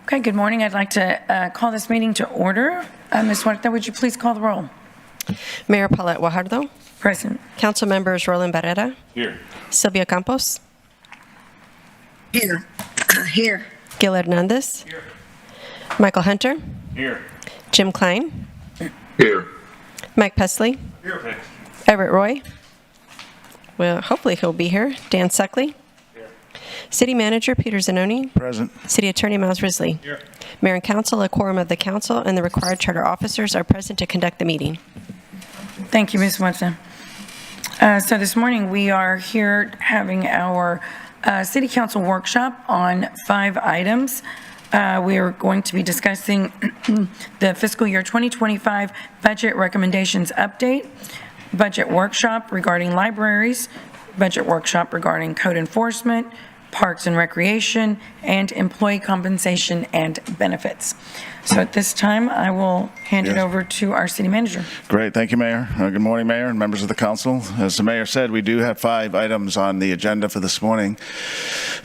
Okay, good morning. I'd like to call this meeting to order. Ms. Huerta, would you please call the roll? Mayor Paulette Guajardo. Present. Council members Roland Barrera. Here. Sylvia Campos. Here. Here. Gil Hernandez. Here. Michael Hunter. Here. Jim Klein. Here. Mike Pesley. Here. Everett Roy. Well, hopefully he'll be here. Dan Suckley. Here. City Manager Peter Zanoni. Present. City Attorney Miles Risley. Here. Mayor and Council, a quorum of the Council, and the required charter officers are present to conduct the meeting. Thank you, Ms. Huerta. So this morning we are here having our City Council workshop on 5 items. We are going to be discussing the fiscal year 2025 budget recommendations update, budget workshop regarding libraries, budget workshop regarding code enforcement, parks and recreation, and employee compensation and benefits. So at this time, I will hand it over to our city manager. Great. Thank you, Mayor. Good morning, Mayor and members of the council. As the mayor said, we do have 5 items on the agenda for this morning.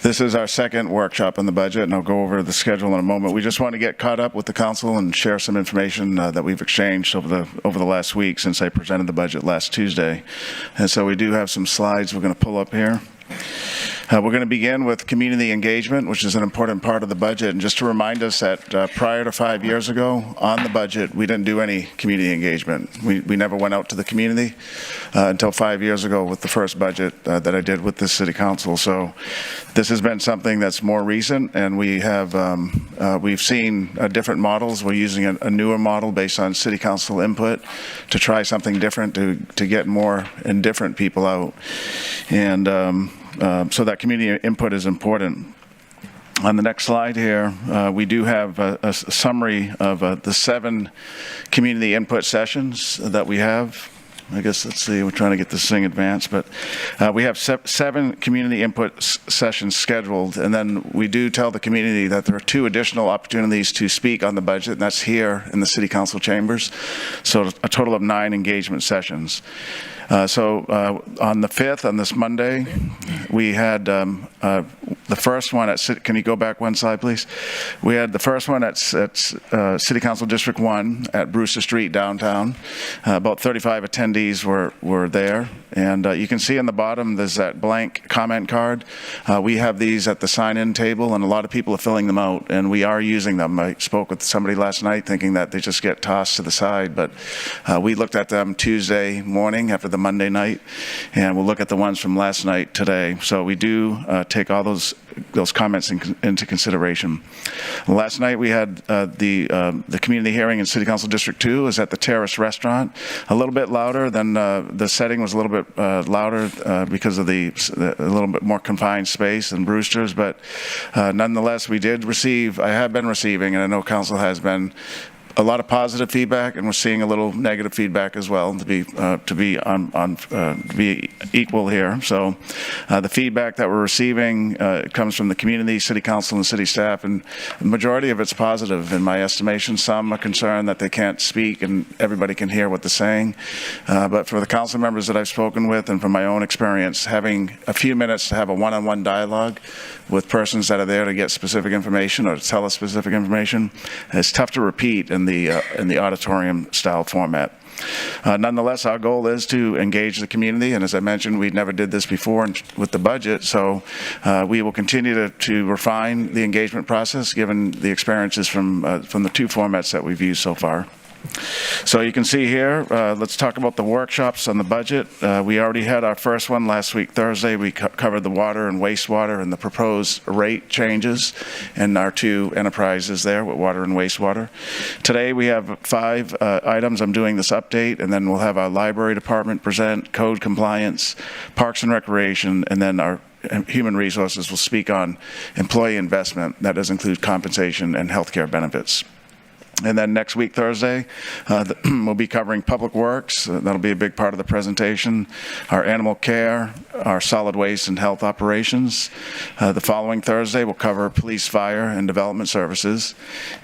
This is our second workshop on the budget, and I'll go over the schedule in a moment. We just want to get caught up with the council and share some information that we've exchanged over the last week since I presented the budget last Tuesday. And so we do have some slides we're going to pull up here. We're going to begin with community engagement, which is an important part of the budget. And just to remind us that prior to 5 years ago on the budget, we didn't do any community engagement. We never went out to the community until 5 years ago with the first budget that I did with the city council. So this has been something that's more recent, and we've seen different models. We're using a newer model based on city council input to try something different to get more and different people out. And so that community input is important. On the next slide here, we do have a summary of the 7 community input sessions that we have. I guess, let's see, we're trying to get this thing advanced, but we have 7 community input sessions scheduled, and then we do tell the community that there are 2 additional opportunities to speak on the budget, and that's here in the city council chambers. So a total of 9 engagement sessions. So on the 5th, on this Monday, we had the first one at, can you go back one slide, please? We had the first one at City Council District 1 at Brewster Street downtown. About 35 attendees were there. And you can see on the bottom, there's that blank comment card. We have these at the sign-in table, and a lot of people are filling them out, and we are using them. I spoke with somebody last night thinking that they just get tossed to the side, but we looked at them Tuesday morning after the Monday night, and we'll look at the ones from last night today. So we do take all those comments into consideration. Last night we had the community hearing in City Council District 2 is at the Terrace Restaurant. A little bit louder than the setting was a little bit louder because of a little bit more confined space than Brewster's, but nonetheless we did receive, I have been receiving, and I know council has been, a lot of positive feedback, and we're seeing a little negative feedback as well, to be equal here. So the feedback that we're receiving comes from the community, city council, and city staff, and the majority of it's positive in my estimation. Some are concerned that they can't speak and everybody can hear what they're saying. But for the council members that I've spoken with, and from my own experience, having a few minutes to have a one-on-one dialogue with persons that are there to get specific information or to tell us specific information, it's tough to repeat in the auditorium style format. Nonetheless, our goal is to engage the community, and as I mentioned, we never did this before with the budget, so we will continue to refine the engagement process given the experiences from the 2 formats that we've used so far. So you can see here, let's talk about the workshops on the budget. We already had our first one last week, Thursday. We covered the water and wastewater and the proposed rate changes in our 2 enterprises there with water and wastewater. Today we have 5 items. I'm doing this update, and then we'll have our library department present, code compliance, parks and recreation, and then our human resources will speak on employee investment. That does include compensation and healthcare benefits. And then next week, Thursday, we'll be covering Public Works. That'll be a big part of the presentation. Our animal care, our solid waste and health operations. The following Thursday, we'll cover police, fire, and development services.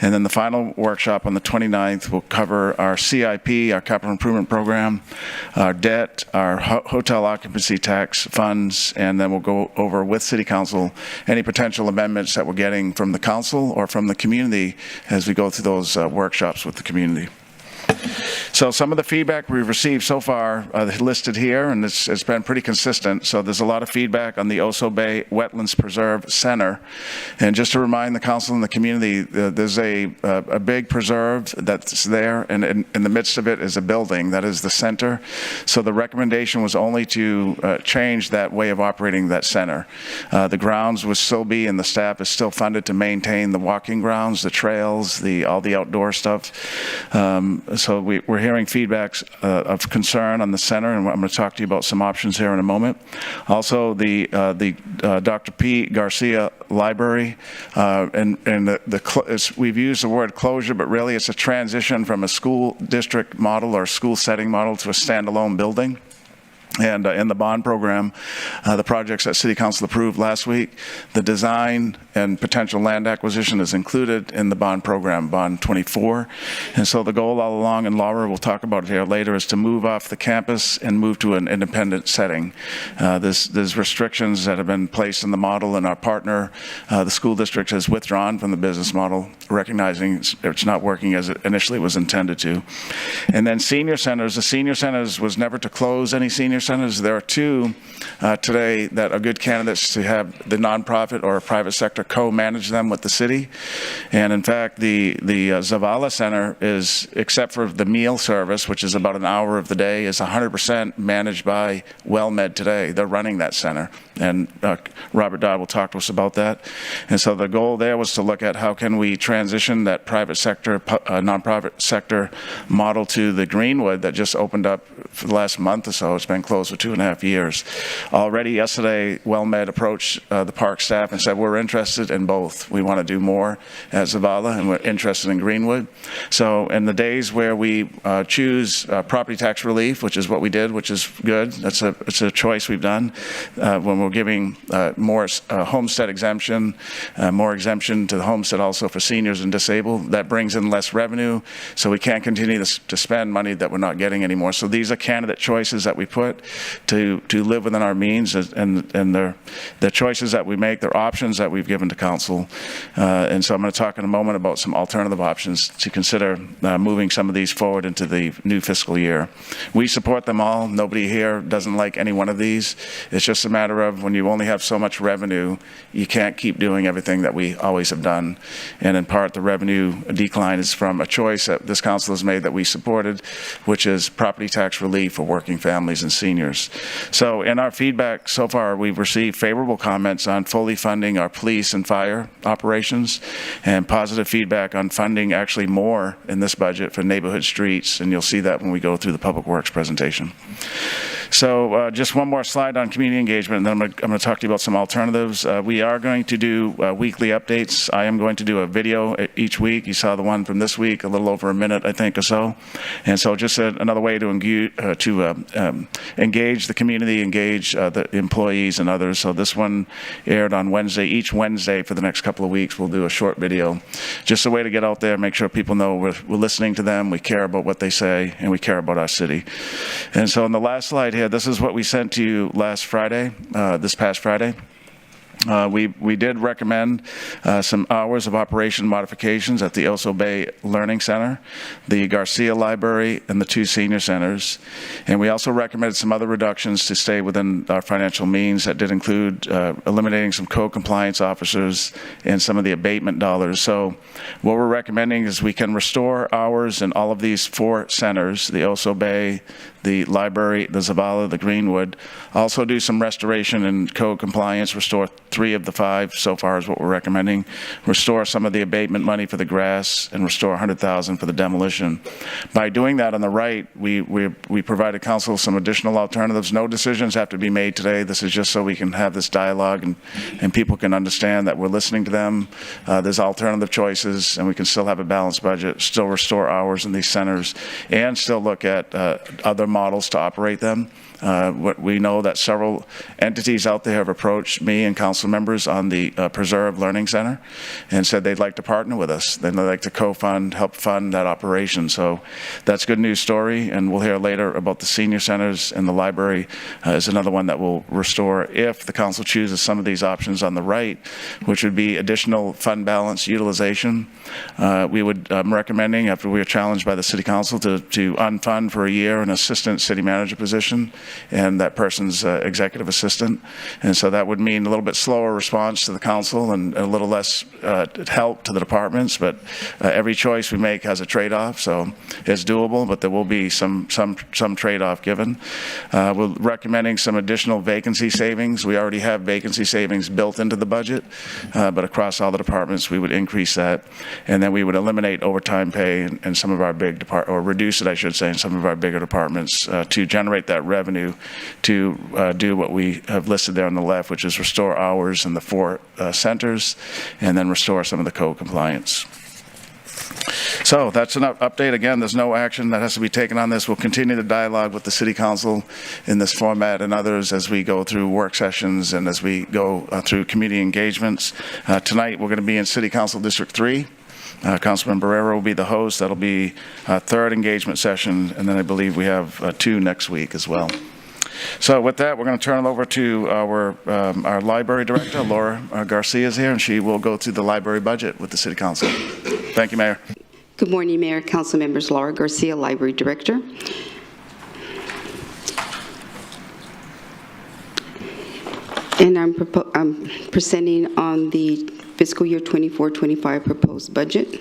And then the final workshop on the 29th will cover our CIP, our capital improvement program, our debt, our hotel occupancy tax funds, and then we'll go over with City Council any potential amendments that we're getting from the council or from the community as we go through those workshops with the community. So some of the feedback we've received so far listed here, and it's been pretty consistent. So there's a lot of feedback on the Oso Bay Wetlands Preserve Center. And just to remind the council and the community, there's a big preserve that's there, and in the midst of it is a building that is the center. So the recommendation was only to change that way of operating that center. The grounds will still be, and the staff is still funded to maintain the walking grounds, the trails, all the outdoor stuff. So we're hearing feedbacks of concern on the center, and I'm going to talk to you about some options here in a moment. Also, the Dr. P. Garcia Library, we've used the word closure, but really it's a transition from a school district model or school setting model to a standalone building. And in the bond program, the projects that City Council approved last week, the design and potential land acquisition is included in the bond program, Bond 24. And so the goal all along, and Laura will talk about it here later, is to move off the campus and move to an independent setting. There's restrictions that have been placed in the model, and our partner, the school district, has withdrawn from the business model, recognizing it's not working as it initially was intended to. And then senior centers, the senior centers was never to close any senior centers. There are two today that are good candidates to have the nonprofit or a private sector co-manage them with the city. And in fact, the Zavala Center is, except for the meal service, which is about an hour of the day, is 100% managed by WellMed today. They're running that center. And Robert Dodd will talk to us about that. And so the goal there was to look at how can we transition that private sector, nonprofit sector model to the Greenwood that just opened up for the last month or so. It's been closed for 2.5 years. Already yesterday, WellMed approached the park staff and said, we're interested in both. We want to do more at Zavala, and we're interested in Greenwood. So in the days where we choose property tax relief, which is what we did, which is good, it's a choice we've done, when we're giving more homestead exemption, more exemption to the homestead also for seniors and disabled, that brings in less revenue, so we can't continue to spend money that we're not getting anymore. So these are candidate choices that we put to live within our means, and the choices that we make, they're options that we've given to council. And so I'm going to talk in a moment about some alternative options to consider moving some of these forward into the new fiscal year. We support them all. Nobody here doesn't like any one of these. It's just a matter of when you only have so much revenue, you can't keep doing everything that we always have done. And in part, the revenue decline is from a choice that this council has made that we supported, which is property tax relief for working families and seniors. So in our feedback so far, we've received favorable comments on fully funding our police and fire operations, and positive feedback on funding actually more in this budget for neighborhood streets, and you'll see that when we go through the Public Works presentation. So just one more slide on community engagement, and then I'm going to talk to you about some alternatives. We are going to do weekly updates. I am going to do a video each week. You saw the one from this week, a little over a minute, I think, or so. And so just another way to engage the community, engage the employees and others. So this one aired on Wednesday. Each Wednesday for the next couple of weeks, we'll do a short video. Just a way to get out there, make sure people know we're listening to them, we care about what they say, and we care about our city. And so on the last slide here, this is what we sent to you last Friday, this past Friday. We did recommend some hours of operation modifications at the Oso Bay Learning Center, the Garcia Library, and the 2 senior centers. And we also recommended some other reductions to stay within our financial means. That did include eliminating some code compliance officers and some of the abatement dollars. So what we're recommending is we can restore hours in all of these 4 centers, the Oso Bay, the library, the Zavala, the Greenwood. Also do some restoration and code compliance, restore 3 of the 5 so far is what we're recommending. Restore some of the abatement money for the grass and restore $100,000 for the demolition. By doing that on the right, we provided council some additional alternatives. No decisions have to be made today. This is just so we can have this dialogue and people can understand that we're listening to them. There's alternative choices and we can still have a balanced budget, still restore hours in these centers, and still look at other models to operate them. What we know that several entities out there have approached me and council members on the Preserve Learning Center and said they'd like to partner with us. They'd like to co-fund, help fund that operation. So that's a good news story, and we'll hear later about the senior centers, and the library is another one that will restore if the council chooses some of these options on the right, which would be additional fund balance utilization. We would, recommending, after we were challenged by the city council, to unfund for a year an assistant city manager position and that person's executive assistant. And so that would mean a little bit slower response to the council and a little less help to the departments, but every choice we make has a trade-off, so it's doable, but there will be some trade-off given. We're recommending some additional vacancy savings. We already have vacancy savings built into the budget, but across all the departments we would increase that, and then we would eliminate overtime pay in some of our big or reduce it, I should say, in some of our bigger departments to generate that revenue to do what we have listed there on the left, which is restore hours in the 4 centers and then restore some of the code compliance. So that's an update. Again, there's no action that has to be taken on this. We'll continue the dialogue with the City Council in this format and others as we go through work sessions and as we go through community engagements. Tonight we're going to be in City Council District 3. Councilman Barrera will be the host. That'll be a 3rd engagement session, and then I believe we have 2 next week as well. So with that, we're going to turn it over to our library director, Laura Garcia is here, and she will go through the library budget with the City Council. Thank you, Mayor. Good morning, Mayor, Council members. Laura Garcia, Library Director. And I'm presenting on the fiscal year 24-25 proposed budget.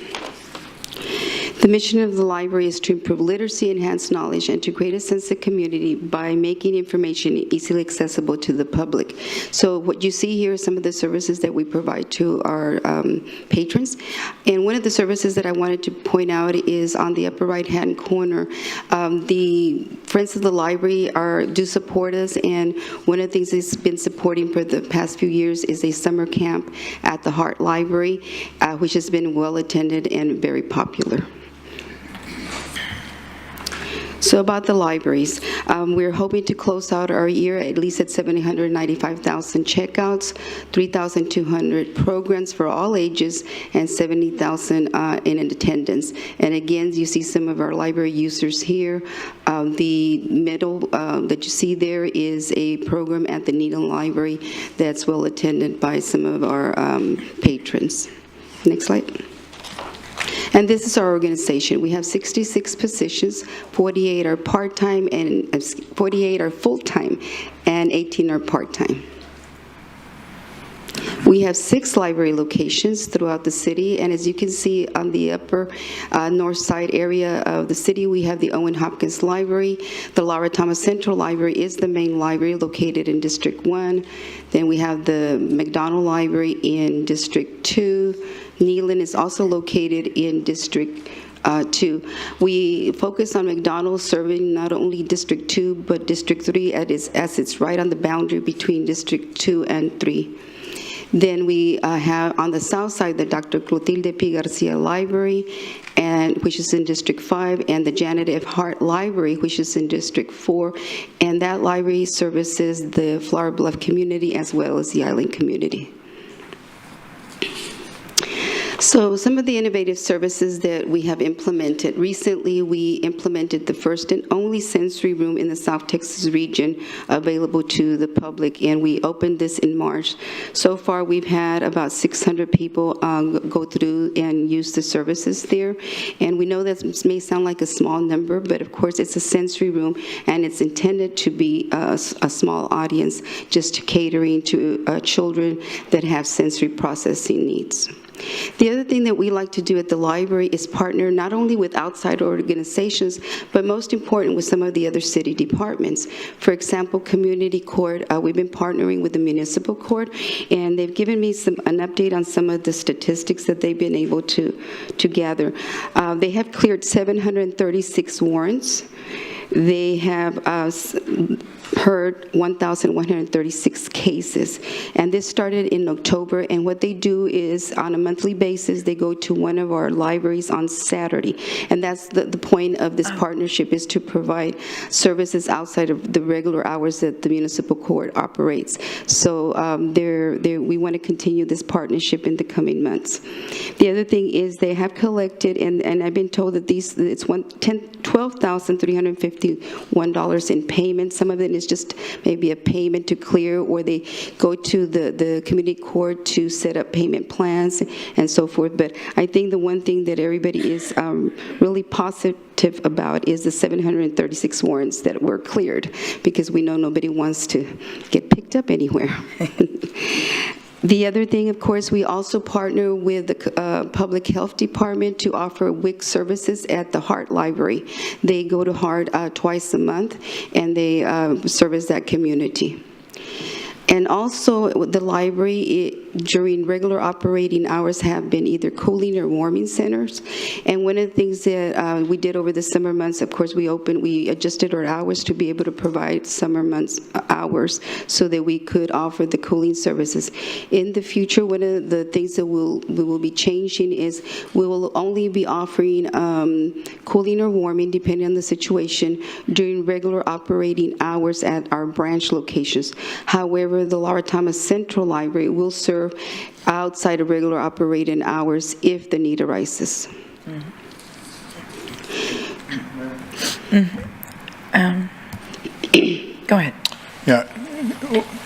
The mission of the library is to improve literacy, enhance knowledge, and to create a sense of community by making information easily accessible to the public. So what you see here is some of the services that we provide to our patrons. And one of the services that I wanted to point out is on the upper right-hand corner. The Friends of the Library do support us, and one of the things it's been supporting for the past few years is a summer camp at the Hart Library, which has been well attended and very popular. So about the libraries, we're hoping to close out our year at least at 795,000 checkouts, 3,200 programs for all ages, and 70,000 in attendance. And again, you see some of our library users here. The middle that you see there is a program at the Needham Library that's well attended by some of our patrons. Next slide. And this is our organization. We have 66 positions, 48 are part-time and 48 are full-time, and 18 are part-time. We have 6 library locations throughout the city, and as you can see on the upper north side area of the city, we have the Owen Hopkins Library. The Laura Thomas Central Library is the main library located in District 1. Then we have the McDonald Library in District 2. Neyland is also located in District 2. We focus on McDonald's serving not only District 2, but District 3 as it's right on the boundary between District 2 and 3. Then we have on the south side the Dr. Clotilde P. Garcia Library, which is in District 5, and the Janet F. Hart Library, which is in District 4. And that library services the Flower Bluff community as well as the island community. So some of the innovative services that we have implemented. Recently, we implemented the first and only sensory room in the South Texas region available to the public, and we opened this in March. So far, we've had about 600 people go through and use the services there. And we know that may sound like a small number, but of course, it's a sensory room, and it's intended to be a small audience, just catering to children that have sensory processing needs. The other thing that we like to do at the library is partner not only with outside organizations, but most important with some of the other city departments. For example, Community Court, we've been partnering with the Municipal Court, and they've given me an update on some of the statistics that they've been able to gather. They have cleared 736 warrants. They have heard 1,136 cases, and this started in October, and what they do is on a monthly basis they go to one of our libraries on Saturday, and that's the point of this partnership, is to provide services outside of the regular hours that the municipal court operates. So we want to continue this partnership in the coming months. The other thing is they have collected, and I've been told that it's $12,351 in payment. Some of it is just maybe a payment to clear, or they go to the community court to set up payment plans and so forth. But I think the one thing that everybody is really positive about is the 736 warrants that were cleared, because we know nobody wants to get picked up anywhere. The other thing, of course, we also partner with the Public Health Department to offer WIC services at the Hart Library. They go to Hart twice a month, and they service that community. And also, the library, during regular operating hours, have been either cooling or warming centers. And one of the things that we did over the summer months, of course, we adjusted our hours to be able to provide summer months hours so that we could offer the cooling services. In the future, one of the things that we will be changing is we will only be offering cooling or warming, depending on the situation, during regular operating hours at our branch locations. However, the Laura Thomas Central Library will serve outside of regular operating hours if the need arises. Go ahead. Yeah.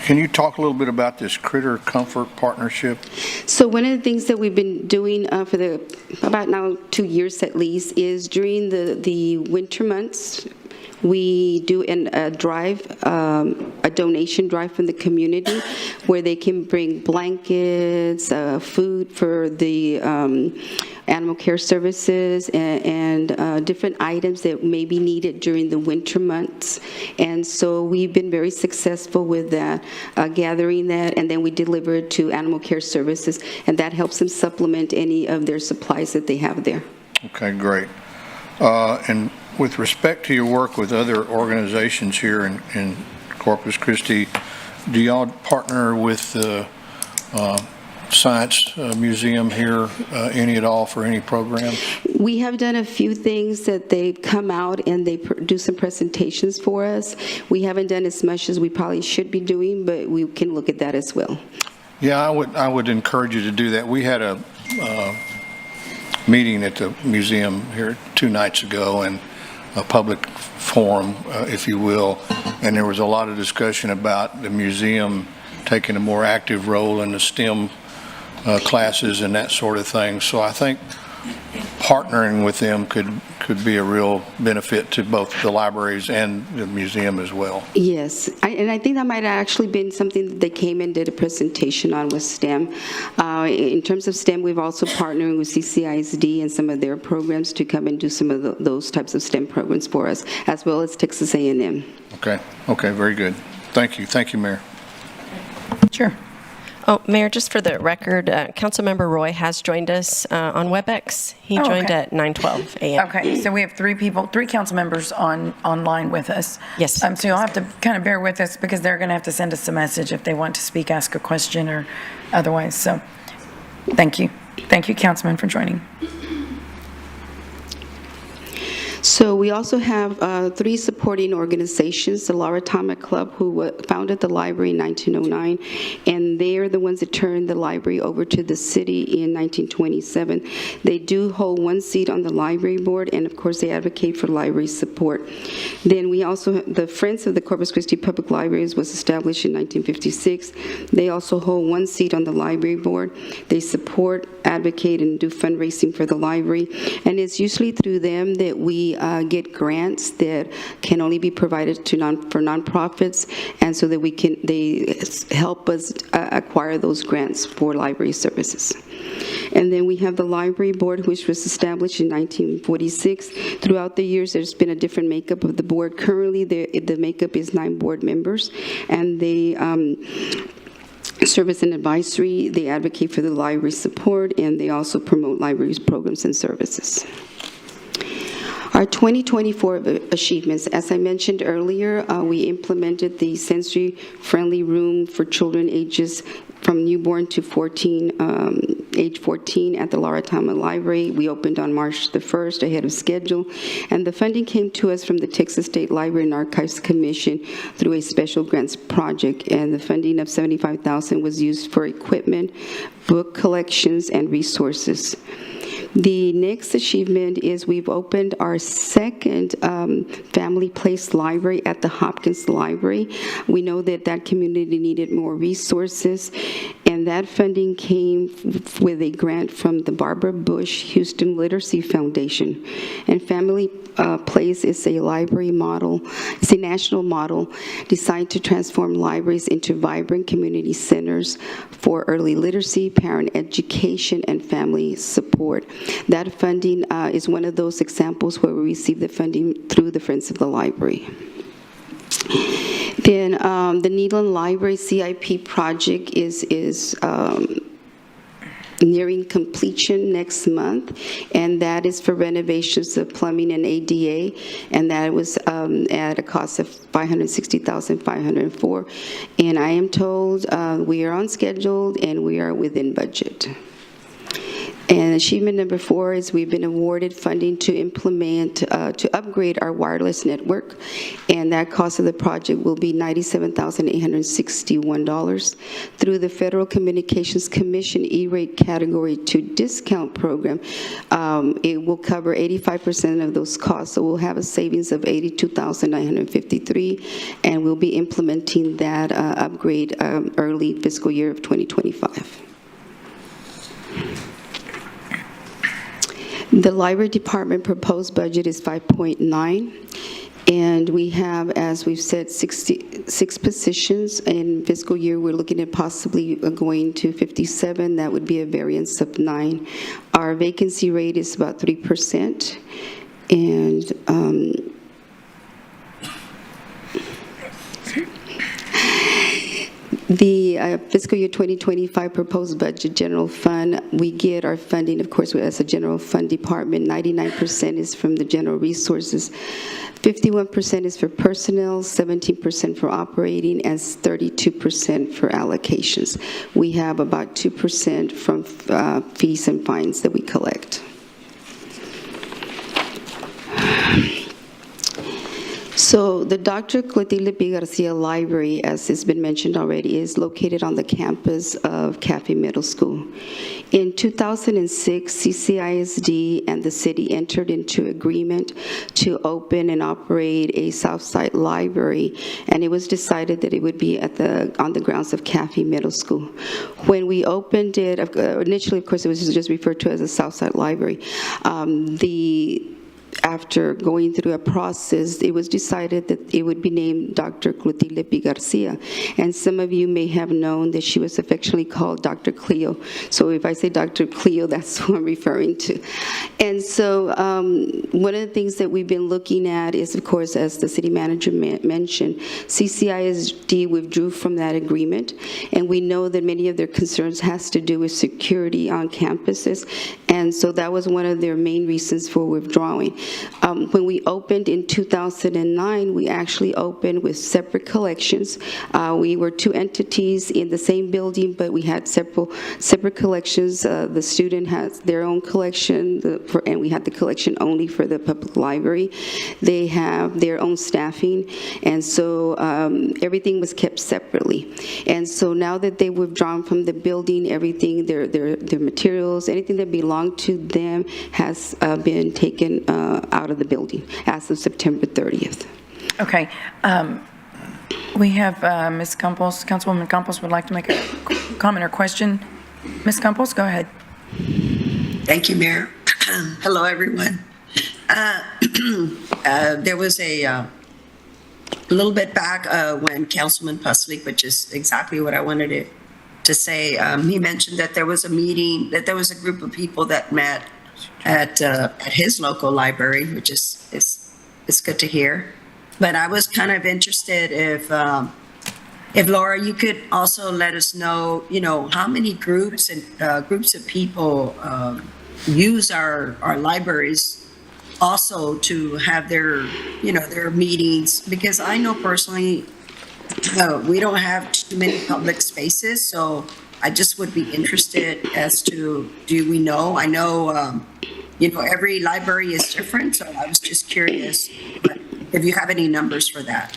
Can you talk a little bit about this Critter Comfort Partnership? So one of the things that we've been doing for about now 2 years at least is during the winter months, we do a donation drive from the community where they can bring blankets, food for the animal care services, and different items that may be needed during the winter months. And so we've been very successful with that, gathering that, and then we deliver it to animal care services, and that helps them supplement any of their supplies that they have there. Okay, great. And with respect to your work with other organizations here in Corpus Christi, do y'all partner with the Science Museum here, any at all, for any programs? We have done a few things that they've come out and they do some presentations for us. We haven't done as much as we probably should be doing, but we can look at that as well. Yeah, I would encourage you to do that. We had a meeting at the museum here 2 nights ago, and a public forum, if you will, and there was a lot of discussion about the museum taking a more active role in the STEM classes and that sort of thing. So I think partnering with them could be a real benefit to both the libraries and the museum as well. Yes, and I think that might have actually been something that they came and did a presentation on with STEM. In terms of STEM, we've also partnered with CCISD and some of their programs to come and do some of those types of STEM programs for us, as well as Texas A&M. Okay, very good. Thank you, Mayor. Sure. Oh, Mayor, just for the record, Councilmember Roy has joined us on WebEx. He joined at 9:12 a.m. Okay, so we have 3 council members online with us. Yes. So you'll have to kind of bear with us because they're going to have to send us a message if they want to speak, ask a question, or otherwise. So thank you. Thank you, Councilman, for joining. So we also have 3 supporting organizations, the Laura Thomas Club, who founded the library in 1909, and they're the ones that turned the library over to the city in 1927. They do hold 1 seat on the library board, and of course they advocate for library support. Then we also have the Friends of the Corpus Christi Public Libraries was established in 1956. They also hold 1 seat on the library board. They support, advocate, and do fundraising for the library, and it's usually through them that we get grants that can only be provided for nonprofits, and so that they help us acquire those grants for library services. And then we have the library board, which was established in 1946. Throughout the years, there's been a different makeup of the board. Currently, the makeup is 9 board members, and they serve as an advisory. They advocate for the library support, and they also promote libraries programs and services. Our 2024 achievements, as I mentioned earlier, we implemented the sensory-friendly room for children ages from newborn to age 14 at the Lauratama Library. We opened on March the 1st ahead of schedule, and the funding came to us from the Texas State Library and Archives Commission through a special grants project, and the funding of $75,000 was used for equipment, book collections, and resources. The next achievement is we've opened our second Family Place Library at the Hopkins Library. We know that that community needed more resources, and that funding came with a grant from the Barbara Bush Houston Literacy Foundation. And Family Place is a library model, it's a national model designed to transform libraries into vibrant community centers for early literacy, parent education, and family support. That funding is one of those examples where we receive the funding through the Friends of the Library. Then the Neyland Library CIP project is nearing completion next month, and that is for renovations of plumbing and ADA, and that was at a cost of $560,504. And I am told we are on schedule and we are within budget. And achievement number 4 is we've been awarded funding to implement, to upgrade our wireless network, and that cost of the project will be $97,861 through the Federal Communications Commission E-rate Category 2 discount program. It will cover 85% of those costs, so we'll have a savings of $82,953, and we'll be implementing that upgrade early fiscal year of 2025. The Library Department proposed budget is 5.9, and we have, as we've said, 66 positions. In fiscal year, we're looking at possibly going to 57. That would be a variance of 9. Our vacancy rate is about 3%, and the fiscal year 2025 proposed budget general fund, we get our funding, of course, as a general fund department. 99% is from the general resources, 51% is for personnel, 17% for operating, and 32% for allocations. We have about 2% from fees and fines that we collect. So the Dr. Clotilde P. Garcia Library, as has been mentioned already, is located on the campus of Cafe Middle School. In 2006, CCISD and the city entered into agreement to open and operate a Southside library, and it was decided that it would be on the grounds of Cafe Middle School. When we opened it, initially, of course, it was just referred to as a Southside Library. After going through a process, it was decided that it would be named Dr. Clotilde P. Garcia. And some of you may have known that she was affectionately called Dr. Cleo. So if I say Dr. Cleo, that's who I'm referring to. And so one of the things that we've been looking at is, of course, as the city manager mentioned, CCISD withdrew from that agreement. And we know that many of their concerns has to do with security on campuses. And so that was one of their main reasons for withdrawing. When we opened in 2009, we actually opened with separate collections. We were 2 entities in the same building, but we had separate collections. The student has their own collection, and we had the collection only for the public library. They have their own staffing, and so everything was kept separately. And so now that they withdrawn from the building, everything, their materials, anything that belonged to them has been taken out of the building as of September 30th. Okay. We have Ms. Campos, Councilwoman Campos would like to make a comment or question. Ms. Campos, go ahead. Thank you, Mayor. Hello, everyone. There was a little bit back when Councilman Puslik, which is exactly what I wanted to to say, he mentioned that there was a meeting, that there was a group of people that met at his local library, which is good to hear. But I was kind of interested if Laura, you could also let us know, how many groups and groups of people use our libraries also to have their, their meetings, because I know personally, we don't have too many public spaces, so I just would be interested as to, do we know? I know, every library is different, so I was just curious if you have any numbers for that.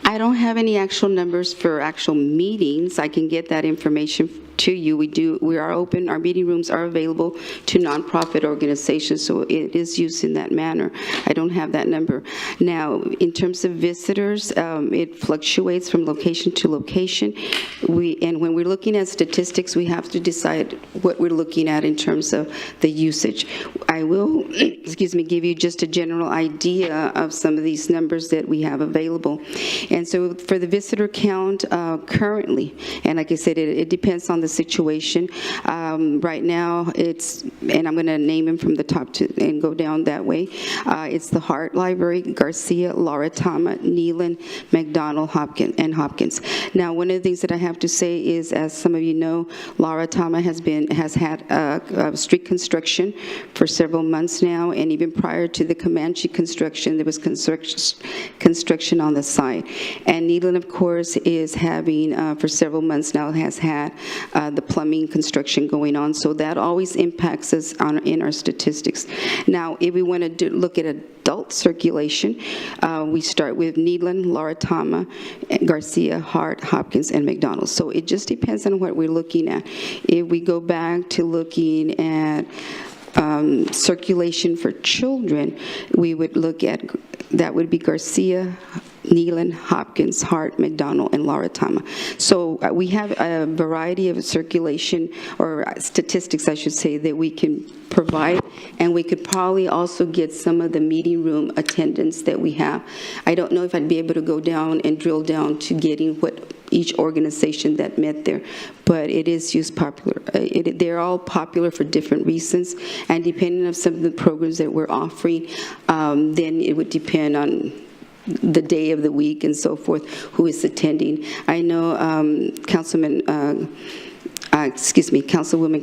I don't have any actual numbers for actual meetings. I can get that information to you. We are open, our meeting rooms are available to nonprofit organizations, so it is used in that manner. I don't have that number. Now, in terms of visitors, it fluctuates from location to location. And when we're looking at statistics, we have to decide what we're looking at in terms of the usage. I will, give you just a general idea of some of these numbers that we have available. And so for the visitor count currently, and like I said, it depends on the situation. Right now, and I'm going to name them from the top and go down that way. It's the Hart Library, Garcia, Lauritama, Neyland, McDonald, Hopkins. Now, one of the things that I have to say is, as some of you know, Lauritama has had street construction for several months now, and even prior to the Comanche construction, there was construction on the site. And Neyland, of course, is having, for several months now, has had the plumbing construction going on, so that always impacts us in our statistics. Now, if we want to look at adult circulation, we start with Neyland, Lauritama, Garcia, Hart, Hopkins, and McDonald. So it just depends on what we're looking at. If we go back to looking at circulation for children, we would look at, that would be Garcia, Neyland, Hopkins, Hart, McDonald, and Lauritama. So we have a variety of circulation, or statistics, I should say, that we can provide, and we could probably also get some of the meeting room attendance that we have. I don't know if I'd be able to go down and drill down to getting what each organization that met there, but it is used popular. They're all popular for different reasons, and depending on some of the programs that we're offering, then it would depend on the day of the week and so forth, who is attending. I know Councilwoman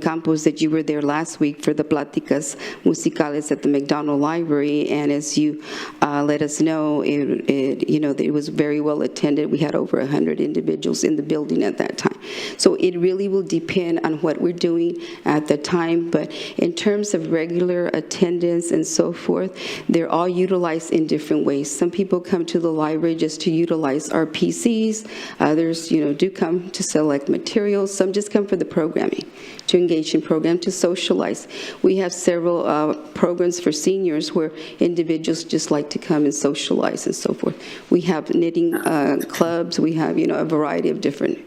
Campos, that you were there last week for the Pláticas Musicales at the McDonald Library, and as you let us know, it was very well attended. We had over 100 individuals in the building at that time. So it really will depend on what we're doing at the time, but in terms of regular attendance and so forth, they're all utilized in different ways. Some people come to the library just to utilize our PCs. Others, do come to select materials. Some just come for the programming, to engage in program, to socialize. We have several programs for seniors where individuals just like to come and socialize and so forth. We have knitting clubs. We have, a variety of different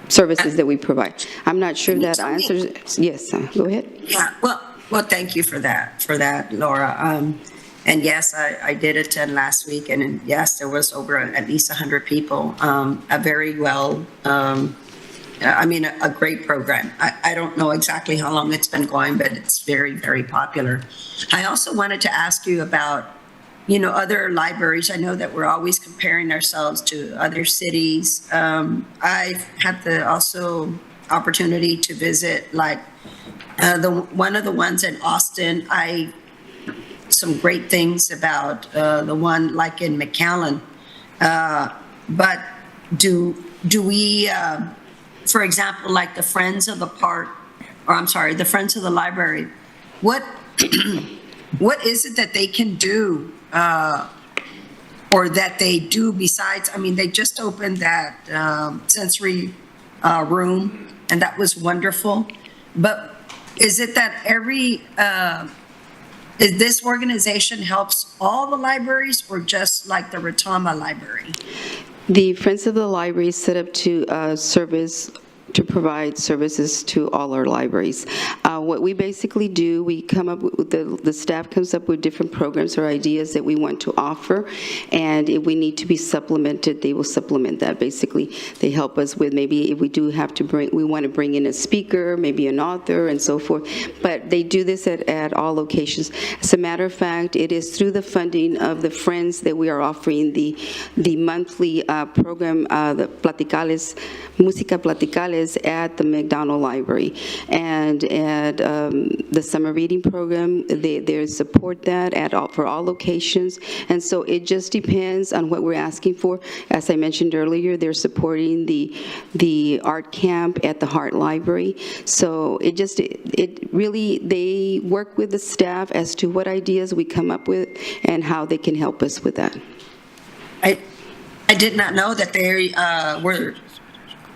services that we provide. I'm not sure that answers. Yes, go ahead. Yeah, well, thank you for that, Laura. And yes, I did attend last week, and yes, there was over at least 100 people. A very well, a great program. I don't know exactly how long it's been going, but it's very, very popular. I also wanted to ask you about, other libraries. I know that we're always comparing ourselves to other cities. I've had the also opportunity to visit, like one of the ones in Austin. Some great things about the one like in McAllen, but do we, for example, like the Friends of the Park, the Friends of the Library, what is it that they can do, or that they do besides? They just opened that sensory room, and that was wonderful. But is it that this organization helps all the libraries, or just like the Retama Library? The Friends of the Library is set up to service to provide services to all our libraries. What we basically do, we come up with, the staff comes up with different programs or ideas that we want to offer, and if we need to be supplemented, they will supplement that. Basically, they help us with maybe if we do have to we want to bring in a speaker, maybe an author, and so forth. But they do this at all locations. As a matter of fact, it is through the funding of the Friends that we are offering the monthly program, the Platicales, Música Platicales at the McDonald Library. And at the summer reading program, they support that for all locations. And so it just depends on what we're asking for. As I mentioned earlier, they're supporting the art camp at the Hart Library. So it really, they work with the staff as to what ideas we come up with and how they can help us with that. I did not know that they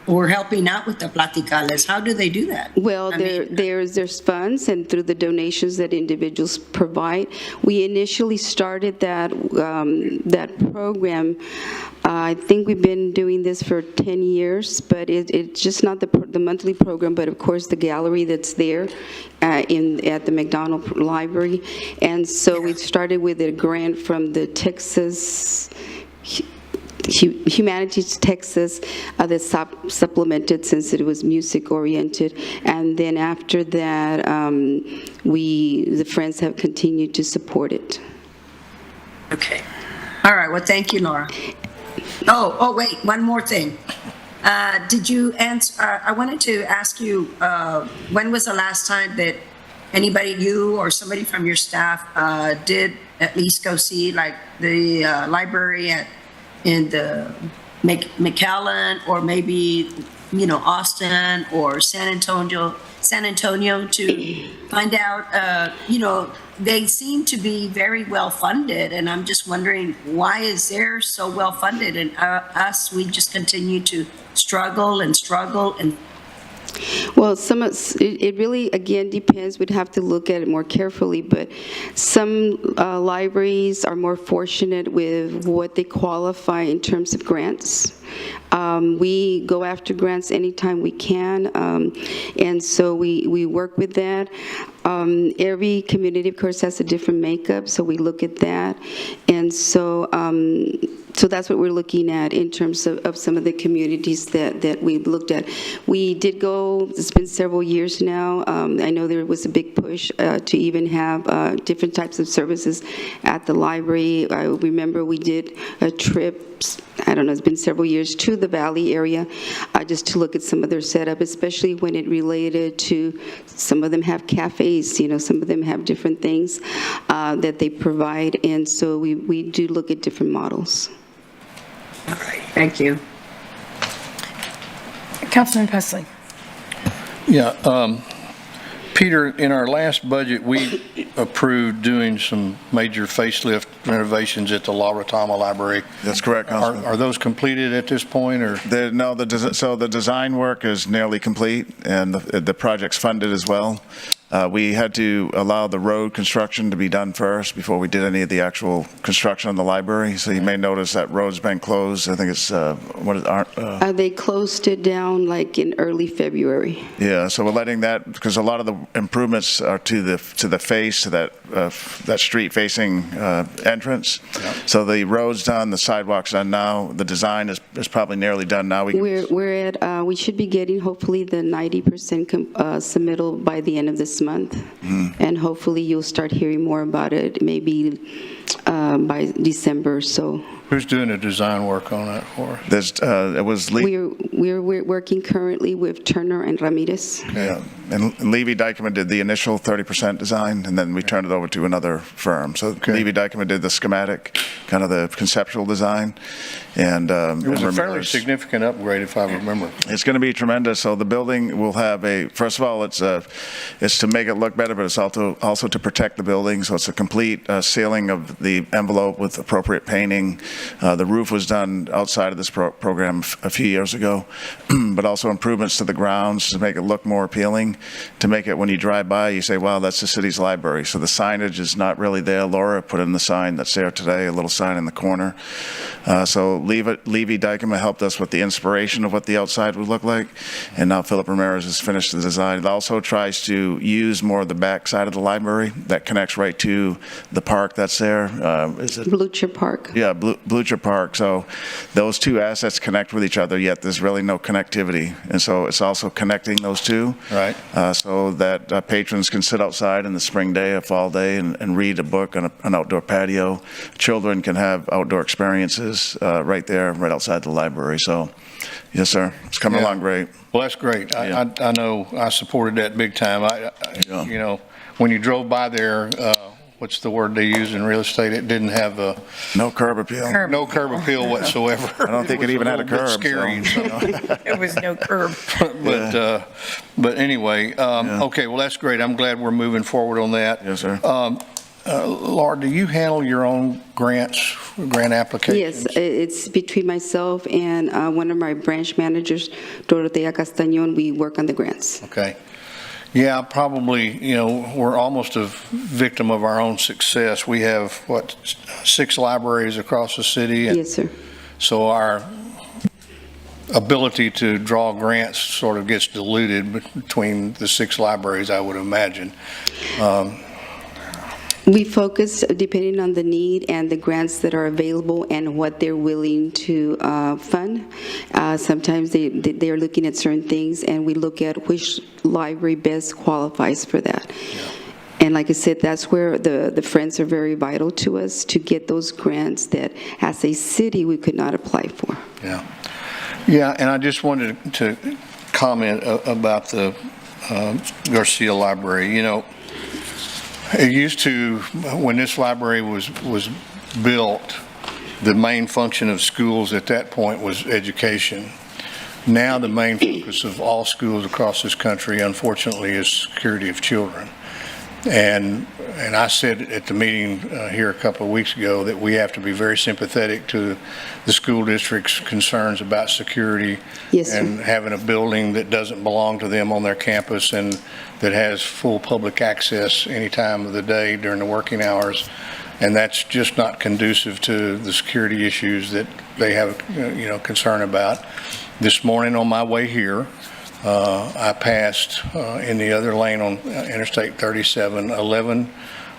were helping out with the Platicales. How do they do that? Well, there's funds, and through the donations that individuals provide. We initially started that program. I think we've been doing this for 10 years, but it's just not the monthly program, but of course the gallery that's there at the McDonald Library. And so we started with a grant from the Texas Humanities Texas that supplemented since it was music oriented, and then after that the Friends have continued to support it. Okay. All right. Well, thank you, Laura. Oh, wait, one more thing. Did you answer, I wanted to ask you, when was the last time that anybody, you or somebody from your staff, did at least go see like the library in the McAllen, or maybe, Austin or San Antonio to find out, they seem to be very well funded, and I'm just wondering, why is theirs so well funded and us, we just continue to struggle and struggle and Well, it really, again, depends. We'd have to look at it more carefully, but some libraries are more fortunate with what they qualify in terms of grants. We go after grants anytime we can, and so we work with that. Every community, of course, has a different makeup, so we look at that. And so that's what we're looking at in terms of some of the communities that we've looked at. We did go, it's been several years now. I know there was a big push to even have different types of services at the library. I remember we did a trip, I don't know, it's been several years, to the Valley area just to look at some of their setup, especially when it related to, some of them have cafes, some of them have different things that they provide, and so we do look at different models. All right, thank you. Councilman Pesley. Yeah, Peter, in our last budget, we approved doing some major facelift renovations at the La Retama Library. That's correct, Councilman. Are those completed at this point, or? No, so the design work is nearly complete, and the project's funded as well. We had to allow the road construction to be done first before we did any of the actual construction on the library. So you may notice that road's been closed. I think it's, They closed it down like in early February. Yeah, so we're letting that, because a lot of the improvements are to the face, to that street-facing entrance. Yep. So the road's done, the sidewalk's done now. The design is probably nearly done now. We should be getting hopefully the 90% submittal by the end of this month, and hopefully you'll start hearing more about it maybe by December or so. Who's doing the design work on that for us? It was We're working currently with Turner and Ramirez. Yeah, and Levy-Dykeman did the initial 30% design, and then we turned it over to another firm. So Levy-Dykeman did the schematic, kind of the conceptual design, and it was a fairly significant upgrade, if I remember. It's going to be tremendous. So the building will have first of all, it's to make it look better, but it's also to protect the building. So it's a complete sealing of the envelope with appropriate painting. The roof was done outside of this program a few years ago, but also improvements to the grounds to make it look more appealing, to make it, when you drive by, you say, wow, that's the city's library. So the signage is not really there. Laura put in the sign that's there today, a little sign in the corner. So Levy Dykema helped us with the inspiration of what the outside would look like, and now Philip Ramirez has finished the design. It also tries to use more of the back side of the library that connects right to the park that's there. Is it Blucher Park. Yeah, Blucher Park. So those two assets connect with each other, yet there's really no connectivity. And so it's also connecting those two. Right. So that patrons can sit outside in the spring day, a fall day, and read a book on an outdoor patio. Children can have outdoor experiences right there, right outside the library. So, yes, sir. It's coming along great. Well, that's great. I know I supported that big time. Yeah. You know, when you drove by there, what's the word they use in real estate? It didn't have No curb appeal. no curb appeal whatsoever. I don't think it even had a curb. Scary. So. There was no curb. But anyway, okay. Well, that's great. I'm glad we're moving forward on that. Yes, sir. Laura, do you handle your own grant applications? Yes, it's between myself and one of my branch managers, Dorotea Castañon. We work on the grants. Okay. Yeah, probably, you know, we're almost a victim of our own success. We have, 6 libraries across the city? And Yes, sir. so our ability to draw grants sort of gets diluted between the 6 libraries, I would imagine. We focus depending on the need and the grants that are available and what they're willing to fund. Sometimes they're looking at certain things, and we look at which library best qualifies for that. Yeah. And like I said, that's where the friends are very vital to us, to get those grants that as a city we could not apply for. Yeah. Yeah, and I just wanted to comment about the Garcia Library. You know, it used to, when this library was built, the main function of schools at that point was education. Now the main focus of all schools across this country, unfortunately, is security of children. And I said at the meeting here a couple of weeks ago that we have to be very sympathetic to the school district's concerns about security. Yes, sir. And having a building that doesn't belong to them on their campus and that has full public access any time of the day during the working hours. And that's just not conducive to the security issues that they have, you know, concern about. This morning on my way here, I passed in the other lane on Interstate 37, 11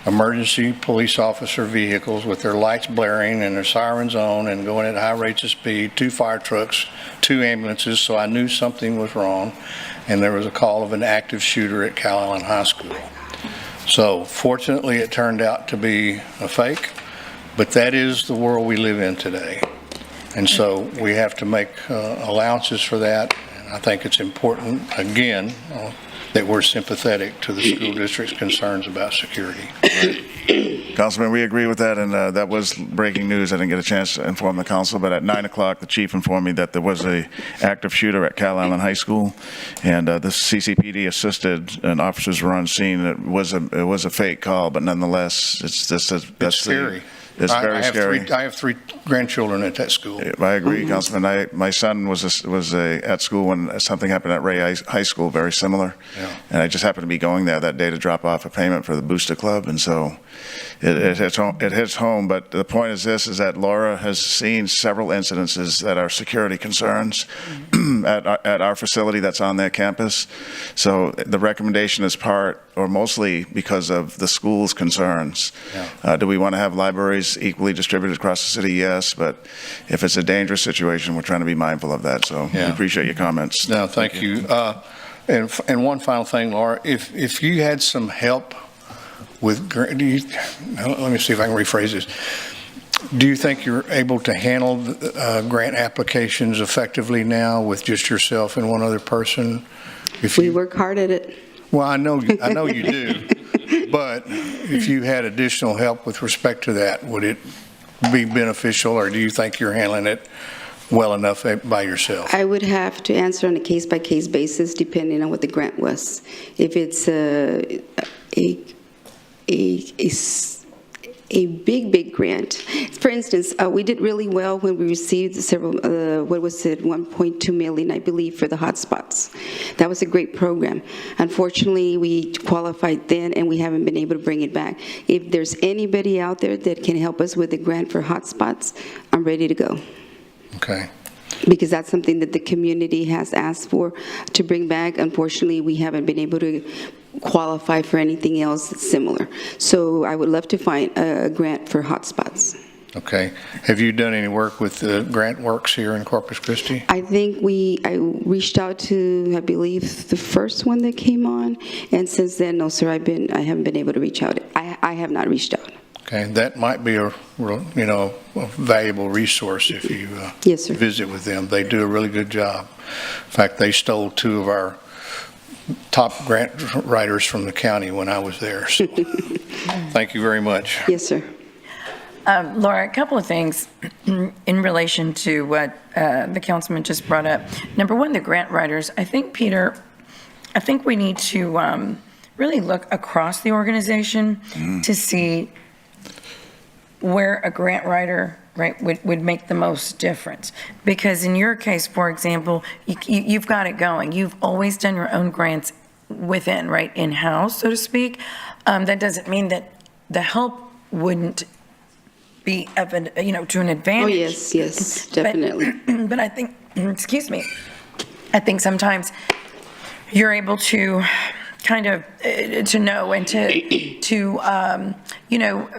emergency police officer vehicles with their lights blaring and their sirens on and going at high rates of speed, 2 fire trucks, 2 ambulances, so I knew something was wrong. And there was a call of an active shooter at Cal Allen High School. So fortunately, it turned out to be a fake, but that is the world we live in today. And so we have to make allowances for that. I think it's important, again, that we're sympathetic to the school district's concerns about security. Councilman, we agree with that, and that was breaking news. I didn't get a chance to inform the council, but at 9 o'clock, the chief informed me that there was a active shooter at Cal Allen High School, and the CCPD assisted, and officers were on scene. It was a fake call, but nonetheless, that's scary. It's very scary. I have 3 grandchildren at that school. I agree, Councilman. My son was at school when something happened at Ray High School, very similar. Yeah. And I just happened to be going there that day to drop off a payment for the Booster Club, and so it hits home. But the point is this: is that Laura has seen several incidences that are security concerns at our facility that's on their campus. So the recommendation is mostly because of the school's concerns. Yeah. Do we want to have libraries equally distributed across the city? Yes, but if it's a dangerous situation, we're trying to be mindful of that. So we appreciate your comments. No, thank you. And one final thing, Laura, if you had some help with, let me see if I can rephrase this. Do you think you're able to handle grant applications effectively now with just yourself and one other person? We work hard at it. Well, I know you do. But if you had additional help with respect to that, would it be beneficial, or do you think you're handling it well enough by yourself? I would have to answer on a case-by-case basis, depending on what the grant a big grant. For instance, we did really well when we received several, 1.2 million, I believe, for the hotspots. That was a great program. Unfortunately, we qualified then, and we haven't been able to bring it back. If there's anybody out there that can help us with the grant for hotspots, I'm ready to go. Okay. Because that's something that the community has asked for to bring back. Unfortunately, we haven't been able to qualify for anything else that's similar. So I would love to find a grant for hotspots. Okay. Have you done any work with Grant Works here in Corpus Christi? I think I reached out to, I believe, the first one that came on, and since then, no, sir, I haven't been able to reach out. I have not reached out. Okay, that might be a valuable resource if you Yes, sir. visit with them. They do a really good job. In fact, they stole 2 of our top grant writers from the county when I was there. So, thank you very much. Yes, sir. Laura, a couple of things in relation to what the councilman just brought up. Number one, the grant writers. I think, Peter, we need to really look across the organization to see where a grant writer, right, would make the most difference. Because in your case, for example, you've got it going. You've always done your own grants within, right, in-house, so to speak. That doesn't mean that the help wouldn't be to an advantage. Oh, yes, definitely. But I think, excuse me, I think sometimes you're able to kind of to know and to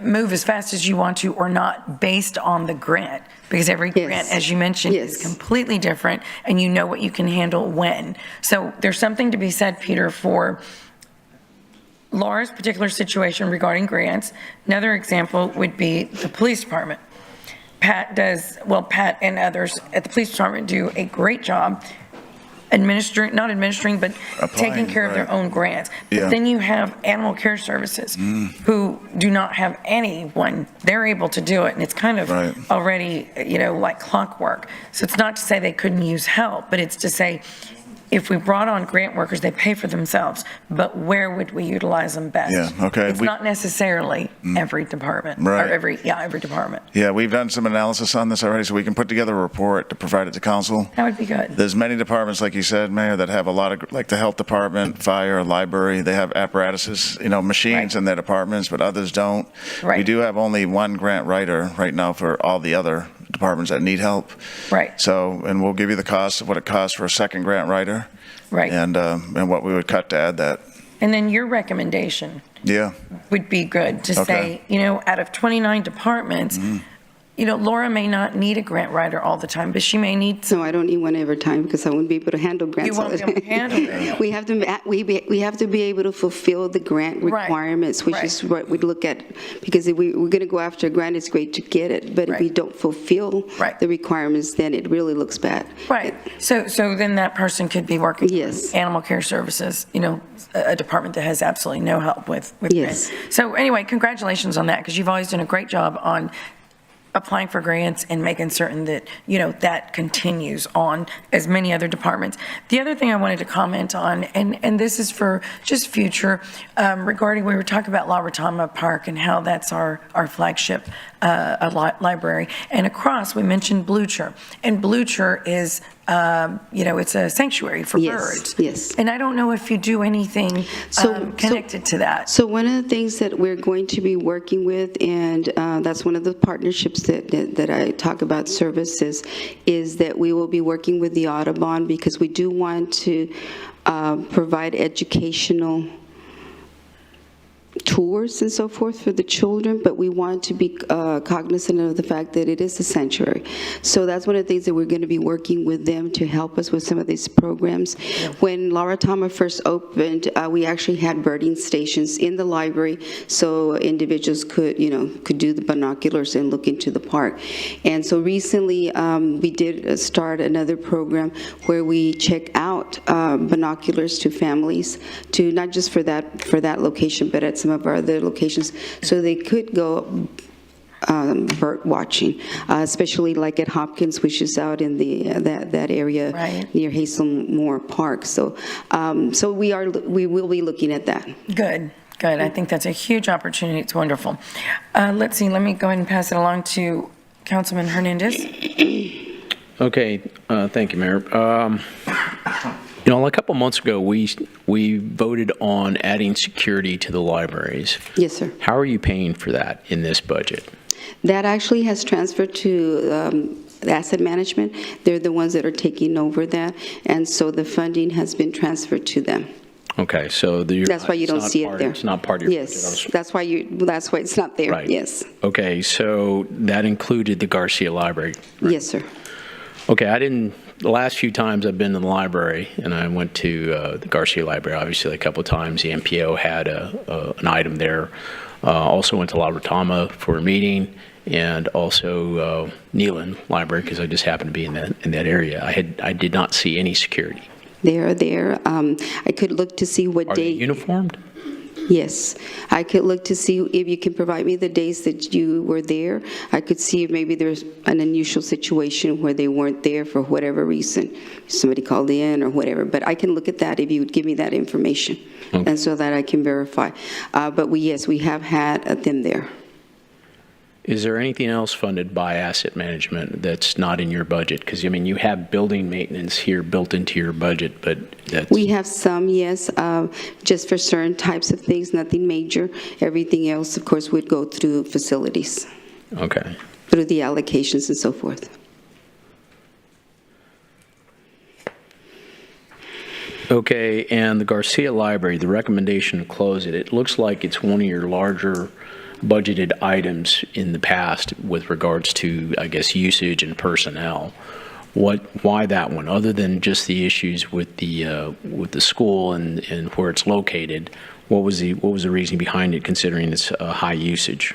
move as fast as you want to or not based on the grant, because every grant, as you mentioned, is completely different, and you know what you can handle when. So there's something to be said, Peter, for Laura's particular situation regarding grants. Another example would be the police department. Pat and others at the police department do a great job not administering, but taking care of their own grants. Yeah. But then you have animal care services who do not have anyone. They're able to do it, and it's kind of already, like clockwork. So it's not to say they couldn't use help, but it's to say, if we brought on grant workers, they pay for themselves, but where would we utilize them best? Yeah, okay. It's not necessarily every department, Right. or every department. Yeah, we've done some analysis on this already, so we can put together a report to provide it to council. That would be good. There's many departments, like you said, Mayor, that have a lot of, like the health department, fire, library, they have apparatuses, machines in their departments, but others don't. Right. We do have only one grant writer right now for all the other departments that need help. Right. So, and we'll give you the cost of what it costs for a second grant writer. Right. And what we would cut to add that. And then your recommendation would be good to say, out of 29 departments, Laura may not need a grant writer all the time, but she may need. No, I don't need one every time because I won't be able to handle grants. You won't be able to handle it. We have to be able to fulfill the grant requirements, which is what we look at. Because if we're going to go after a grant, it's great to get it, but if we don't fulfill the requirements, then it really looks bad. Right. So then that person could be working Yes. for animal care services, a department that has absolutely no help with Yes. grants. So anyway, congratulations on that, because you've always done a great job on applying for grants and making certain that, that continues on as many other departments. The other thing I wanted to comment on, and this is for just future, regarding, we were talking about La Retama Park and how that's our flagship library. And across, we mentioned Blucher. And Blucher is, it's a sanctuary for birds. Yes. And I don't know if you do anything connected to that. So one of the things that we're going to be working with, and that's one of the partnerships that I talk about services, is that we will be working with the Audubon, because we do want to provide educational tours and so forth for the children, but we want to be cognizant of the fact that it is a sanctuary. So that's one of the things that we're going to be working with them to help us with some of these programs. When La Retama first opened, we actually had birding stations in the library, so individuals could do the binoculars and look into the park. And so recently, we did start another program where we check out binoculars to families, to not just for that location, but at some of our other locations, so they could go bird watching, especially like at Hopkins, which is out in that area near Hazelmore Park. So we will be looking at that. Good. Good. I think that's a huge opportunity. It's wonderful. Let's see, let me go ahead and pass it along to Councilman Hernandez. Okay, thank you, Mayor. A couple months ago, we voted on adding security to the libraries. Yes, sir. How are you paying for that in this budget? That actually has transferred to asset management. They're the ones that are taking over that, and so the funding has been transferred to them. Okay, so That's why you don't see it there. It's not part of your yes, budget. that's why it's not there. Right. Yes. Okay, so that included the Garcia Library. Right? Yes, sir. Okay, the last few times I've been to the library, and I went to the Garcia Library, obviously, a couple of times. The MPO had an item there. Also went to La Retama for a meeting, and also Neyland Library, because I just happened to be in that area. I did not see any security. They are there. I could look to see what Are day. they uniformed? Yes. I could look to see if you can provide me the days that you were there. I could see if maybe there's an unusual situation where they weren't there for whatever reason. Somebody called in or whatever. But I can look at that if you would give me that information, Okay. and so that I can verify. But we have had them there. Is there anything else funded by asset management that's not in your budget? Because, you have building maintenance here built into your budget, but that's... We have some, yes, just for certain types of things, nothing major. Everything else, of course, would go through facilities, Okay. through the allocations and so forth. Okay, and the Garcia Library, the recommendation to close it, it looks like it's one of your larger budgeted items in the past with regards to, I guess, usage and personnel. Why that one? Other than just the issues with the school and where it's located, what was the reason behind it, considering its high usage?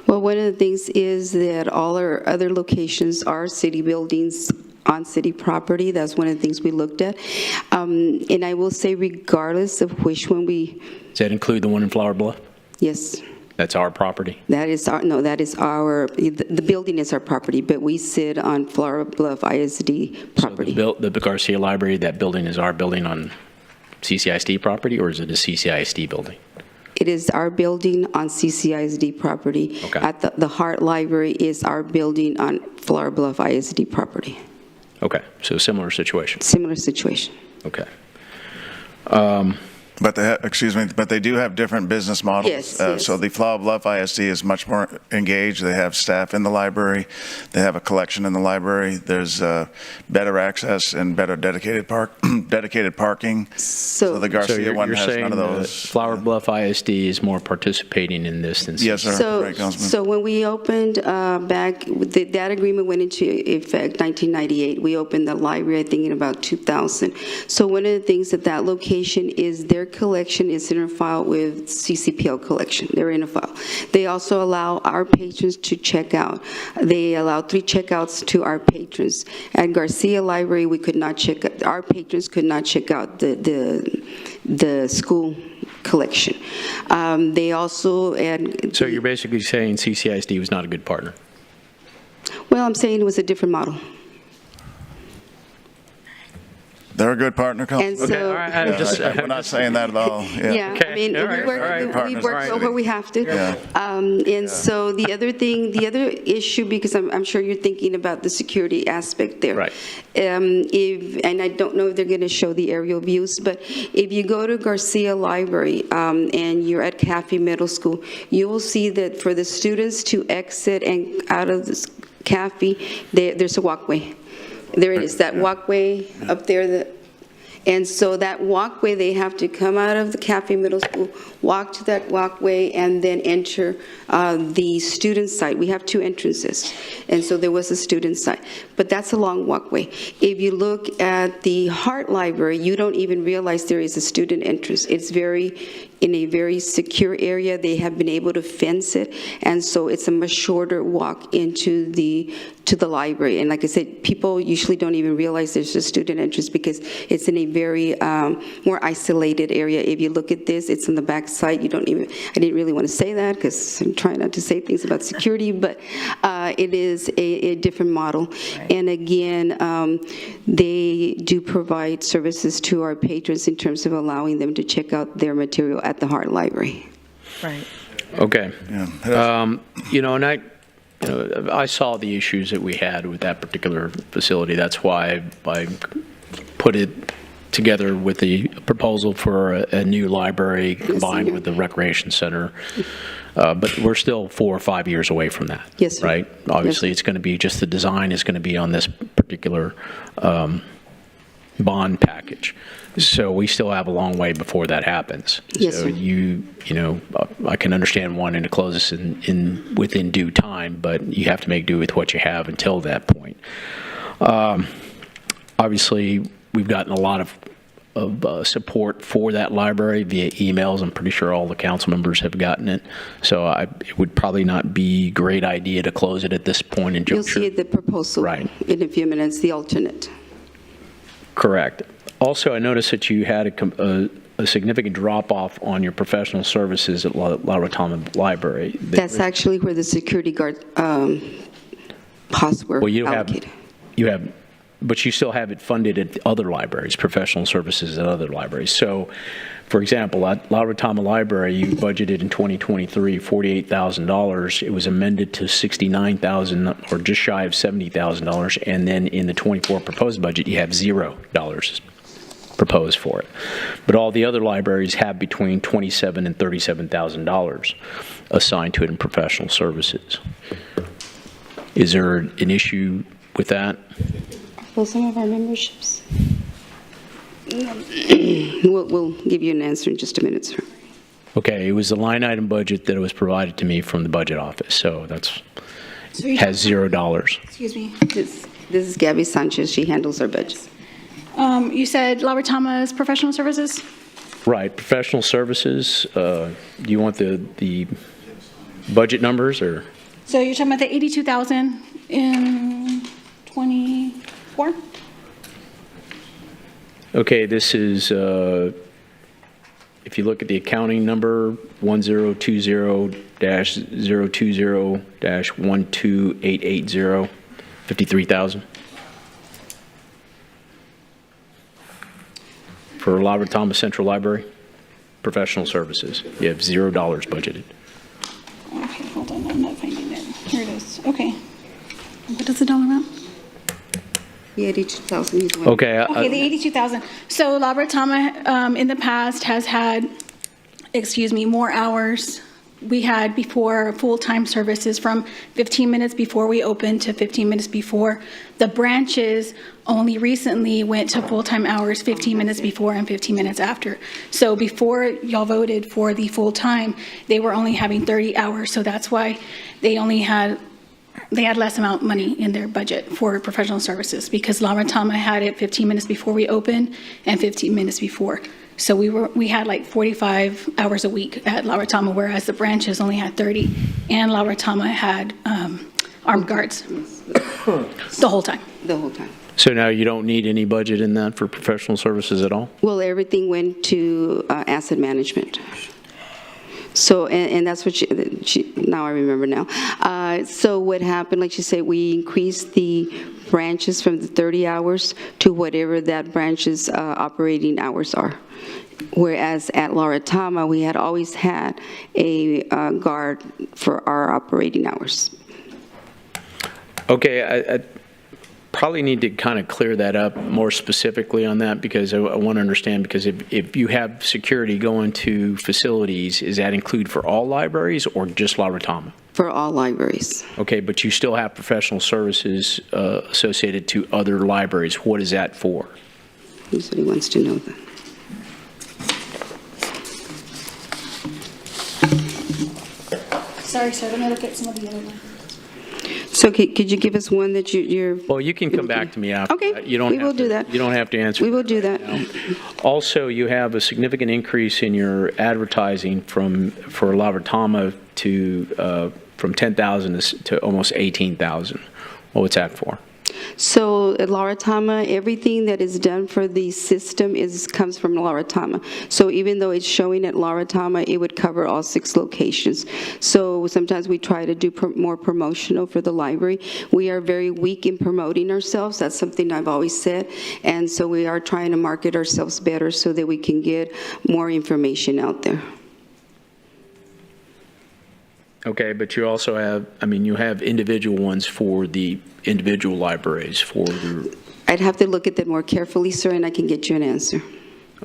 Well, one of the things is that all our other locations are city buildings on city property. That's one of the things we looked at. And I will say, regardless of which one Does that include the one in Flower Bluff? yes, That's our property? that is the building is our property, but we sit on Flower Bluff ISD property. So the Garcia Library, that building is our building on CCISD property, or is it a CCISD building? It is our building on CCISD property. Okay. At the Hart Library is our building on Flower Bluff ISD property. Okay, so similar situation. Similar situation. Okay. But they do have different business models. Yes, yes. So the Flower Bluff ISD is much more engaged. They have staff in the library. They have a collection in the library. There's better access and better dedicated parking. So the So Garcia one you're has saying none of those. Flower Bluff ISD is more participating in this than... Yes, sir. So, Right, Councilman. so when we opened that agreement went into effect 1998. We opened the library, I think, in about 2000. So one of the things at that location is their collection is in a file with CCPL collection. They're in a file. They also allow our patrons to check out. They allow 3 checkouts to our patrons. At Garcia Library, we could not check out, our patrons could not check out the school collection. They also, So you're basically saying CCISD was not a good partner? well, I'm saying it was a different model. They're a good partner, Councilman. And so, all right, We're not saying that at all. yeah, I mean, all right, we work, all right, we partners, work right. where we have to. Yeah. And so the other issue, because I'm sure you're thinking about the security aspect there. Right. And I don't know if they're going to show the aerial views, but if you go to Garcia Library and you're at Cafe Middle School, you will see that for the students to exit and out of this cafe, there's a walkway. There it is, that walkway up there. And so that walkway, they have to come out of the Cafe Middle School, walk to that walkway, and then enter the student site. We have 2 entrances, and so there was a student site. But that's a long walkway. If you look at the Hart Library, you don't even realize there is a student entrance. It's in a very secure area. They have been able to fence it, and so it's a much shorter walk into the library. And like I said, people usually don't even realize there's a student entrance because it's in a very more isolated area. If you look at this, it's on the back side. I didn't really want to say that because I'm trying not to say things about security, but it is a different model. Right. And again, they do provide services to our patrons in terms of allowing them to check out their material at the Hart Library. Right. Okay. Yeah. I saw the issues that we had with that particular facility. That's why I put it together with the proposal for a new library combined with the recreation center. But we're still 4 or 5 years away from that. Yes, sir. Right? Obviously, Yes. it's going to be just the design is going to be on this particular bond package. So we still have a long way before that happens. Yes, so sir. I can understand wanting to close this within due time, but you have to make do with what you have until that point. Obviously, we've gotten a lot of support for that library via emails. I'm pretty sure all the council members have gotten it. So it would probably not be a great idea to close it at this point in You'll juncture. see the proposal Right. in a few minutes, the alternate. Correct. Also, I noticed that you had a significant drop-off on your professional services at La Retama Library. That's actually where the security guard costs were Well, allocated. but you still have it funded at other libraries, professional services at other libraries. So, for example, at La Retama Library, you budgeted in 2023 $48,000. It was amended to $69,000 or just shy of $70,000. And then in the 24 proposed budget, you have $0 proposed for it. But all the other libraries have between $27,000 and $37,000 assigned to it in professional services. Is there an issue with that? Well, some of our memberships. We'll give you an answer in just a minute, sir. Okay, it was the line item budget that was provided to me from the budget office, so has $0. Excuse me. This is Gabby Sanchez. She handles our budget. You said La Retama's professional services? Right, professional services, do you want the budget numbers, or? So you're talking about the 82,000 in 24? Okay, this is, if you look at the accounting number, 1020-020-12880, 53,000. For La Retama Central Library, professional services, you have $0 budgeted. Okay, hold on, I'm not finding it. Here it is. Okay. What is the dollar amount? The 82,000 is one. Okay. Okay, the 82,000. So La Retama in the past has had, more hours. We had before full-time services from 15 minutes before we opened to 15 minutes before. The branches only recently went to full-time hours 15 minutes before and 15 minutes after. So before y'all voted for the full-time, they were only having 30 hours. So that's why they had less amount of money in their budget for professional services, because La Retama had it 15 minutes before we opened and 15 minutes before. So we had like 45 hours a week at La Retama, whereas the branches only had 30, and La Retama had armed guards the whole time. The whole time. So now you don't need any budget in that for professional services at all? Well, everything went to asset management. So, and that's what now I remember now. So what happened, like you said, we increased the branches from the 30 hours to whatever that branch's operating hours are. Whereas at La Retama, we had always had a guard for our operating hours. Okay, I probably need to kind of clear that up more specifically on that, because I want to understand, because if you have security going to facilities, is that include for all libraries or just La Retama? For all libraries. Okay, but you still have professional services associated to other libraries. What is that for? He said he wants to know that. Sorry, sir, let me look at some of the other ones. So could you give us one that you're... Well, you can come back to me after Okay, that. You don't we have will to- do that. You don't have to answer. We will do that. now. Also, you have a significant increase in your advertising for La Retama from 10,000 to almost 18,000. What's that for? So at La Retama, everything that is done for the system comes from La Retama. So even though it's showing at La Retama, it would cover all 6 locations. So sometimes we try to do more promotional for the library. We are very weak in promoting ourselves. That's something I've always said. And so we are trying to market ourselves better so that we can get more information out there. Okay, but you also have, you have individual ones for the individual libraries for the, I'd have to look at that more carefully, sir, and I can get you an answer.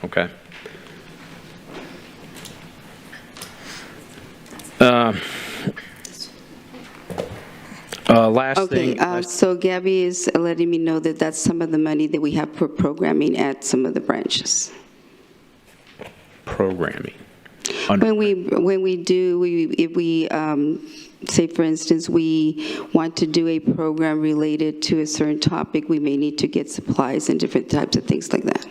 okay. Last Okay, thing. so Gabby is letting me know that that's some of the money that we have for programming at some of the branches. Programming. When we do, if we, say for instance, we want to do a program related to a certain topic, we may need to get supplies and different types of things like that.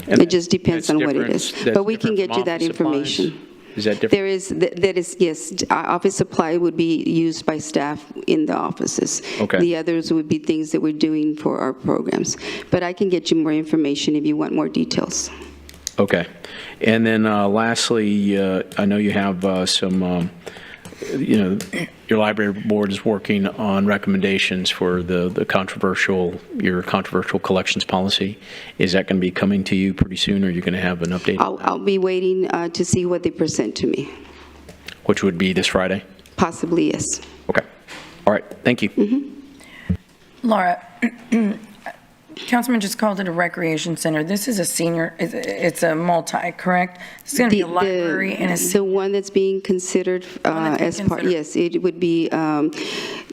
And It just depends that's on what it different- is. that's But we can different get from you that office supplies? information. Is that different? There is, that is, yes, office supply would be used by staff in the offices. Okay. The others would be things that we're doing for our programs. But I can get you more information if you want more details. Okay. And then lastly, I know you have some, your library board is working on recommendations for your controversial collections policy. Is that going to be coming to you pretty soon, or are you going to have an update? I'll be waiting to see what they present to me. Which would be this Friday? Possibly, yes. Okay. All right. Thank you. Laura, Councilman just called it a recreation center. This is a senior, it's a multi, correct? It's going to be a library and a. The one that's being considered that's being as part, yes, it would be,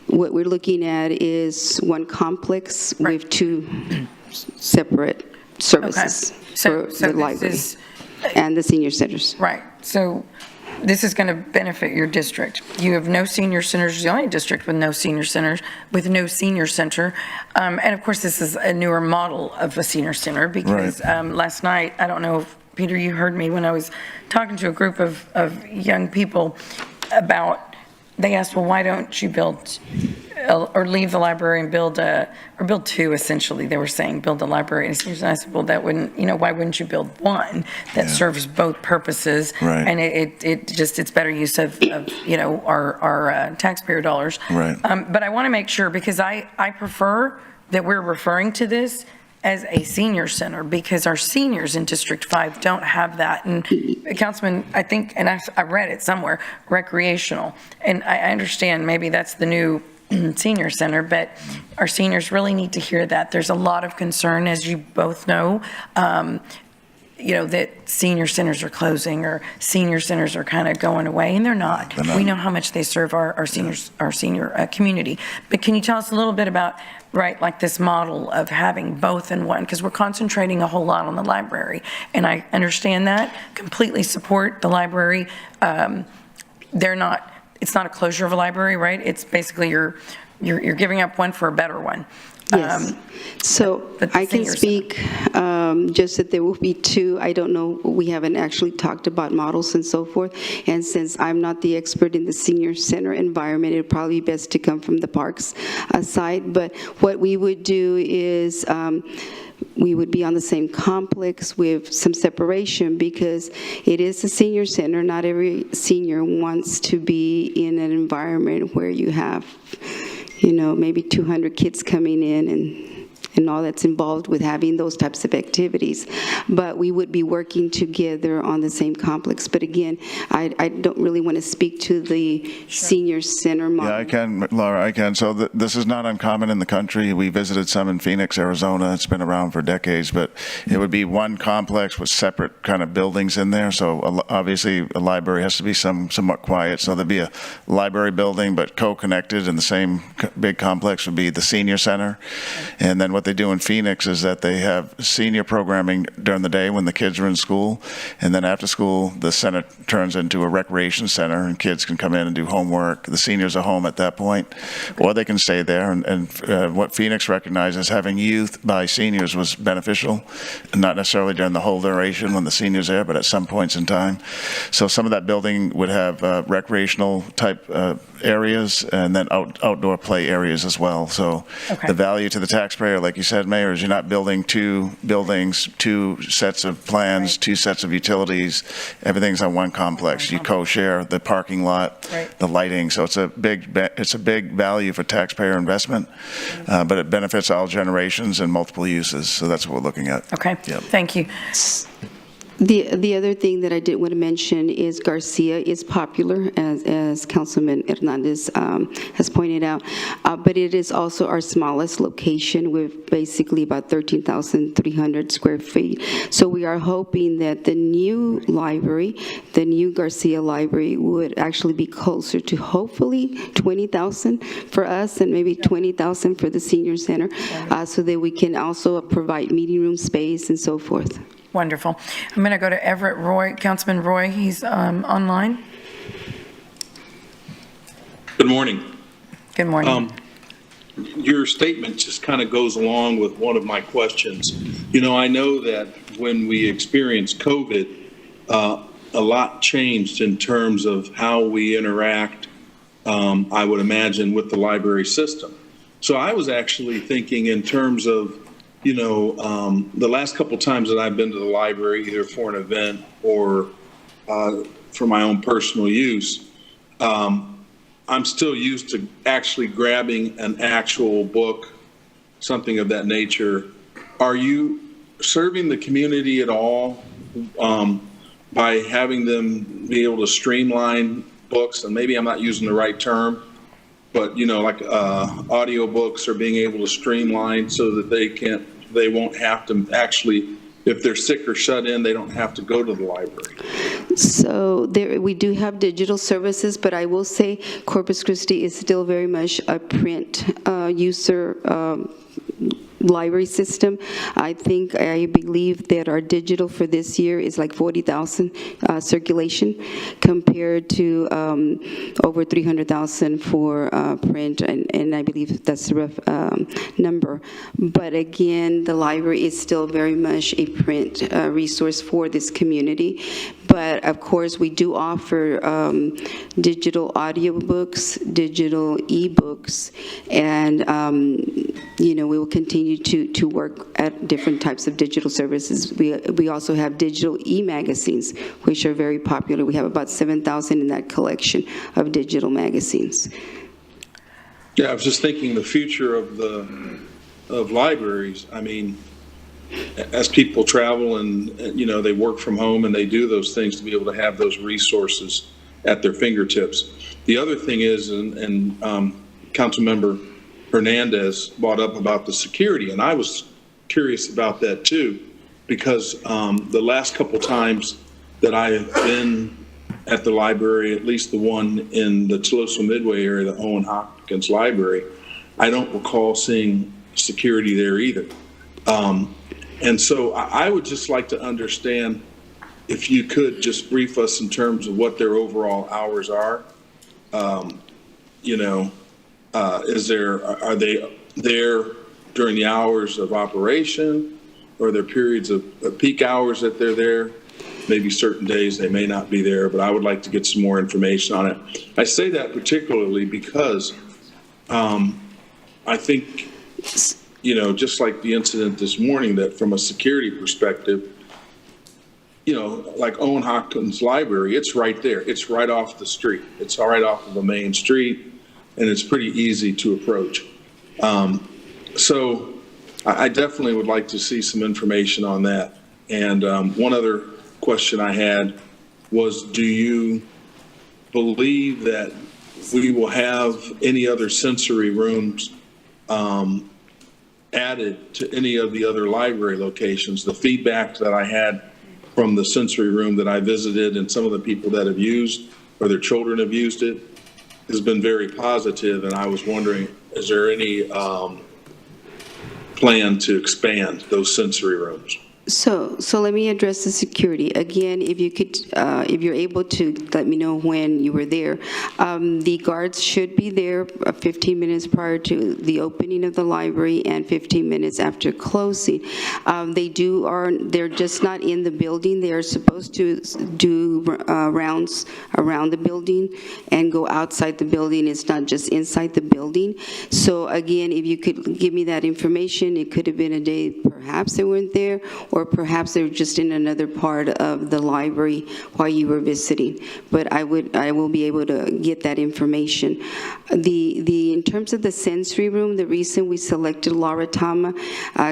what we're looking at is one complex Right. with two separate services So for so the this library is, and the senior centers. right, so this is going to benefit your district. You have no senior centers, you're the only district with no senior centers, with no senior center. And of course, this is a newer model of a senior center because last night, I don't know if, Peter, you heard me when I was talking to a group of young people about, they asked, well, why don't you build or leave the library and build two, essentially, they were saying, build a library. And I said, well, that wouldn't, why wouldn't you build one that serves both purposes? Right. And it's better use of our taxpayer dollars. Right. But I want to make sure, because I prefer that we're referring to this as a senior center, because our seniors in District 5 don't have that. And Councilman, I think, and I read it somewhere, recreational. And I understand maybe that's the new senior center, but our seniors really need to hear that. There's a lot of concern, as you both know, that senior centers are closing or senior centers are kind of going away, and they're not. We know how much they serve our seniors, our senior community. But can you tell us a little bit about, right, like this model of having both in one? Because we're concentrating a whole lot on the library, and I understand that, completely support the library. It's not a closure of a library, right? It's basically you're giving up one for a better one. Yes. So but the I can senior speak just that there will be two. I don't know, we haven't actually talked about models and so forth. And since I'm not the expert in the senior center environment, it'd probably be best to come from the parks side. But what we would do is we would be on the same complex with some separation, because it is a senior center. Not every senior wants to be in an environment where you have maybe 200 kids coming in and all that's involved with having those types of activities. But we would be working together on the same complex. But again, I don't really want to speak to the senior center model. Yeah, I can, Laura, I can. So this is not uncommon in the country. We visited some in Phoenix, Arizona. It's been around for decades, but it would be one complex with separate kind of buildings in there. So obviously a library has to be somewhat quiet. So there'd be a library building, but co-connected in the same big complex would be the senior center. And then what they do in Phoenix is that they have senior programming during the day when the kids are in school, and then after school the center turns into a recreation center and kids can come in and do homework. The seniors are home at that point, or they can stay there. And what Phoenix recognizes, having youth by seniors was beneficial, not necessarily during the whole duration when the seniors are there, but at some points in time. So some of that building would have recreational type areas and then outdoor play areas as well. So the value to the taxpayer, like you said, Mayor, is you're not building two buildings, two sets of plans, two sets of utilities. Everything's on one complex. You co-share the parking lot, the lighting. So it's a big value for taxpayer investment, but it benefits all generations and multiple uses. So that's what we're looking at. Okay, Yep. thank you. The other thing that I did want to mention is Garcia is popular, as Councilman Hernandez has pointed out, but it is also our smallest location with basically about 13,300 square feet. So we are hoping that the new library, the new Garcia library, would actually be closer to hopefully 20,000 for us and maybe 20,000 for the senior center, so that we can also provide meeting room space and so forth. Wonderful. I'm going to go to Everett Roy, Councilman Roy. He's online. Good morning. Good morning. Your statement just kind of goes along with one of my questions. You know, I know that when we experienced COVID, a lot changed in terms of how we interact, I would imagine, with the library system. So I was actually thinking in terms of, you know, the last couple times that I've been to the library, either for an event or for my own personal use, I'm still used to actually grabbing an actual book, something of that nature. Are you serving the community at all by having them be able to streamline books? And maybe I'm not using the right term, but, you know, like audio books are being able to streamline so that they won't have to actually, if they're sick or shut in, they don't have to go to the library. So we do have digital services, but I will say Corpus Christi is still very much a print user library system. I believe that our digital for this year is like 40,000 circulation compared to over 300,000 for print, and I believe that's the rough number. But again, the library is still very much a print resource for this community. But of course, we do offer digital audiobooks, digital ebooks, and you know, we will continue to work at different types of digital services. We also have digital e-magazines, which are very popular. We have about 7,000 in that collection of digital magazines. Yeah, I was just thinking the future of libraries. I mean, as people travel and, you know, they work from home and they do those things, to be able to have those resources at their fingertips. The other thing is, and Councilmember Hernandez brought up about the security, and I was curious about that too, because the last couple times that I have been at the library, at least the one in the Toloso Midway area, the Owen Hopkins Library, I don't recall seeing security there either. And so I would just like to understand if you could just brief us in terms of what their overall hours are. You know, are they there during the hours of operation, or are there periods of peak hours that they're there? Maybe certain days they may not be there, but I would like to get some more information on it. I say that particularly because I think, you know, just like the incident this morning, that from a security perspective, you know, like Owen Hopkins Library, it's right there. It's right off the street. It's right off of the main street, and it's pretty easy to approach. So I definitely would like to see some information on that. And one other question I had was, do you believe that we will have any other sensory rooms added to any of the other library locations? The feedback that I had from the sensory room that I visited and some of the people that have used, or their children have used it, has been very positive, and I was wondering, is there any plan to expand those sensory rooms? So let me address the security. Again, if you could, if you're able to let me know when you were there. The guards should be there 15 minutes prior to the opening of the library and 15 minutes after closing. They're just not in the building. They are supposed to do rounds around the building and go outside the building. It's not just inside the building. So again, if you could give me that information, it could have been a day perhaps they weren't there, or perhaps they were just in another part of the library while you were visiting. But I will be able to get that information. In terms of the sensory room, the reason we selected Laura Tama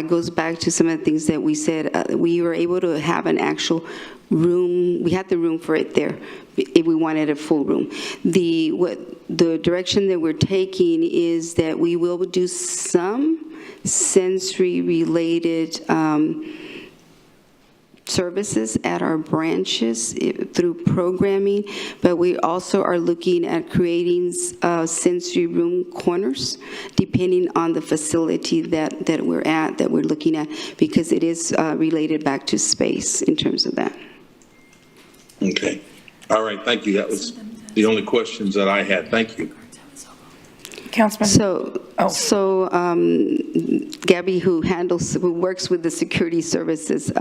goes back to some of the things that we said. We were able to have an actual room. We had the room for it there if we wanted a full room. The direction that we're taking is that we will do some sensory related services at our branches through programming, but we also are looking at creating sensory room corners depending on the facility that we're looking at, because it is related back to space in terms of that. Okay. All right. Thank you. That was the only questions that I had. Thank you. Councilman. So Gabby, who works with the security services,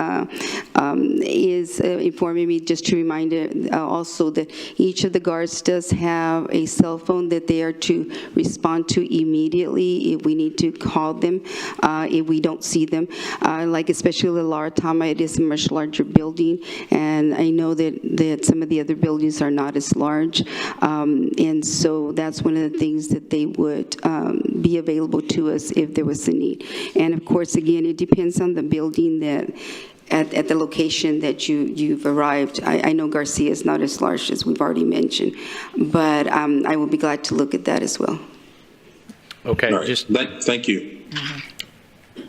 is informing me, just to remind also that each of the guards does have a cell phone that they are to respond to immediately if we need to call them, if we don't see them. Like especially the Laura Tama, it is a much larger building, and I know that some of the other buildings are not as large, and so that's one of the things that they would be available to us if there was a need. And of course, again, it depends on the building that at the location that you've arrived. I know Garcia is not as large as we've already mentioned, but I will be glad to look at that as well. Okay, right. Thank you.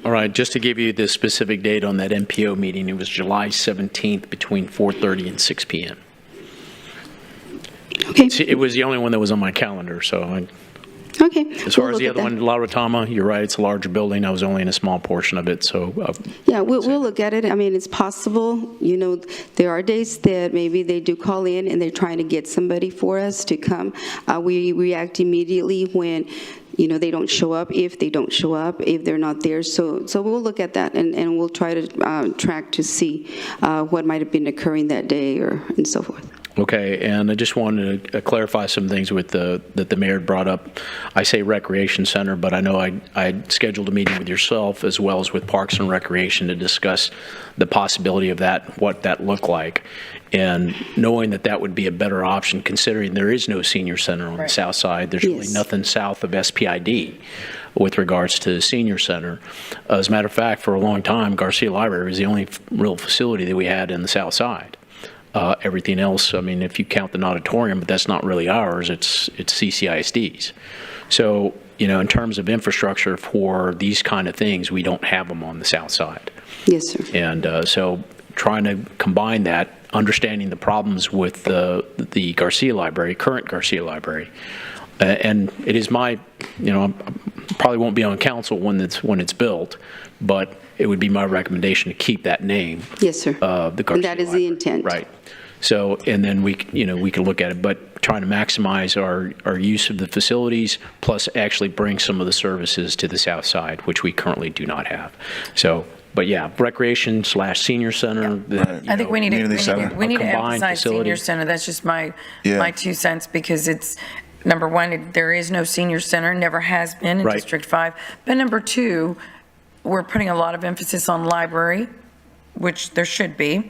All right, just to give you the specific date on that MPO meeting, it was July 17th between 4:30 and 6 p.m. Okay. See, it was the only one that was on my calendar, so Okay. as far as the other one, Laura Tama, you're right, it's a larger building. I was only in a small portion of it, so. Yeah, we'll look at it. I mean, it's possible, there are days that maybe they do call in and they're trying to get somebody for us to come. We react immediately when, they don't show up, if they don't show up, if they're not there. So we'll look at that and we'll try to track to see what might have been occurring that day and so forth. Okay, and I just wanted to clarify some things that the mayor brought up. I say recreation center, but I know I scheduled a meeting with yourself as well as with Parks and Recreation to discuss the possibility of that, what that looked like, and knowing that would be a better option considering there is no senior center on the south side. There's really nothing south of SPID with regards to the senior center. As a matter of fact, for a long time, Garcia Library was the only real facility that we had in the south side. Everything else, I mean, if you count the auditorium, but that's not really ours, it's CCISD's. So, in terms of infrastructure for these kind of things, we don't have them on the south side. Yes, sir. And so trying to combine that, understanding the problems with the Garcia Library, current Garcia Library, and it is my, probably won't be on council when it's built, but it would be my recommendation to keep that name. Yes, sir. The Garcia and that is Library. the intent. Right. So, and then we can look at it, but trying to maximize our use of the facilities, plus actually bring some of the services to the south side, which we currently do not have. So, but yeah, recreation / senior center. I think we need to emphasize facility. senior center. That's just my 2 cents, because it's, number one, there is no senior center, never has been in District 5. But number two, we're putting a lot of emphasis on library, which there should be.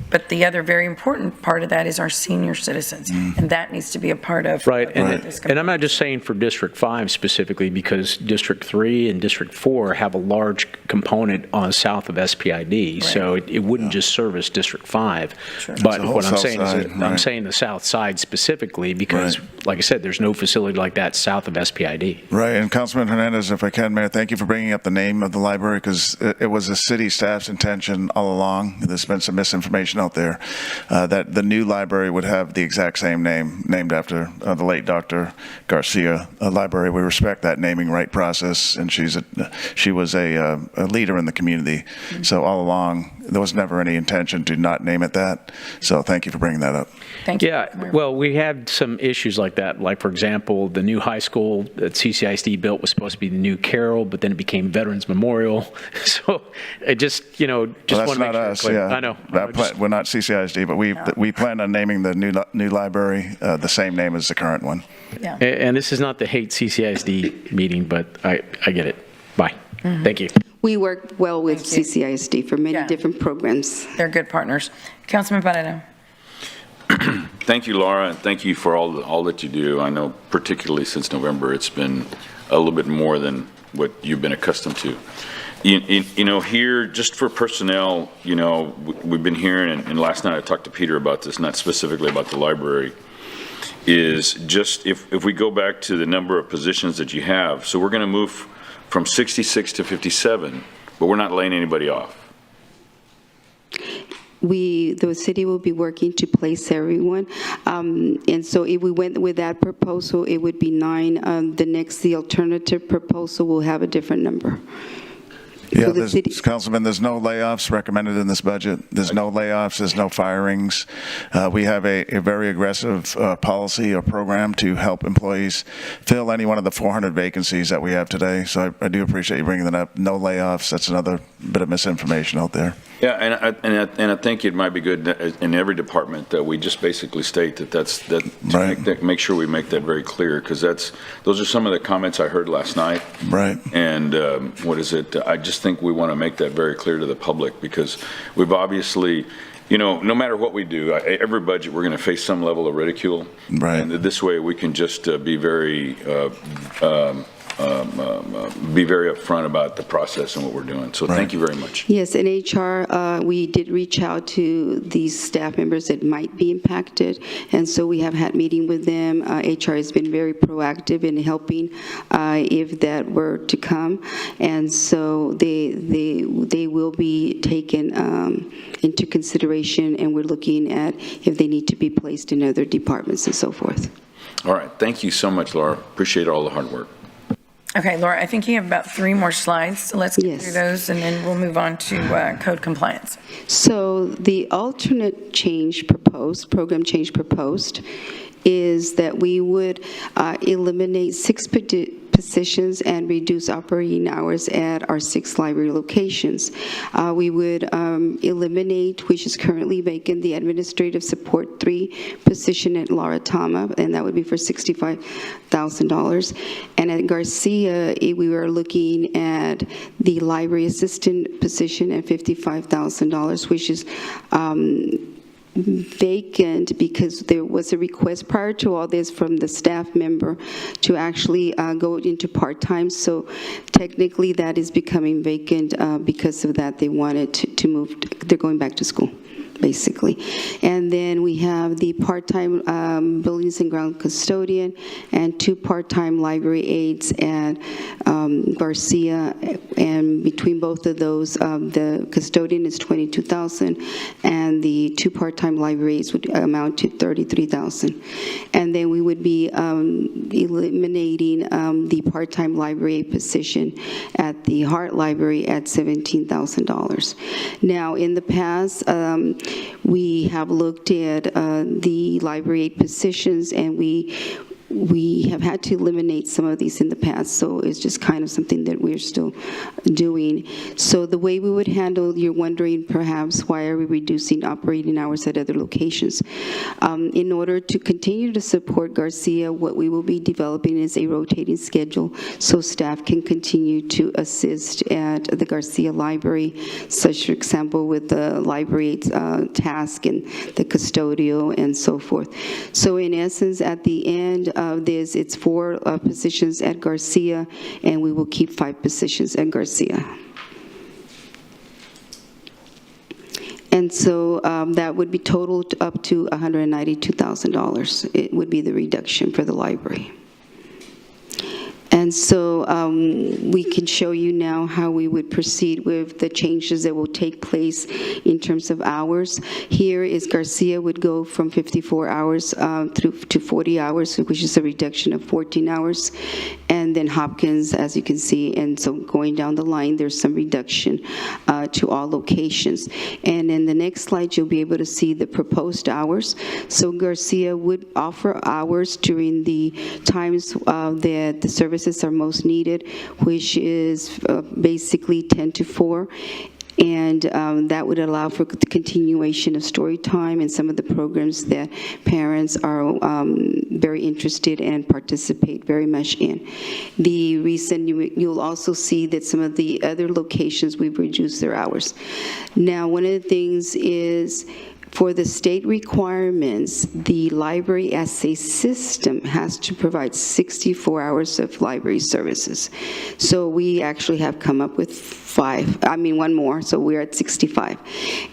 But the other very important part of that is our senior citizens, and that needs to be a part of And I'm not just saying for District 5 specifically, because District 3 and District 4 have a large component on south of SPID, so it wouldn't just service District 5. Sure. But what I'm saying is I'm saying the south side specifically because, like I said, there's no facility like that south of SPID. Right, and Councilman Hernandez, if I can, Mayor, thank you for bringing up the name of the library, because it was the city staff's intention all along. There's been some misinformation out there that the new library would have the exact same name, named after the late Dr. Garcia library. We respect that naming right process, and she was a leader in the community. So all along, there was never any intention to not name it that. So thank you for bringing that up. Thank you. Yeah, well, we had some issues like that. Like, for example, the new high school that CCISD built was supposed to be the new Carroll, but then it became Veterans Memorial. So it just, just want to make sure it's clear. I know. We're not CCISD, but we plan on naming the new library the same name as the current one. Yeah. And this is not the hate CCISD meeting, but I get it. Bye. Thank you. We work well with Thank you. CCISD for many Yeah. different programs. They're good partners. Councilman Barrera. Thank you, Laura, and thank you for all that you do. I know particularly since November, it's been a little bit more than what you've been accustomed to. You know, here, just for personnel, you know, we've been hearing, and last night I talked to Peter about this, not specifically about the library, is just if we go back to the number of positions that you have, so we're going to move from 66 to 57, but we're not laying anybody off. The city will be working to place everyone. And so if we went with that proposal, it would be 9. The alternative proposal will have a different number. Yeah, For the city. Councilman, there's no layoffs recommended in this budget. There's no layoffs, there's no firings. We have a very aggressive policy or program to help employees fill any one of the 400 vacancies that we have today. So I do appreciate you bringing that up. No layoffs, that's another bit of misinformation out there. Yeah, and I think it might be good in every department that we just basically state that make sure we make that very clear, because those are some of the comments I heard last night. Right. And I just think we want to make that very clear to the public, because we've obviously, you know, no matter what we do, every budget we're going to face some level of ridicule. Right. And this way we can just be very upfront about the process and what we're doing. So Thank you very much. Yes, in HR, we did reach out to these staff members that might be impacted, and so we have had meeting with them. HR has been very proactive in helping if that were to come, and so they will be taken into consideration, and we're looking at if they need to be placed in other departments and so forth. All right. Thank you so much, Laura. Appreciate all the hard work. Okay, Laura, I think you have about 3 more slides, so let's get Yes. through those, and then we'll move on to code compliance. So the alternate change proposed, program change proposed, is that we would eliminate 6 positions and reduce operating hours at our 6 library locations. We would eliminate, which is currently vacant, the administrative support 3 position at Laratama, and that would be for $65,000. And at Garcia, we were looking at the library assistant position at $55,000, which is vacant because there was a request prior to all this from the staff member to actually go into part-time. So technically that is becoming vacant because of that. They wanted to move, they're going back to school, basically. And then we have the part-time buildings and ground custodian and 2 part-time library aides at Garcia. And between both of those, the custodian is $22,000 and the 2 part-time library aides would amount to $33,000. And then we would be eliminating the part-time library aide position at the Hart Library at $17,000. Now, in the past, we have looked at the library aide positions, and we have had to eliminate some of these in the past, so it's just kind of something that we're still doing. So the way we would handle, you're wondering perhaps, why are we reducing operating hours at other locations? In order to continue to support Garcia, what we will be developing is a rotating schedule so staff can continue to assist at the Garcia Library, such, for example, with the library task and the custodial and so forth. So in essence, at the end of this, it's 4 positions at Garcia, and we will keep 5 positions at Garcia. And so that would be totaled up to $192,000. It would be the reduction for the library. And so we can show you now how we would proceed with the changes that will take place in terms of hours. Here is Garcia would go from 54 hours to 40 hours, which is a reduction of 14 hours. And then Hopkins, as you can see, and so going down the line, there's some reduction to all locations. And in the next slide, you'll be able to see the proposed hours. So Garcia would offer hours during the times that the services are most needed, which is basically 10 to 4. And that would allow for the continuation of story time and some of the programs that parents are very interested and participate very much in. The recent, you'll also see that some of the other locations, we've reduced their hours. Now, one of the things is, for the state requirements, the library as a system has to provide 64 hours of library services. So we actually have come up with one more, so we're at 65.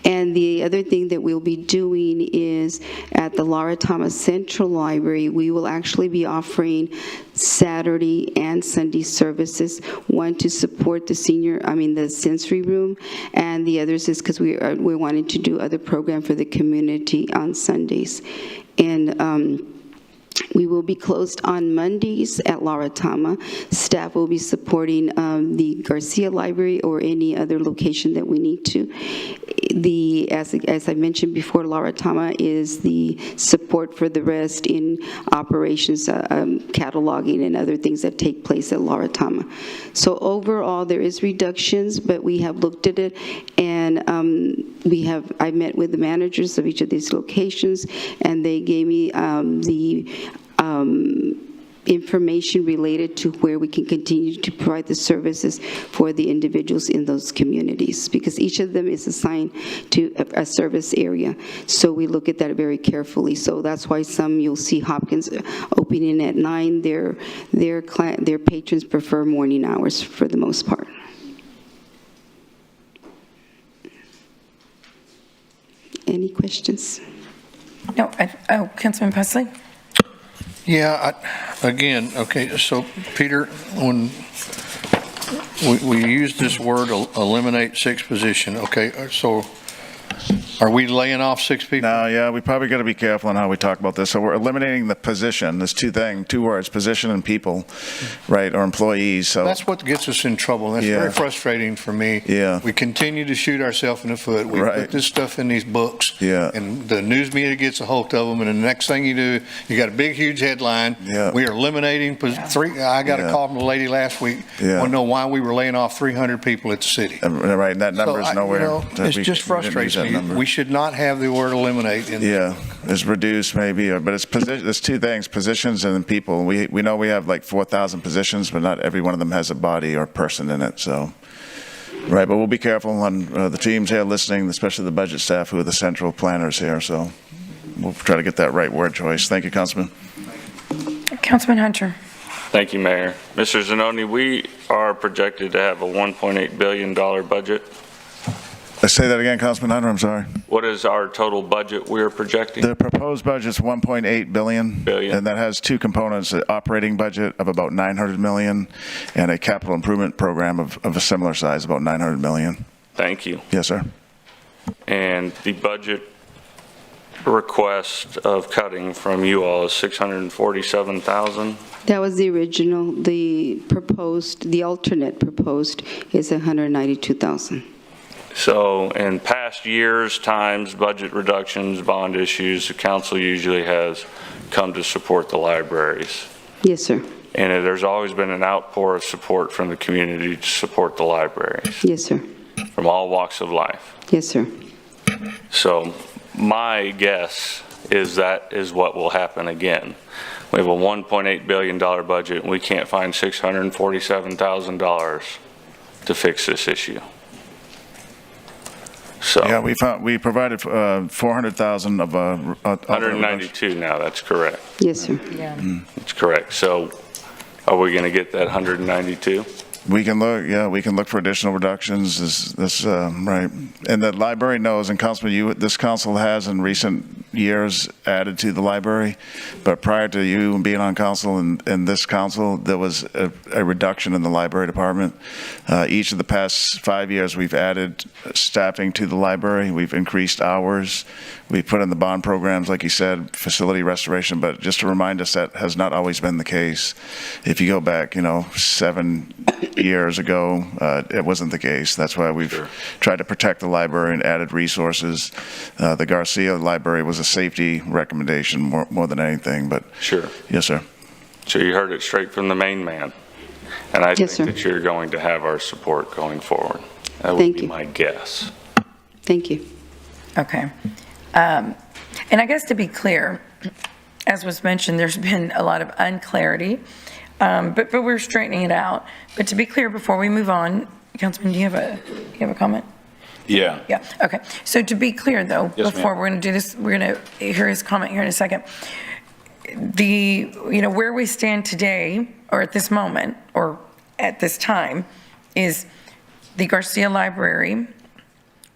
And the other thing that we'll be doing is at the Laura Thomas Central Library, we will actually be offering Saturday and Sunday services, one to support the the sensory room, and the others is because we're wanting to do other program for the community on Sundays. And we will be closed on Mondays at Laura Tama. Staff will be supporting the Garcia Library or any other location that we need to. As I mentioned before, Laura Tama is the support for the rest in operations, cataloging, and other things that take place at Laura Tama. So overall, there is reductions, but we have looked at it, and I met with the managers of each of these locations, and they gave me the information related to where we can continue to provide the services for the individuals in those communities, because each of them is assigned to a service area. So we look at that very carefully. So that's why you'll see Hopkins opening at 9. Their patrons prefer morning hours for the most part. Any questions? No, Councilman Presley? Yeah, okay, so Peter, when we use this word, eliminate 6 position, okay, so are we laying off 6 people? No, yeah, we probably got to be careful on how we talk about this. So we're eliminating the position. There's two words, position and people, right, or employees. So that's what gets us in trouble. That's very frustrating for me. Yeah. We continue to shoot ourselves in the foot. We put this stuff in these books, and the news media gets a hold of them, and the next thing you do, you got a big, huge headline. Yeah. We are eliminating 3. I got a call from a lady last week. Yeah. Want to know why we were laying off 300 people at the city. Right, and that number is nowhere. It's just frustrating. We should not have the word eliminate. It's reduced maybe, but it's there's 2 things, positions and then people. We know we have like 4,000 positions, but not every one of them has a body or person in it. So, right, but we'll be careful on the teams here listening, especially the budget staff who are the central planners here. So we'll try to get that right word choice. Thank you, Councilman. Councilman Hunter. Thank you, Mayor. Mr. Zanoni, we are projected to have a $1.8 billion budget. Say that again, Councilman Hunter, I'm sorry. What is our total budget we're projecting? The proposed budget is $1.8 billion, and that has 2 components, an operating budget of about $900 million and a capital improvement program of a similar size, about $900 million. Thank you. Yes, sir. And the budget request of cutting from you all is $647,000? That was the original. The alternate proposed is $192,000. So in past years, times, budget reductions, bond issues, the council usually has come to support the libraries. Yes, sir. And there's always been an outpour of support from the community to support the libraries. Yes, sir. From all walks of life. Yes, sir. So my guess is that is what will happen again. We have a $1.8 billion budget and we can't find $647,000 to fix this issue. So yeah, we provided 400,000 of 192 now. That's correct. Yes, sir. Yeah, that's correct. So, are we going to get that 192? We can look. Yeah, we can look for additional reductions. This right, and the library knows. And Councilman, this council has in recent years added to the library, but prior to you being on council and this council, there was a reduction in the library department. Each of the past 5 years, we've added staffing to the library. We've increased hours. We put in the bond programs, like you said, facility restoration. But just to remind us, that has not always been the case. If you go back, 7 years ago, it wasn't the case. That's why we've tried to protect the library and added resources. The Garcia Library was a safety recommendation more than anything, but sure. Yes, sir. So you heard it straight from the main man, and I think that you're going to have our support going forward. That would Thank be you. my guess. Thank you. Okay. And I guess to be clear, as was mentioned, there's been a lot of unclarity, but we're straightening it out. But to be clear, before we move on, Councilman, do you have a comment? Yeah. Yeah, okay. So to be clear, though, Yes, before ma'am. we're going to do this, we're going to hear his comment here in a second. Where we stand today, or at this moment, or at this time, is the Garcia Library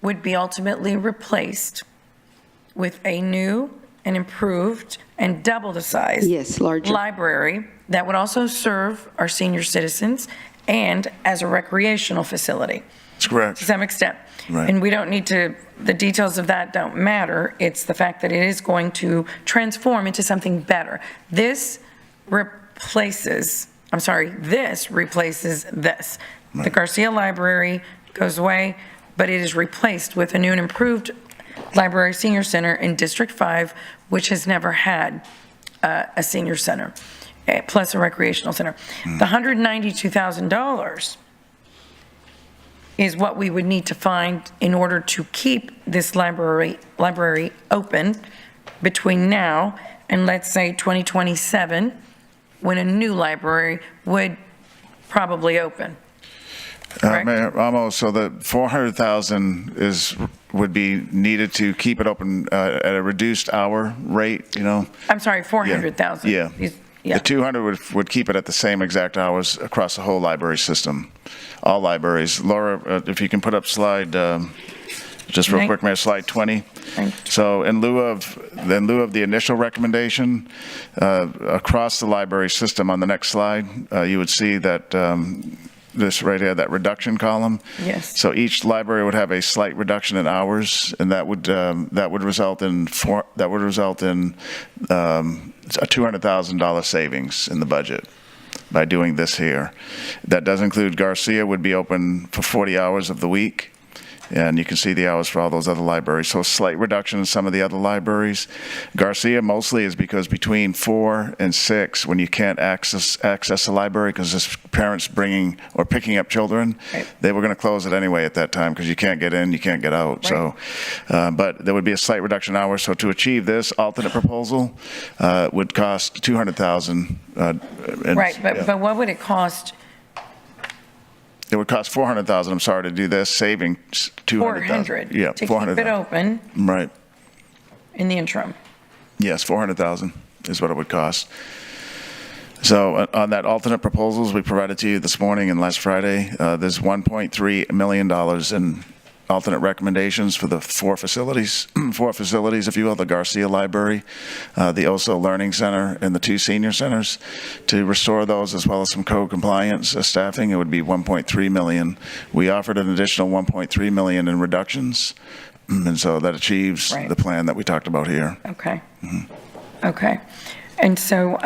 would be ultimately replaced with a new and improved and double the size. Yes, larger. Library that would also serve our senior citizens and as a recreational facility That's correct. to some extent. Right. And we don't need to, the details of that don't matter. It's the fact that it is going to transform into something better. This replaces this. The Garcia Library goes away, but it is replaced with a new and improved library senior center in District 5, which has never had a senior center, plus a recreational center. The $192,000 is what we would need to find in order to keep this library open between now and, let's say, 2027, when a new library would probably open. Correct? Mayor Ramos, so the 400,000 would be needed to keep it open at a reduced hour rate, I'm sorry, 400,000. Yeah. Yeah. The 200 would keep it at the same exact hours across the whole library system, all libraries. Laura, if you can put up slide, just real quick, Mayor, slide 20. So in lieu of the initial recommendation, across the library system on the next slide, you would see that this right here, that reduction column. Yes. So each library would have a slight reduction in hours, and that would result in a $200,000 savings in the budget by doing this here. That does include Garcia would be open for 40 hours of the week. And you can see the hours for all those other libraries. So a slight reduction in some of the other libraries. Garcia mostly is because between 4 and 6, when you can't access the library because there's parents bringing or picking up children, right. They were going to close it anyway at that time because you can't get in, you can't get out. Right. So, but there would be a slight reduction in hours. So to achieve this alternate proposal would cost $200,000. Right, but what would it cost? It would cost $400,000, I'm sorry, to do this, saving $200,000. 400. Yeah, To keep $400,000. it open Right. in the interim. Yes, $400,000 is what it would cost. So on that alternate proposals we provided to you this morning and last Friday, there's $1.3 million in alternate recommendations for the four facilities, if you will, the Garcia Library, the OSO Learning Center, and the 2 senior centers. To restore those, as well as some code compliance staffing, it would be $1.3 million. We offered an additional $1.3 million in reductions, and so that achieves Right. the plan that we talked about here. Okay. Okay. And so,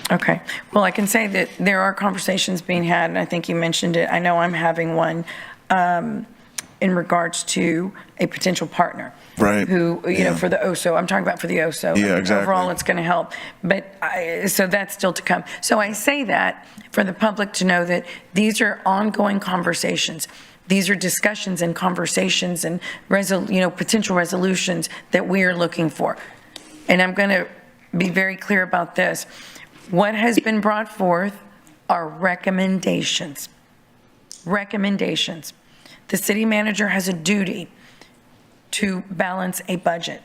okay. Well, I can say that there are conversations being had, and I think you mentioned it. I know I'm having one in regards to a potential partner. Right. Who, for the OSO, I'm talking about for the OSO. Yeah, exactly. Overall, it's going to help. But so that's still to come. So I say that for the public to know that these are ongoing conversations. These are discussions and conversations and potential resolutions that we are looking for. And I'm going to be very clear about this. What has been brought forth are recommendations. Recommendations. The city manager has a duty to balance a budget.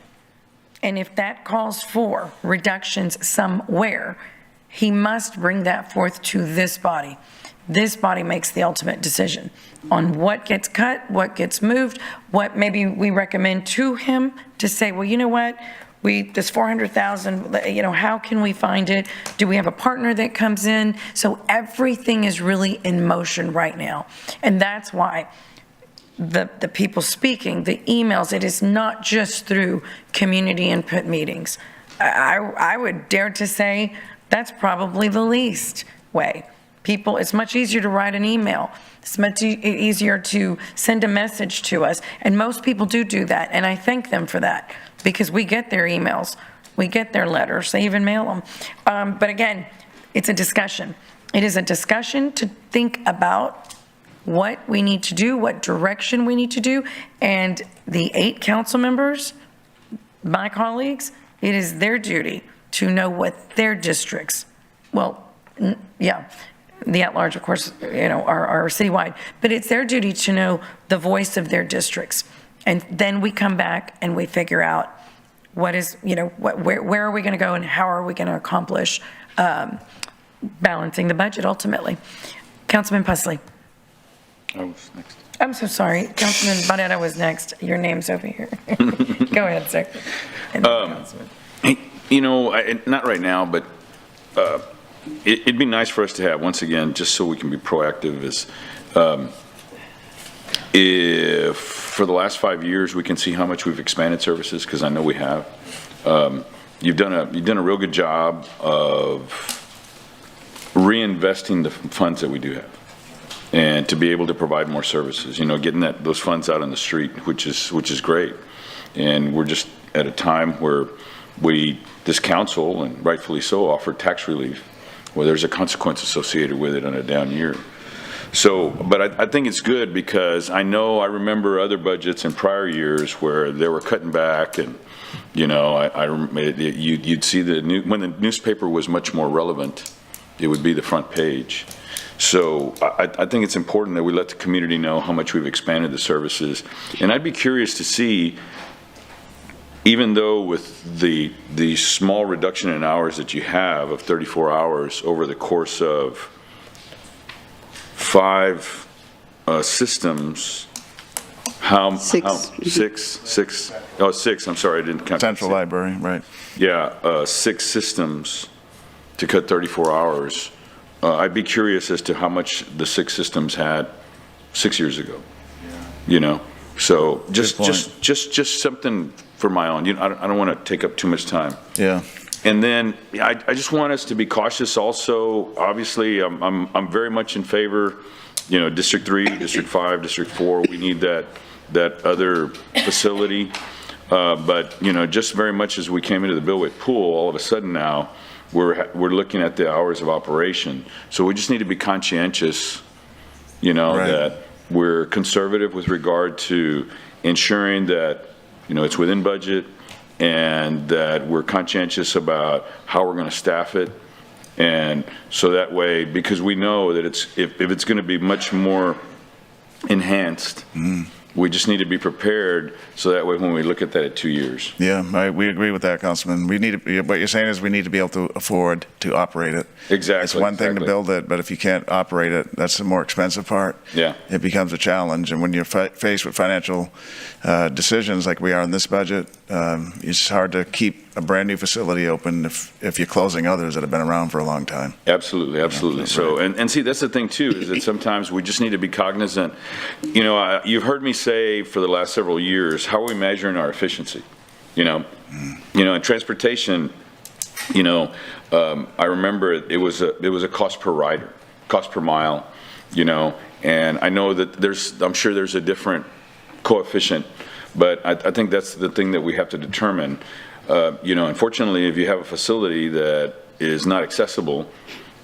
And if that calls for reductions somewhere, he must bring that forth to this body. This body makes the ultimate decision on what gets cut, what gets moved, what maybe we recommend to him to say, well, you know what? This 400,000, how can we find it? Do we have a partner that comes in? So everything is really in motion right now. And that's why the people speaking, the emails, it is not just through community input meetings. I would dare to say that's probably the least way. People, it's much easier to write an email. It's much easier to send a message to us. And most people do that. And I thank them for that because we get their emails. We get their letters. They even mail them. But again, it's a discussion. It is a discussion to think about what we need to do, what direction we need to do, and the 8 council members, my colleagues, it is their duty to know what their districts, the at-large, of course, are citywide, but it's their duty to know the voice of their districts. And then we come back and we figure out what is, where are we going to go and how are we going to accomplish balancing the budget ultimately. Councilman Pusley. I was next. I'm so sorry. Councilman Barrera was next. Your name's over here. Go ahead, sir. Not right now, but it'd be nice for us to have, once again, just so we can be proactive, is if for the last 5 years we can see how much we've expanded services, because I know we have. You've done a real good job of reinvesting the funds that we do have, and to be able to provide more services. Getting those funds out on the street, which is great. And we're just at a time where this council, and rightfully so, offered tax relief, where there's a consequence associated with it on a down year. So, but I think it's good, because I remember other budgets in prior years where they were cutting back, and you'd see when the newspaper was much more relevant, it would be the front page. So I think it's important that we let the community know how much we've expanded the services. And I'd be curious to see, even though with the small reduction in hours that you have of 34 hours over the course of 5 systems, six, I'm sorry, I didn't count. Central library, right. Yeah, 6 systems to cut 34 hours. I'd be curious as to how much the 6 systems had 6 years ago. So just something for my own. I don't want to take up too much time. Yeah. And then I just want us to be cautious also. Obviously, I'm very much in favor, District 3, District 5, District 4, we need that other facility. But, just very much as we came into the Billwick pool, all of a sudden now, we're looking at the hours of operation. So we just need to be conscientious, Right. that we're conservative with regard to ensuring that, it's within budget, and that we're conscientious about how we're going to staff it. And so that way, because we know that if it's going to be much more enhanced, we just need to be prepared, so that way when we look at that at 2 years. Yeah, we agree with that, Councilman. What you're saying is we need to be able to afford to operate it. Exactly. It's one thing to build it, but if you can't operate it, that's the more expensive part. Yeah. It becomes a challenge, and when you're faced with financial decisions like we are in this budget, it's hard to keep a brand new facility open if you're closing others that have been around for a long time. Absolutely. So, and see, that's the thing too, is that sometimes we just need to be cognizant. You've heard me say for the last several years, how are we measuring our efficiency? In transportation, I remember it was a cost per rider, cost per mile, and I know that I'm sure there's a different coefficient, but I think that's the thing that we have to determine. Unfortunately, if you have a facility that is not accessible,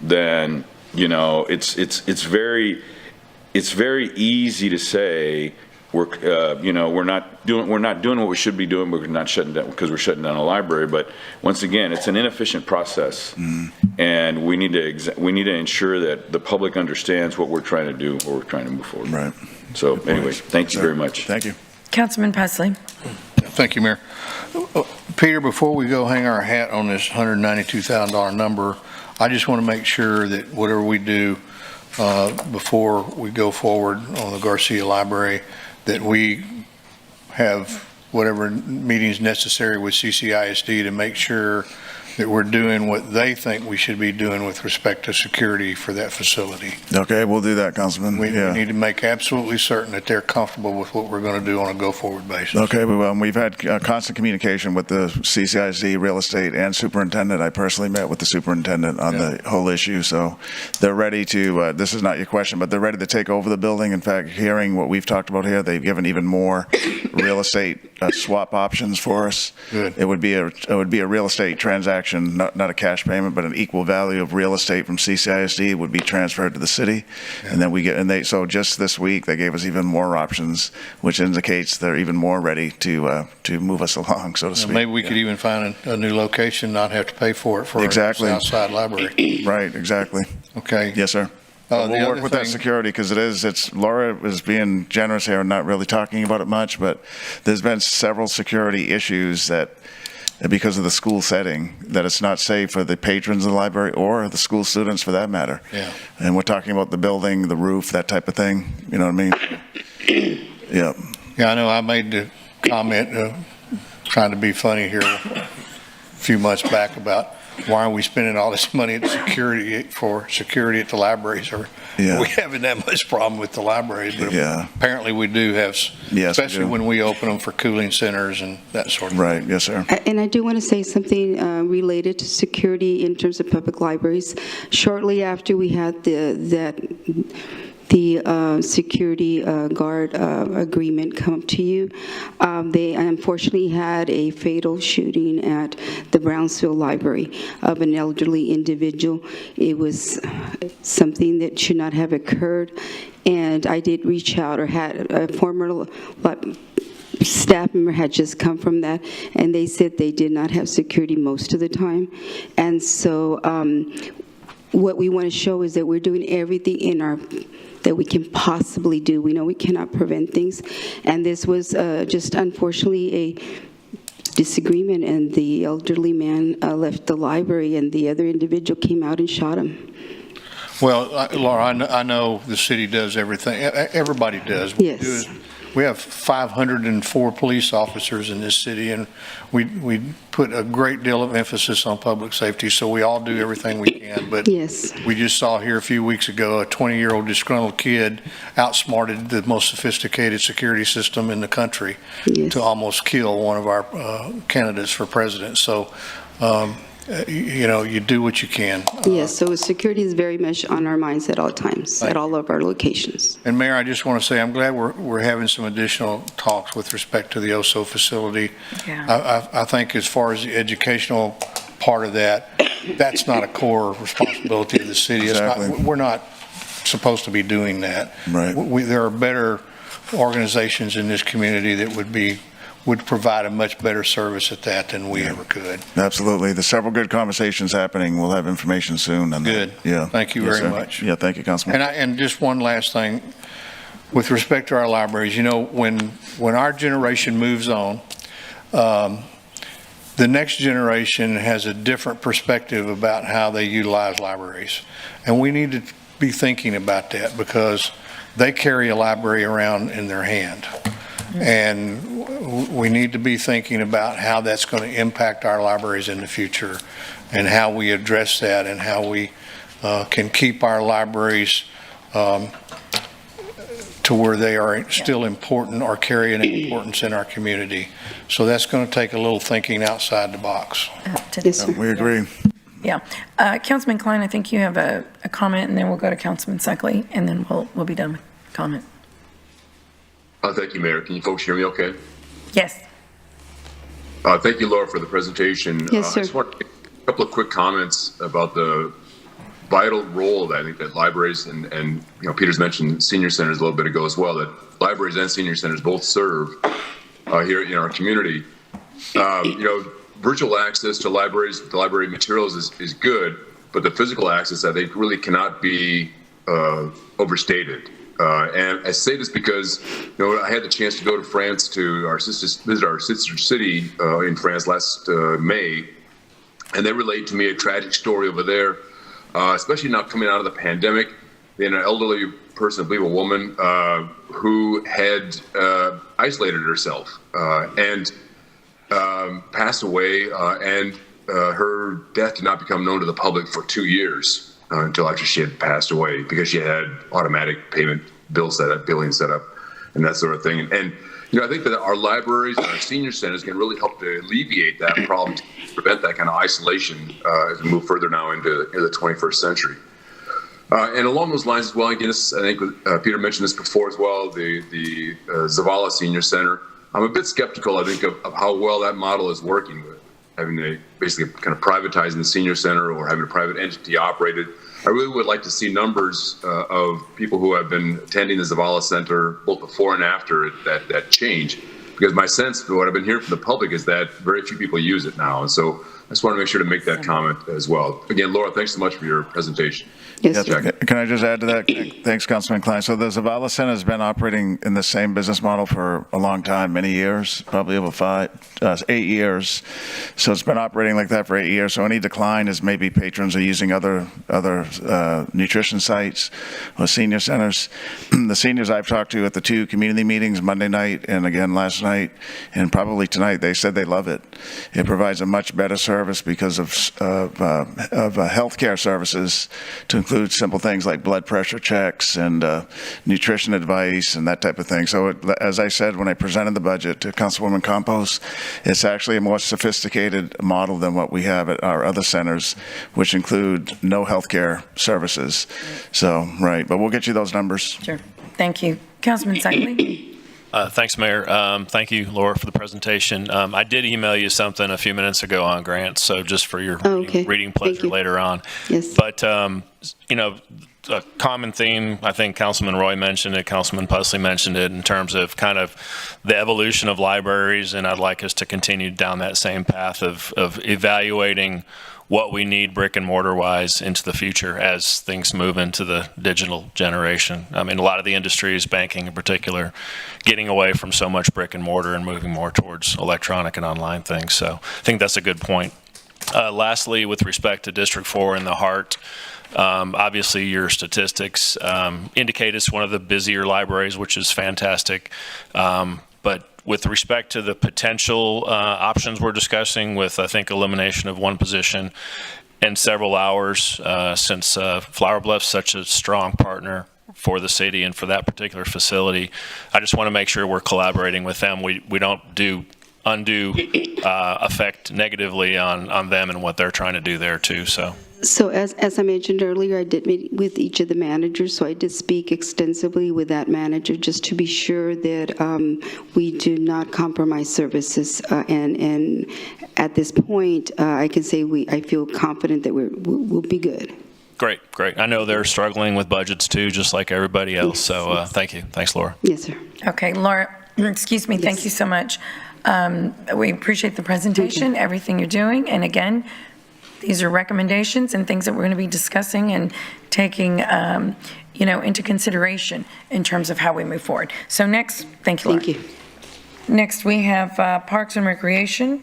then it's very easy to say we're not doing what we should be doing, but we're not shutting down because we're shutting down a library. But once again, it's an inefficient process, and we need to ensure that the public understands what we're trying to do, what we're trying to move forward. Right. So anyway, thank you very much. Thank you. Councilman Pusley. Thank you, Mayor. Peter, before we go hang our hat on this $192,000 number, I just want to make sure that whatever we do before we go forward on the Garcia Library, that we have whatever meetings necessary with CCISD to make sure that we're doing what they think we should be doing with respect to security for that facility. Okay, we'll do that, Councilman. We need to make absolutely certain that they're comfortable with what we're going to do on a go-forward basis. Okay, we will. We've had constant communication with the CCISD, real estate, and superintendent. I personally met with the superintendent on the whole issue, so they're ready to, this is not your question, but they're ready to take over the building. In fact, hearing what we've talked about here, they've given even more real estate swap options for us. Good. It would be a real estate transaction, not a cash payment, but an equal value of real estate from CCISD would be transferred to the city. Yeah. And then so just this week, they gave us even more options, which indicates they're even more ready to move us along, so to speak. Maybe we could even find a new location, not have to pay for it for Exactly. an outside library. Right, exactly. Okay. Yes, sir. The We'll other work with that thing- security because Laura is being generous here and not really talking about it much, but there's been several security issues that, because of the school setting, that it's not safe for the patrons of the library or the school students for that matter. Yeah. And we're talking about the building, the roof, that type of thing. You know what I mean? Yeah. Yeah, I know I made the comment, trying to be funny here a few months back about why are we spending all this money for security at the libraries? Or Yeah. we having that much problem with the libraries? But Yeah. apparently we do have, Yes, we especially do. when we open them for cooling centers and that sort of thing. Right. Yes, sir. And I do want to say something related to security in terms of public libraries. Shortly after we had the security guard agreement come to you, they unfortunately had a fatal shooting at the Brownsville Library of an elderly individual. It was something that should not have occurred, and I did reach out, or had a former staff member had just come from that, and they said they did not have security most of the time. And so what we want to show is that we're doing everything that we can possibly do. We know we cannot prevent things, and this was just unfortunately a disagreement, and the elderly man left the library, and the other individual came out and shot him. Well, Laura, I know the city does everything. Everybody does. Yes. We have 504 police officers in this city, and we put a great deal of emphasis on public safety, so we all do everything we can. But Yes. we just saw here a few weeks ago a 20-year-old disgruntled kid outsmarted the most sophisticated security system in the country Yes. to almost kill one of our candidates for president. So, you do what you can. Yes, so security is very much on our minds at all times, at all of our locations. And Mayor, I just want to say, I'm glad we're having some additional talks with respect to the OSO facility. Yeah. I think as far as the educational part of that, that's not a core responsibility of the city. It's not, Exactly. we're not supposed to be doing that. Right. There are better organizations in this community that would provide a much better service at that than we ever could. Absolutely. There's several good conversations happening. We'll have information soon on that. Good. Yeah. Thank you Yes, very sir. much. Yeah, thank you, Councilman. And just one last thing, with respect to our libraries, when our generation moves on, the next generation has a different perspective about how they utilize libraries. And we need to be thinking about that, because they carry a library around in their hand. And we need to be thinking about how that's going to impact our libraries in the future, and how we address that, and how we can keep our libraries to where they are still important or carry an importance in our community. So that's going to take a little thinking outside the box. Yes, sir. We agree. Yeah. Councilman Klein, I think you have a comment, and then we'll go to Councilman Suckley, and then we'll be done with comment. Thank you, Mayor. Can you folks hear me okay? Yes. Thank you, Laura, for the presentation. Yes, sir. I just want to make a couple of quick comments about the vital role that I think that libraries and Peter's mentioned senior centers a little bit ago as well, that libraries and senior centers both serve here in our community. Virtual access to libraries, the library materials is good, but the physical access, I think, really cannot be overstated. And I say this because, I had the chance to go to France to visit our sister city in France last May, and they relayed to me a tragic story over there, especially now coming out of the pandemic. An elderly person, I believe a woman, who had isolated herself and passed away, and her death did not become known to the public for 2 years. Until after she had passed away, because she had automatic payment billing set up, and that sort of thing. And I think that our libraries and our senior centers can really help to alleviate that problem, to prevent that kind of isolation as we move further now into the 21st century. And along those lines as well, again, I think Peter mentioned this before as well, the Zavala Senior Center. I'm a bit skeptical, I think, of how well that model is working with having basically kind of privatizing the senior center or having a private entity operated. I really would like to see numbers of people who have been attending the Zavala Center both before and after that change. Because my sense, what I've been hearing from the public, is that very few people use it now. And so I just want to make sure to make that comment as well. Again, Laura, thanks so much for your presentation. Yes, Can I just add to that? Thanks, Councilman Klein. So the Zavala Center has been operating in the same business model for a long time, many years, probably over 8 years. So it's been operating like that for 8 years. So any decline is maybe patrons are using other nutrition sites or senior centers. The seniors I've talked to at the 2 community meetings, Monday night and again last night, and probably tonight, they said they love it. It provides a much better service because of healthcare services, to include simple things like blood pressure checks and nutrition advice and that type of thing. So as I said when I presented the budget to Councilwoman Campos, it's actually a more sophisticated model than what we have at our other centers, which include no healthcare services. So, right, but we'll get you those numbers. Sure. Thank you. Councilman Suckley. Thanks, Mayor. Thank you, Laura, for the presentation. I did email you something a few minutes ago on grants, so just for your reading pleasure later on. Yes. But, you know, a common theme, I think Councilman Roy mentioned it, Councilman Pusley mentioned it, in terms of kind of the evolution of libraries, and I'd like us to continue down that same path of evaluating what we need brick and mortar wise into the future as things move into the digital generation. I mean, a lot of the industries, banking in particular, getting away from so much brick and mortar and moving more towards electronic and online things. So I think that's a good point. Lastly, with respect to District 4 and the Heart, obviously your statistics indicate it's one of the busier libraries, which is fantastic. But with respect to the potential options we're discussing with, I think, elimination of one position and several hours, since Flower Bluff's such a strong partner for the city and for that particular facility, I just want to make sure we're collaborating with them. We don't do undue effect negatively on them and what they're trying to do there too. So as I mentioned earlier, I did meet with each of the managers, so I did speak extensively with that manager just to be sure that we do not compromise services. And at this point, I can say I feel confident that we'll be good. Great. I know they're struggling with budgets too, just like everybody else. So thank you. Thanks, Laura. Yes, sir. Okay, Laura, excuse me. Yes. Thank you so much. We appreciate the presentation, everything you're doing. And again, these are recommendations and things that we're going to be discussing and taking, into consideration in terms of how we move forward. So next, thank you, Laura. Thank you. Next, we have Parks and Recreation.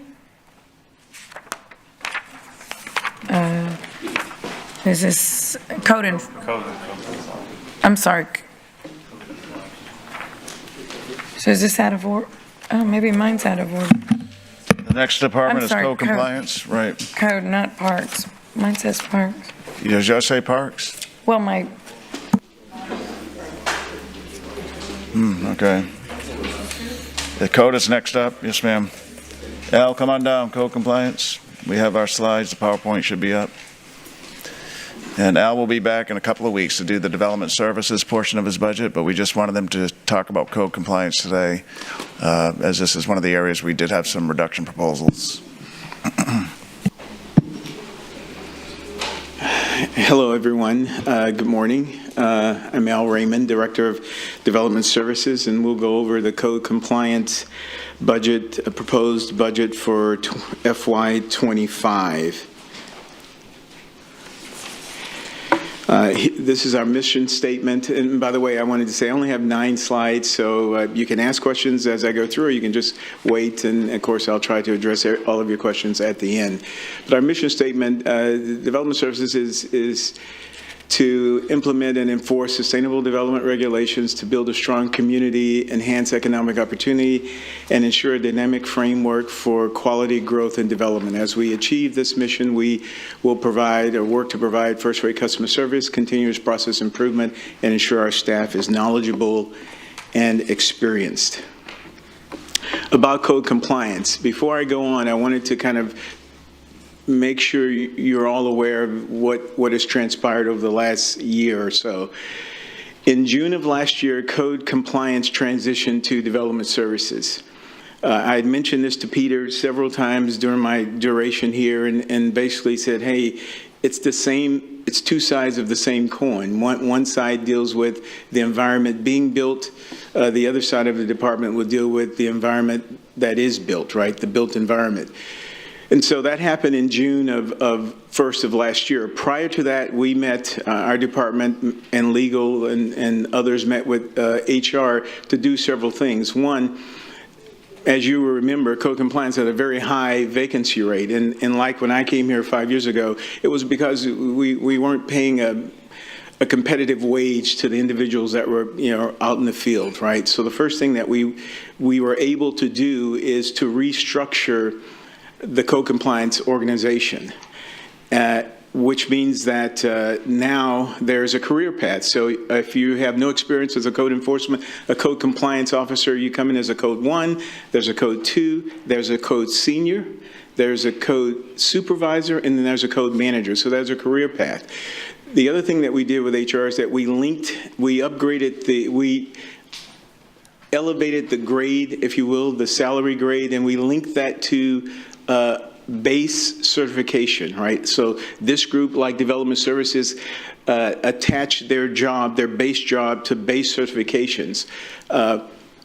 Is this code and? I'm sorry. So is this out of order? Oh, maybe mine's out of order. The next department is code compliance, right? Code, not parks. Mine says parks. Does yours say parks? Well, my. Okay. The code is next up. Yes, ma'am. Al, come on down. Code compliance. We have our slides. The PowerPoint should be up. And Al will be back in a couple of weeks to do the development services portion of his budget, but we just wanted them to talk about code compliance today, as this is one of the areas we did have some reduction proposals. Hello, everyone. Good morning. I'm Al Raymond, Director of Development Services, and we'll go over the code compliance budget, proposed budget for FY25. This is our mission statement. And by the way, I wanted to say I only have 9 slides, so you can ask questions as I go through, or you can just wait. And of course, I'll try to address all of your questions at the end. But our mission statement, Development Services is to implement and enforce sustainable development regulations to build a strong community, enhance economic opportunity, and ensure a dynamic framework for quality growth and development. As we achieve this mission, we will provide or work to provide first-rate customer service, continuous process improvement, and ensure our staff is knowledgeable and experienced. About code compliance, before I go on, I wanted to kind of make sure you're all aware of what has transpired over the last year or so. In June of last year, code compliance transitioned to development services. I had mentioned this to Peter several times during my duration here and basically said, hey, it's the same, it's two sides of the same coin. One side deals with the environment being built. The other side of the department will deal with the environment that is built, right? The built environment. And so that happened in June of 1st of last year. Prior to that, we met, our department and legal and others met with HR to do several things. One, as you will remember, code compliance had a very high vacancy rate. And like when I came here 5 years ago, it was because we weren't paying a competitive wage to the individuals that were, out in the field, right? So the first thing that we were able to do is to restructure the code compliance organization, which means that now there's a career path. So if you have no experience as a code enforcement, a code compliance officer, you come in as a code 1, there's a code 2, there's a code senior, there's a code supervisor, and then there's a code manager. So there's a career path. The other thing that we did with HR is that we elevated the grade, if you will, the salary grade, and we linked that to base certification, right? So this group, like Development Services, attach their base job to base certifications.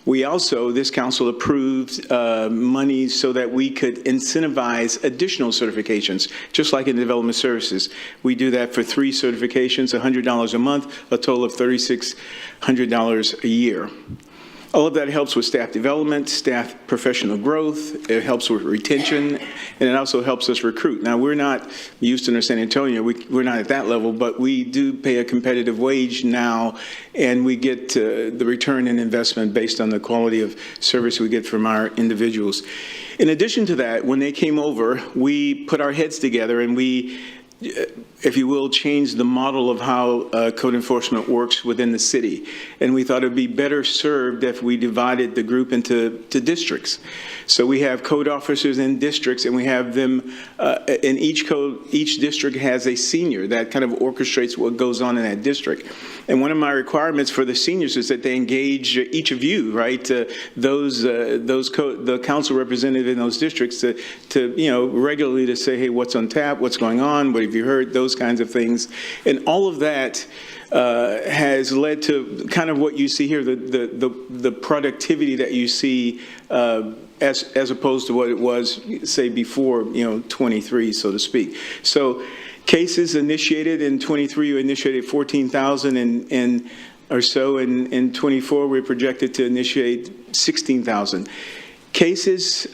We also, this council approved money so that we could incentivize additional certifications, just like in Development Services. We do that for 3 certifications, $100 a month, a total of $3,600 a year. All of that helps with staff development, staff professional growth. It helps with retention, and it also helps us recruit. Now, we're not Houston or San Antonio. We're not at that level, but we do pay a competitive wage now, and we get the return in investment based on the quality of service we get from our individuals. In addition to that, when they came over, we put our heads together and we, if you will, change the model of how code enforcement works within the city. And we thought it would be better served if we divided the group into districts. So we have code officers in districts, and we have them in each district has a senior that kind of orchestrates what goes on in that district. And one of my requirements for the seniors is that they engage each of you, right? The council representative in those districts to regularly to say, hey, what's on tap, what's going on, what have you heard, those kinds of things. And all of that has led to kind of what you see here, the productivity that you see as opposed to what it was, say, before 23, so to speak. So cases initiated in 23, we initiated 14,000 or so. In 24, we're projected to initiate 16,000. Cases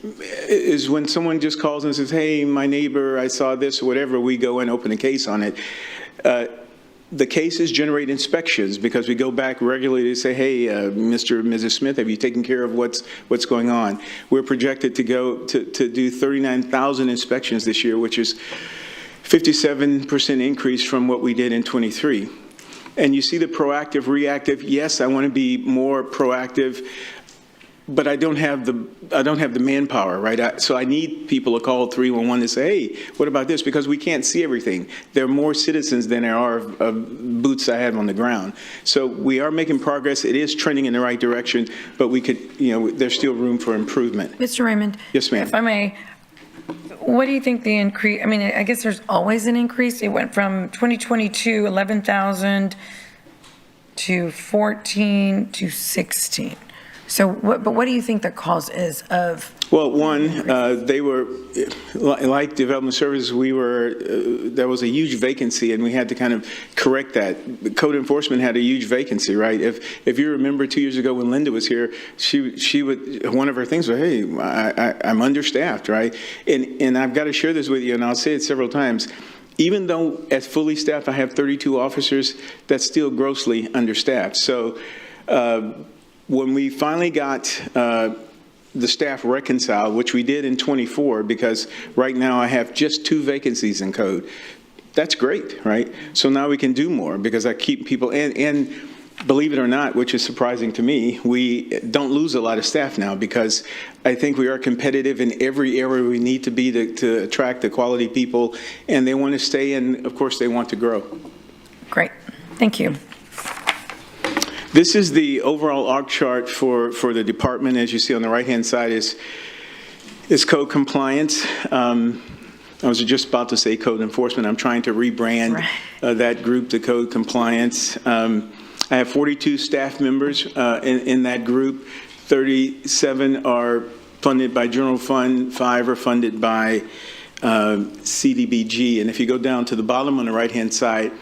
is when someone just calls and says, hey, my neighbor, I saw this or whatever, we go and open a case on it. The cases generate inspections because we go back regularly to say, hey, Mr. and Mrs. Smith, have you taken care of what's going on? We're projected to go to do 39,000 inspections this year, which is 57% increase from what we did in 23. And you see the proactive, reactive. Yes, I want to be more proactive, but I don't have the manpower, right? So I need people to call 311 to say, hey, what about this? Because we can't see everything. There are more citizens than there are of boots I have on the ground. So we are making progress. It is trending in the right direction, but we could, there's still room for improvement. Mr. Raymond? Yes, ma'am. If I may, what do you think the increase, I guess there's always an increase. It went from 2022, 11,000 to 14 to 16. So, what do you think the cause is of? Well, one, they were, like Development Services, there was a huge vacancy, and we had to kind of correct that. Code enforcement had a huge vacancy, right? If you remember 2 years ago when Linda was here, she would, one of her things was, hey, I'm understaffed, right? And I've got to share this with you, and I'll say it several times. Even though as fully staffed, I have 32 officers, that's still grossly understaffed. So, when we finally got the staff reconciled, which we did in 24, because right now I have just 2 vacancies in code. That's great, right? So now we can do more because I keep people, and believe it or not, which is surprising to me, we don't lose a lot of staff now because I think we are competitive in every area we need to be to attract the quality people, and they want to stay, and of course they want to grow. Great, thank you. This is the overall org chart for the department. As you see on the right-hand side is code compliance. I was just about to say code enforcement. I'm trying to rebrand that group to code compliance. I have 42 staff members in that group. 37 are funded by general fund, 5 are funded by CDBG. And if you go down to the bottom on the right-hand side,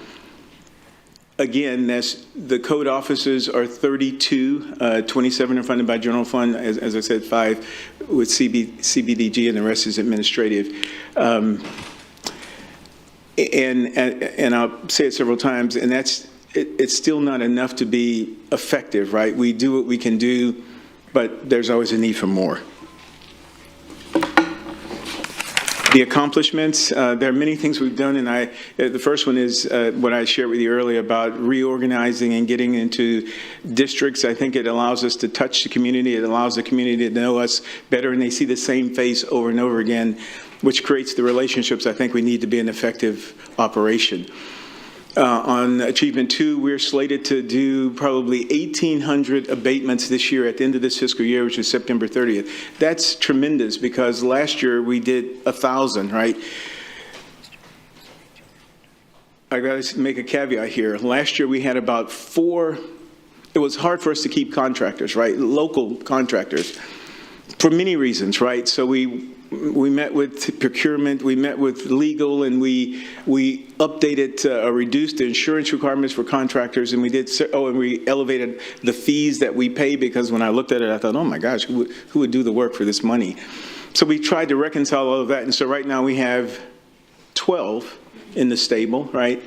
again, that's the code officers are 32, 27 are funded by general fund, as I said, 5 with CBDG, and the rest is administrative. And I'll say it several times, and it's still not enough to be effective, right? We do what we can do, but there's always a need for more. The accomplishments, there are many things we've done, and the first one is what I shared with you earlier about reorganizing and getting into districts. I think it allows us to touch the community. It allows the community to know us better, and they see the same face over and over again, which creates the relationships I think we need to be an effective operation. On Achievement 2, we're slated to do probably 1,800 abatements this year at the end of this fiscal year, which is September 30th. That's tremendous because last year we did 1,000, right? I got to make a caveat here. Last year we had about 4. It was hard for us to keep contractors, right? Local contractors, for many reasons, right? So we met with procurement, we met with legal, and we updated or reduced the insurance requirements for contractors, and we elevated the fees that we pay, because when I looked at it, I thought, oh my gosh, who would do the work for this money? So we tried to reconcile all of that, and so right now we have 12 in the stable, right?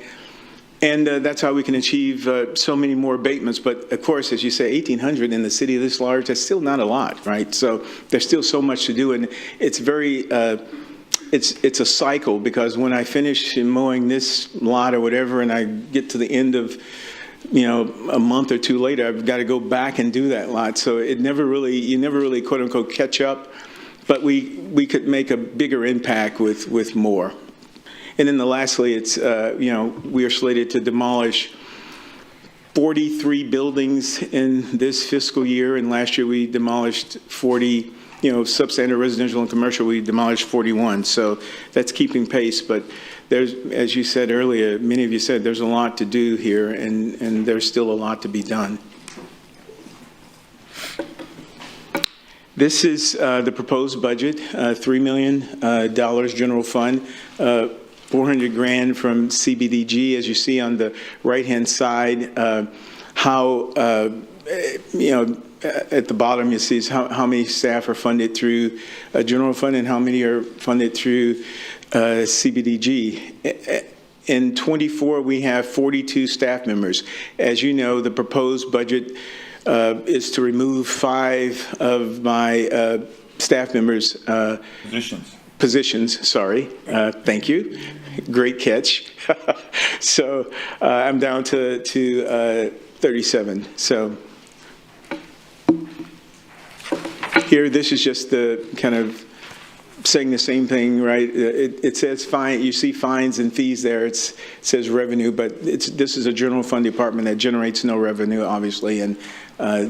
And that's how we can achieve so many more abatements. But of course, as you say, 1,800 in the city this large, that's still not a lot, right? So there's still so much to do, and it's very, it's a cycle, because when I finish mowing this lot or whatever, and I get to the end of, a month or two later, I've got to go back and do that lot. So you never really quote unquote catch up, but we could make a bigger impact with more. And then lastly, it's, we are slated to demolish 43 buildings in this fiscal year. And last year we demolished 40, substandard residential and commercial, we demolished 41. So that's keeping pace. But there's, as you said earlier, many of you said there's a lot to do here, and there's still a lot to be done. This is the proposed budget, $3 million general fund. 400 grand from CBDG, as you see on the right-hand side. How at the bottom you see is how many staff are funded through general fund and how many are funded through CBDG. In 24, we have 42 staff members. As you know, the proposed budget is to remove 5 of my staff members. Positions, sorry. Thank you. Great catch. So I'm down to 37. So here, this is just the kind of saying the same thing, right? It says fine. You see fines and fees there. It says revenue, but this is a general fund department that generates no revenue, obviously, and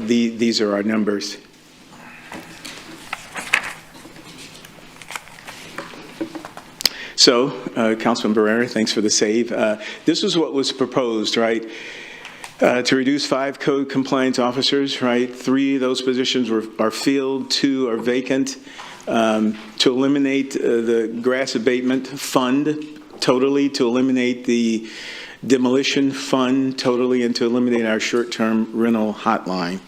these are our numbers. So, Councilman Barrera, thanks for the save. This is what was proposed, right? To reduce 5 code compliance officers, right? 3 of those positions are filled, 2 are vacant. To eliminate the grass abatement fund totally, to eliminate the demolition fund totally, and to eliminate our short-term rental hotline.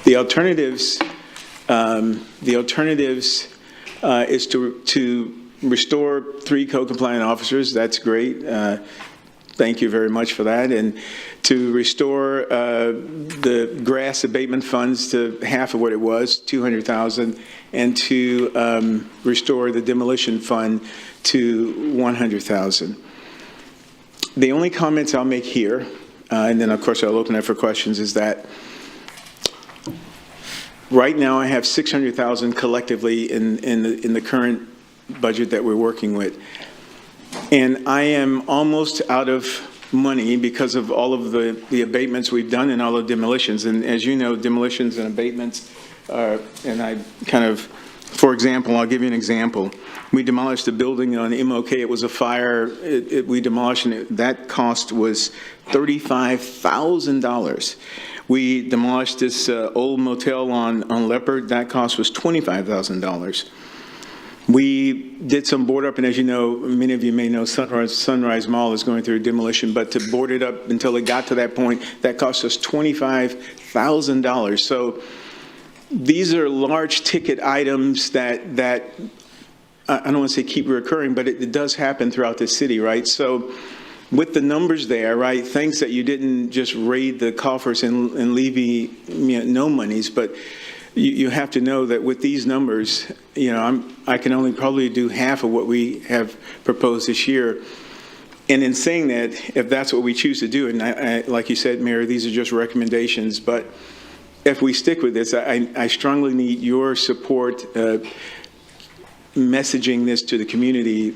The alternatives is to restore 3 code-compliant officers. That's great. Thank you very much for that. And to restore the grass abatement funds to half of what it was, $200,000, and to restore the demolition fund to $100,000. The only comments I'll make here, and then of course I'll open it for questions, is that right now I have $600,000 collectively in the current budget that we're working with. And I am almost out of money because of all of the abatements we've done and all the demolitions. And as you know, demolitions and abatements are, and I kind of, for example, I'll give you an example. We demolished a building on MOK. It was a fire. We demolished it. That cost was $35,000. We demolished this old motel on Leopard. That cost was $25,000. We did some board up, and as you know, many of you may know, Sunrise Mall is going through a demolition, but to board it up until it got to that point, that cost us $25,000. So these are large ticket items that I don't want to say keep recurring, but it does happen throughout the city, right? So with the numbers there, right, things that you didn't just raid the coffers and leave no monies, but you have to know that with these numbers, I can only probably do half of what we have proposed this year. And in saying that, if that's what we choose to do, and I, like you said, Mayor, these are just recommendations, but if we stick with this, I strongly need your support messaging this to the community,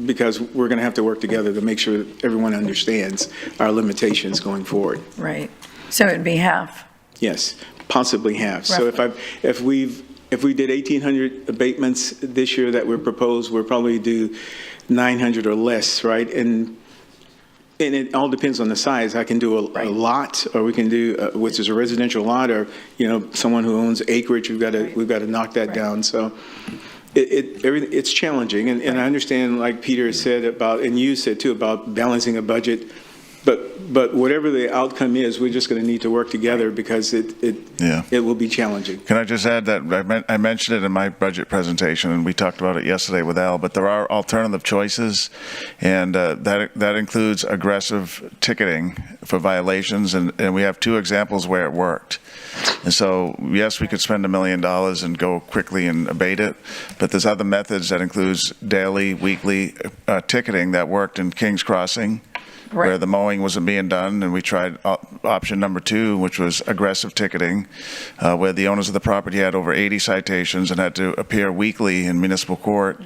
because we're going to have to work together to make sure that everyone understands our limitations going forward. Right. So it'd be half. Yes, possibly half. Roughly. So if we did 1,800 abatements this year that were proposed, we'll probably do 900 or less, right? And it all depends on the size. I can do a lot, or we can do which is a residential lot, or someone who owns acreage. We've got to knock that down. So it's challenging, and I understand, like Peter said about, and you said too, about balancing a budget. But whatever the outcome is, we're just going to need to work together because it will be challenging. Can I just add that I mentioned it in my budget presentation, and we talked about it yesterday with Al, but there are alternative choices, and that includes aggressive ticketing for violations, and we have 2 examples where it worked. And so, yes, we could spend $1 million and go quickly and abate it, but there's other methods that includes daily, weekly ticketing that worked in King's Crossing, where the mowing wasn't being done, and we tried option number 2, which was aggressive ticketing, where the owners of the property had over 80 citations and had to appear weekly in municipal court.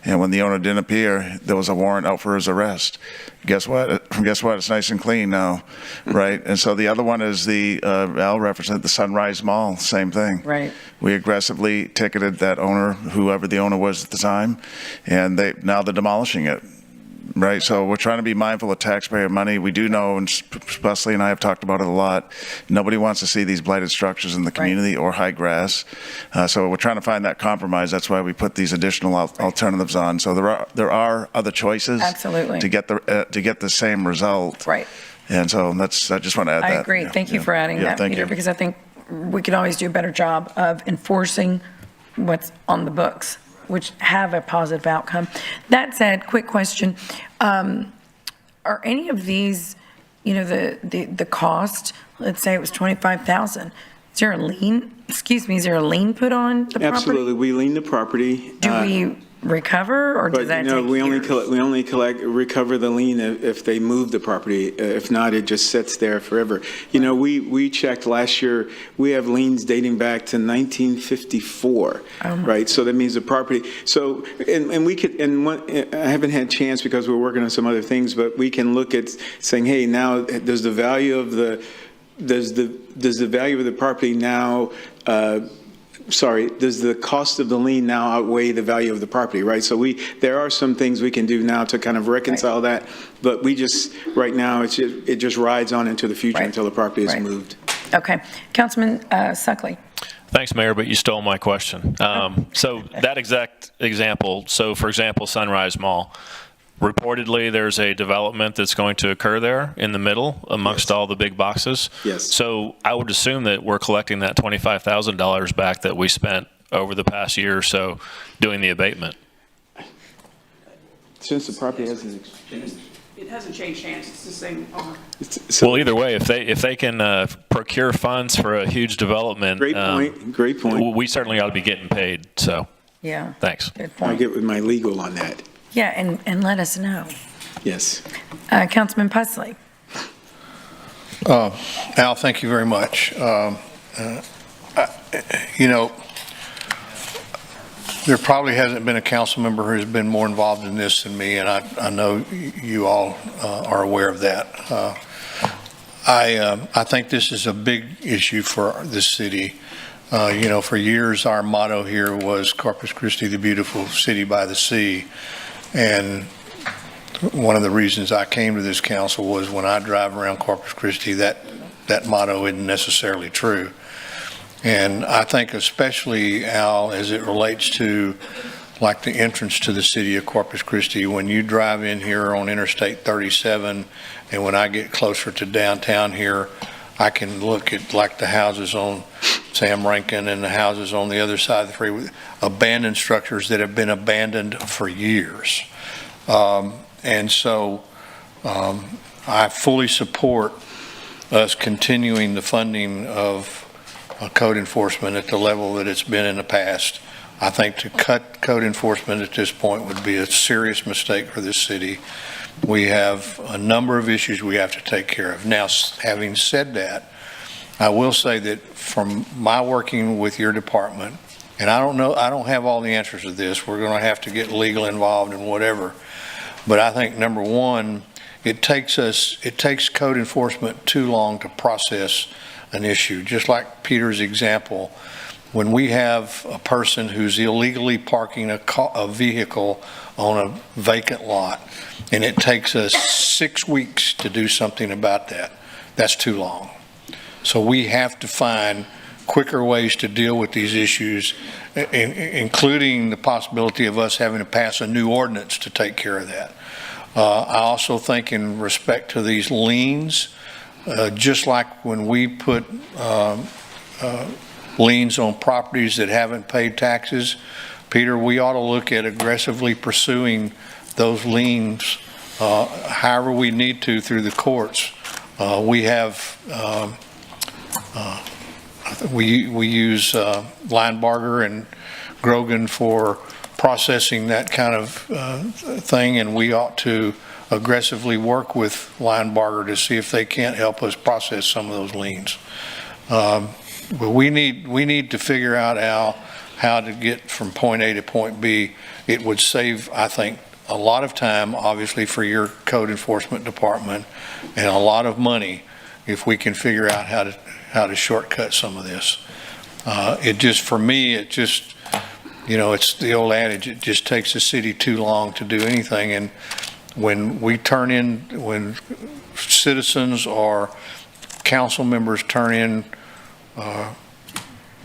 And when the owner didn't appear, there was a warrant out for his arrest. Guess what? It's nice and clean now, right? And so the other one is Al represented the Sunrise Mall, same thing. Right. We aggressively ticketed that owner, whoever the owner was at the time, and now they're demolishing it. Right, so we're trying to be mindful of taxpayer money. We do know, and Busley and I have talked about it a lot, nobody wants to see these blighted structures in the community or high grass. So we're trying to find that compromise. That's why we put these additional alternatives on. So there are other choices. Absolutely. To get the same result. Right. And so I just want to add that. I agree. Thank you for adding that, Peter, because I think we could always do a better job of enforcing what's on the books, which have a positive outcome. That said, quick question. Are any of these, the cost, let's say it was $25,000, is there a lien put on the property? Absolutely, we lien the property. Do we recover, or does that take we years? we only recover the lien if they move the property. If not, it just sits there forever. We checked last year. We have liens dating back to 1954, right? So that means the property. So and we could, I haven't had a chance because we're working on some other things, but we can look at saying, hey, now does the value of the property now? Does the cost of the lien now outweigh the value of the property, right? So there are some things we can do now to kind of reconcile that, but right now, it just rides on into the future until the property is moved. Okay. Councilman Suckley. Thanks, Mayor, but you stole my question. So that exact example, for example, Sunrise Mall, reportedly, there's a development that's going to occur there in the middle amongst all the big boxes. Yes. So I would assume that we're collecting that $25,000 back that we spent over the past year or so doing the abatement. Since the property hasn't... It hasn't changed hands. It's the same owner. Well, either way, if they can procure funds for a huge development, great point. We certainly ought to be getting paid. So, yeah, thanks. Good point. I'll get with my legal on that. Yeah, and let us know. Yes. Councilman Pusley. Al, thank you very much. There probably hasn't been a council member who's been more involved in this than me, and I know you all are aware of that. I think this is a big issue for the city. For years, our motto here was Corpus Christi, the beautiful city by the sea. And one of the reasons I came to this council was when I drive around Corpus Christi, that motto isn't necessarily true. And I think especially, Al, as it relates to like the entrance to the city of Corpus Christi, when you drive in here on Interstate 37, and when I get closer to downtown here, I can look at like the houses on Sam Rankin and the houses on the other side of the freeway, abandoned structures that have been abandoned for years. And so I fully support us continuing the funding of code enforcement at the level that it's been in the past. I think to cut code enforcement at this point would be a serious mistake for this city. We have a number of issues we have to take care of. Now, having said that, I will say that from my working with your department, and I don't have all the answers to this. We're going to have to get legal involved and whatever. But I think number one, it takes code enforcement too long to process an issue. Just like Peter's example, when we have a person who's illegally parking a vehicle on a vacant lot, and it takes us 6 weeks to do something about that, that's too long. So we have to find quicker ways to deal with these issues, including the possibility of us having to pass a new ordinance to take care of that. I also think in respect to these liens, just like when we put liens on properties that haven't paid taxes, Peter, we ought to look at aggressively pursuing those liens however we need to through the courts. We have we use Linebarger and Grogan for processing that kind of thing, and we ought to aggressively work with Linebarger to see if they can't help us process some of those liens. But we need to figure out how to get from point A to point B. It would save, I think, a lot of time, obviously, for your code enforcement department, and a lot of money if we can figure out how to shortcut some of this. For me, it's the old adage, it just takes the city too long to do anything. And when citizens or council members turn in,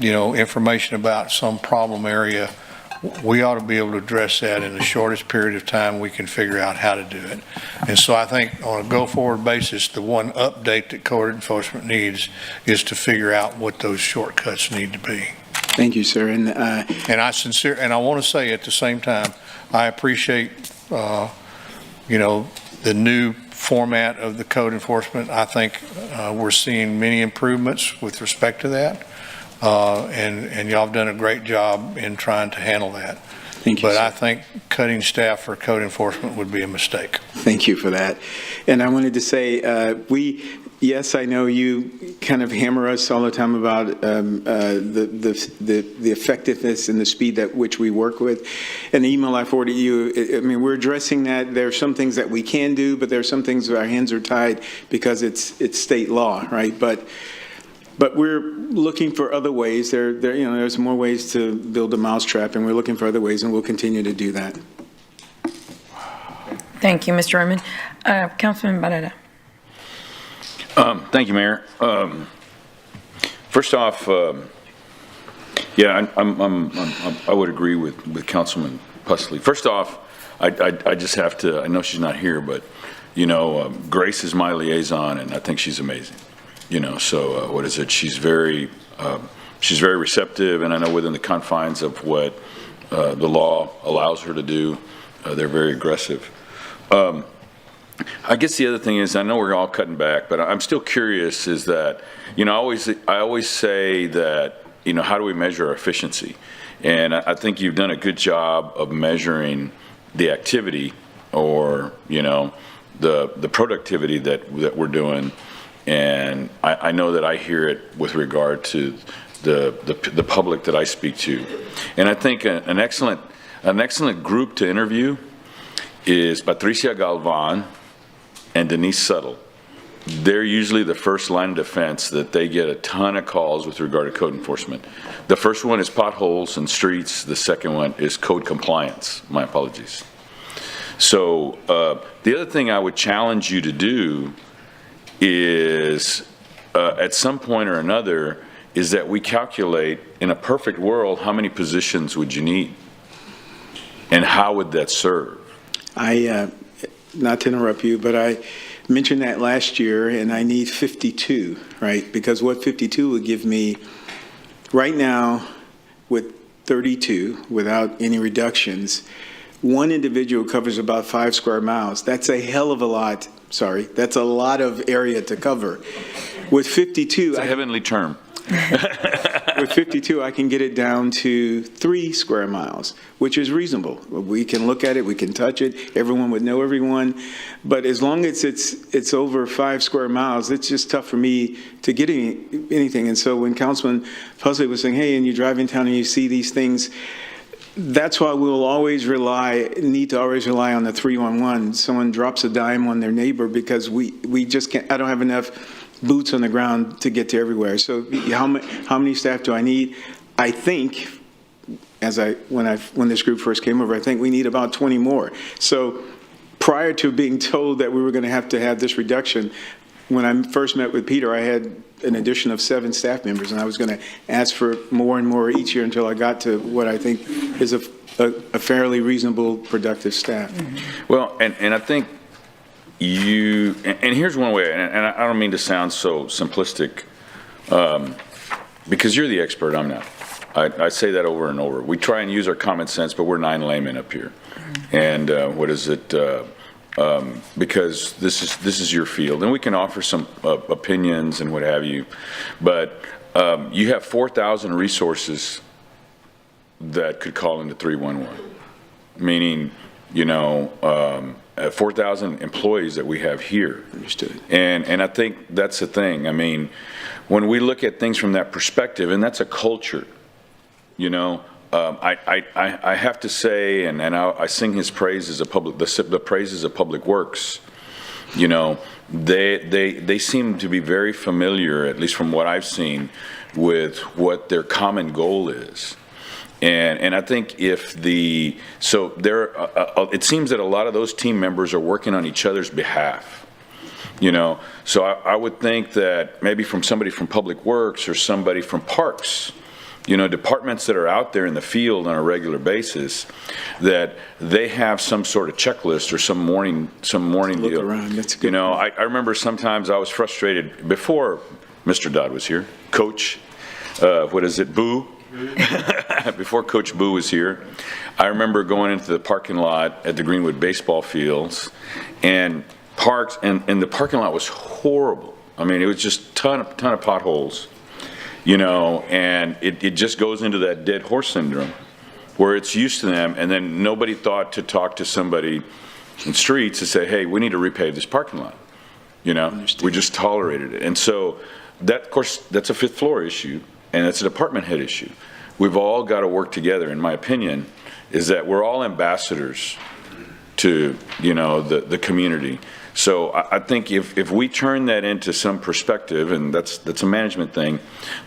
information about some problem area, we ought to be able to address that in the shortest period of time we can figure out how to do it. And so I think on a go-forward basis, the one update that code enforcement needs is to figure out what those shortcuts need to be. Thank you, sir. And I want to say at the same time, I appreciate, the new format of the code enforcement. I think we're seeing many improvements with respect to that. And y'all have done a great job in trying to handle that. Thank you, but sir. I think cutting staff for code enforcement would be a mistake. Thank you for that. And I wanted to say, yes, I know you kind of hammer us all the time about the effectiveness and the speed at which we work with. And the email I forwarded you, we're addressing that. There are some things that we can do, but there are some things where our hands are tied because it's state law, right? But we're looking for other ways. There's more ways to build a mousetrap, and we're looking for other ways, and we'll continue to do that. Thank you, Mr. Raymond. Councilman Barrera. Thank you, Mayor. First off, I would agree with Councilman Pusley. First off, I just have to, I know she's not here, but, Grace is my liaison, and I think she's amazing. She's very receptive, and I know within the confines of what the law allows her to do, they're very aggressive. I guess the other thing is, I know we're all cutting back, but I'm still curious is that, I always say that, how do we measure our efficiency? And I think you've done a good job of measuring the activity or, the productivity that we're doing. And I know that I hear it with regard to the public that I speak to. And I think an excellent group to interview is Patricia Galvan and Denise Settle. They're usually the first line of defense that they get a ton of calls with regard to code enforcement. The first one is potholes and streets. The second one is code compliance. My apologies. So the other thing I would challenge you to do is at some point or another is that we calculate in a perfect world how many positions would you need and how would that serve? Not to interrupt you, but I mentioned that last year, and I need 52, right? Because what 52 would give me right now with 32, without any reductions, one individual covers about 5 square miles. That's a hell of a lot. Sorry, that's a lot of area to cover. With 52, it's a heavenly term. With 52, I can get it down to 3 square miles, which is reasonable. We can look at it, we can touch it, everyone would know everyone. But as long as it's over 5 square miles, it's just tough for me to get anything. And so when Councilman Pusley was saying, hey, and you drive in town and you see these things, that's why we'll need to always rely on the 311. Someone drops a dime on their neighbor because we just can't, I don't have enough boots on the ground to get to everywhere. So how many staff do I need? I think, when this group first came over, I think we need about 20 more. So prior to being told that we were going to have this reduction, when I first met with Peter, I had an addition of 7 staff members, and I was going to ask for more and more each year until I got to what I think is a fairly reasonable, productive staff. Well, and I think and here's one way, and I don't mean to sound so simplistic, because you're the expert, I'm not. I say that over and over. We try and use our common sense, but we're 9 laymen up here. And what is it? Because this is your field, and we can offer some opinions and what have you, but you have 4,000 resources that could call into 311, meaning 4,000 employees that we have here. Understood. And I think that's the thing. I mean, when we look at things from that perspective, and that's a culture, I have to say, and I sing his praises of the praises of Public Works. They seem to be very familiar, at least from what I've seen, with what their common goal is. And I think it seems that a lot of those team members are working on each other's behalf, So I would think that maybe from somebody from Public Works or somebody from Parks, departments that are out there in the field on a regular basis, that they have some sort of checklist or some morning deal. Around. That's good. I remember sometimes I was frustrated before Mr. Dodd was here, Coach, Boo? Before Coach Boo was here, I remember going into the parking lot at the Greenwood baseball fields, and the parking lot was horrible. I mean, it was just ton of potholes, and it just goes into that dead horse syndrome, where it's used to them, and then nobody thought to talk to somebody in streets to say, hey, we need to repave this parking lot. We just tolerated it, and so that, of course, that's a 5th floor issue. And it's a department head issue. We've all got to work together. In my opinion, is that we're all ambassadors to, the community. So I think if we turn that into some perspective, and that's a management thing,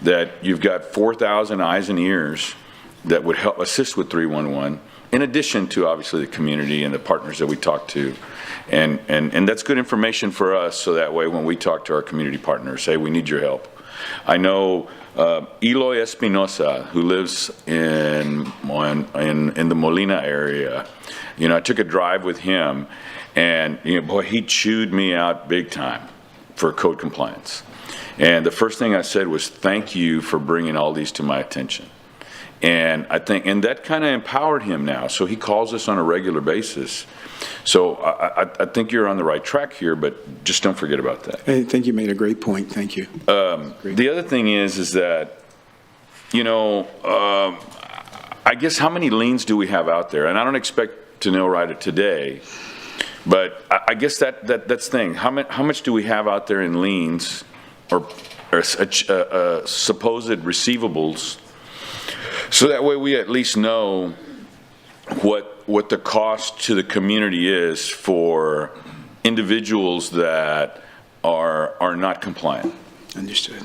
that you've got 4,000 eyes and ears that would help assist with 311, in addition to obviously the community and the partners that we talk to. And that's good information for us, so that way when we talk to our community partners, hey, we need your help. I know Eloy Espinosa, who lives in the Molina area. I took a drive with him, and boy, he chewed me out big time for code compliance. And the first thing I said was, thank you for bringing all these to my attention. And I think, and that kind of empowered him now. So he calls us on a regular basis. So I think you're on the right track here, but just don't forget about that. I think you made a great point. Thank you. The other thing is that, I guess how many liens do we have out there? And I don't expect to know right today, But I guess that's the thing. How much do we have out there in liens or supposed receivables? So that way we at least know what the cost to the community is for individuals that are not compliant. Understood.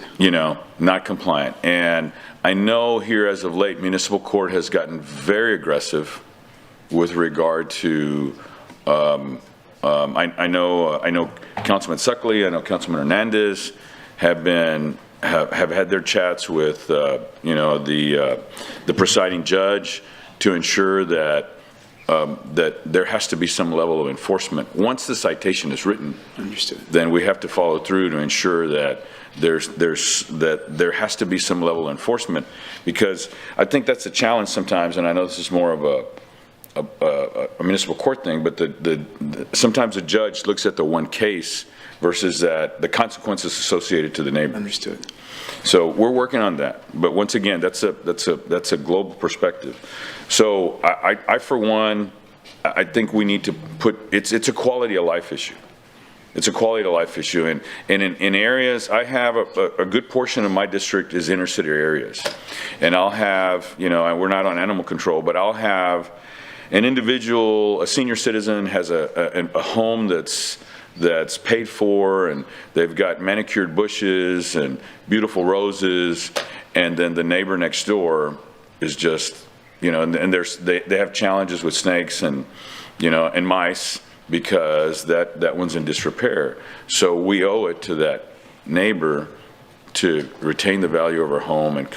Not compliant. And I know here as of late, municipal court has gotten very aggressive with regard to, I know Councilman Suckley, I know Councilman Hernandez have had their chats with, the presiding judge to ensure that there has to be some level of enforcement. Once the citation is written, understood, then we have to follow through to ensure that there has to be some level of enforcement, because I think that's a challenge sometimes, and I know this is more of a municipal court thing, but sometimes a judge looks at the one case versus the consequences associated to the neighbor. Understood. So we're working on that, but once again, that's a global perspective. So I for one, I think we need to put it's a quality of life issue. It's a quality of life issue, and in areas, I have a good portion of my district is inner city areas, and I'll have, we're not on animal control, but I'll have an individual, a senior citizen has a home that's paid for, and they've got manicured bushes and beautiful roses, and then the neighbor next door is just, and they have challenges with snakes and mice, because that one's in disrepair. So we owe it to that neighbor to retain the value of her home and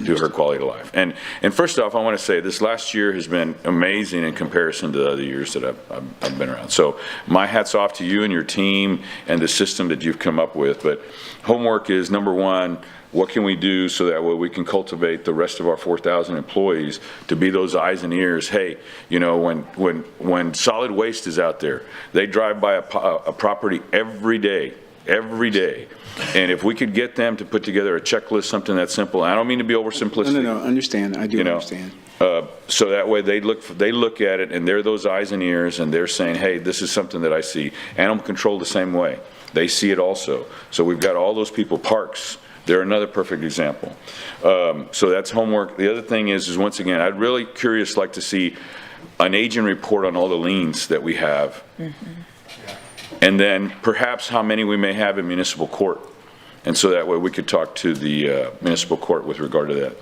do her quality of life. And first off, I want to say this last year has been amazing in comparison to the other years that I've been around. So my hat's off to you and your team and the system that you've come up with. But homework is number one. What can we do so that way we can cultivate the rest of our 4,000 employees to be those eyes and ears? Hey, when solid waste is out there, they drive by a property every day. And if we could get them to put together a checklist, something that simple, I don't mean to be oversimplistic. No, understand. I do understand. So that way they look at it and they're those eyes and ears, and they're saying, hey, this is something that I see. Animal control the same way. They see it also. So we've got all those people, parks. They're another perfect example. So that's homework. The other thing is once again, I'd really curious like to see an agent report on all the liens that we have. Mm-hmm. And then perhaps how many we may have in municipal court. And so that way we could talk to the municipal court with regard to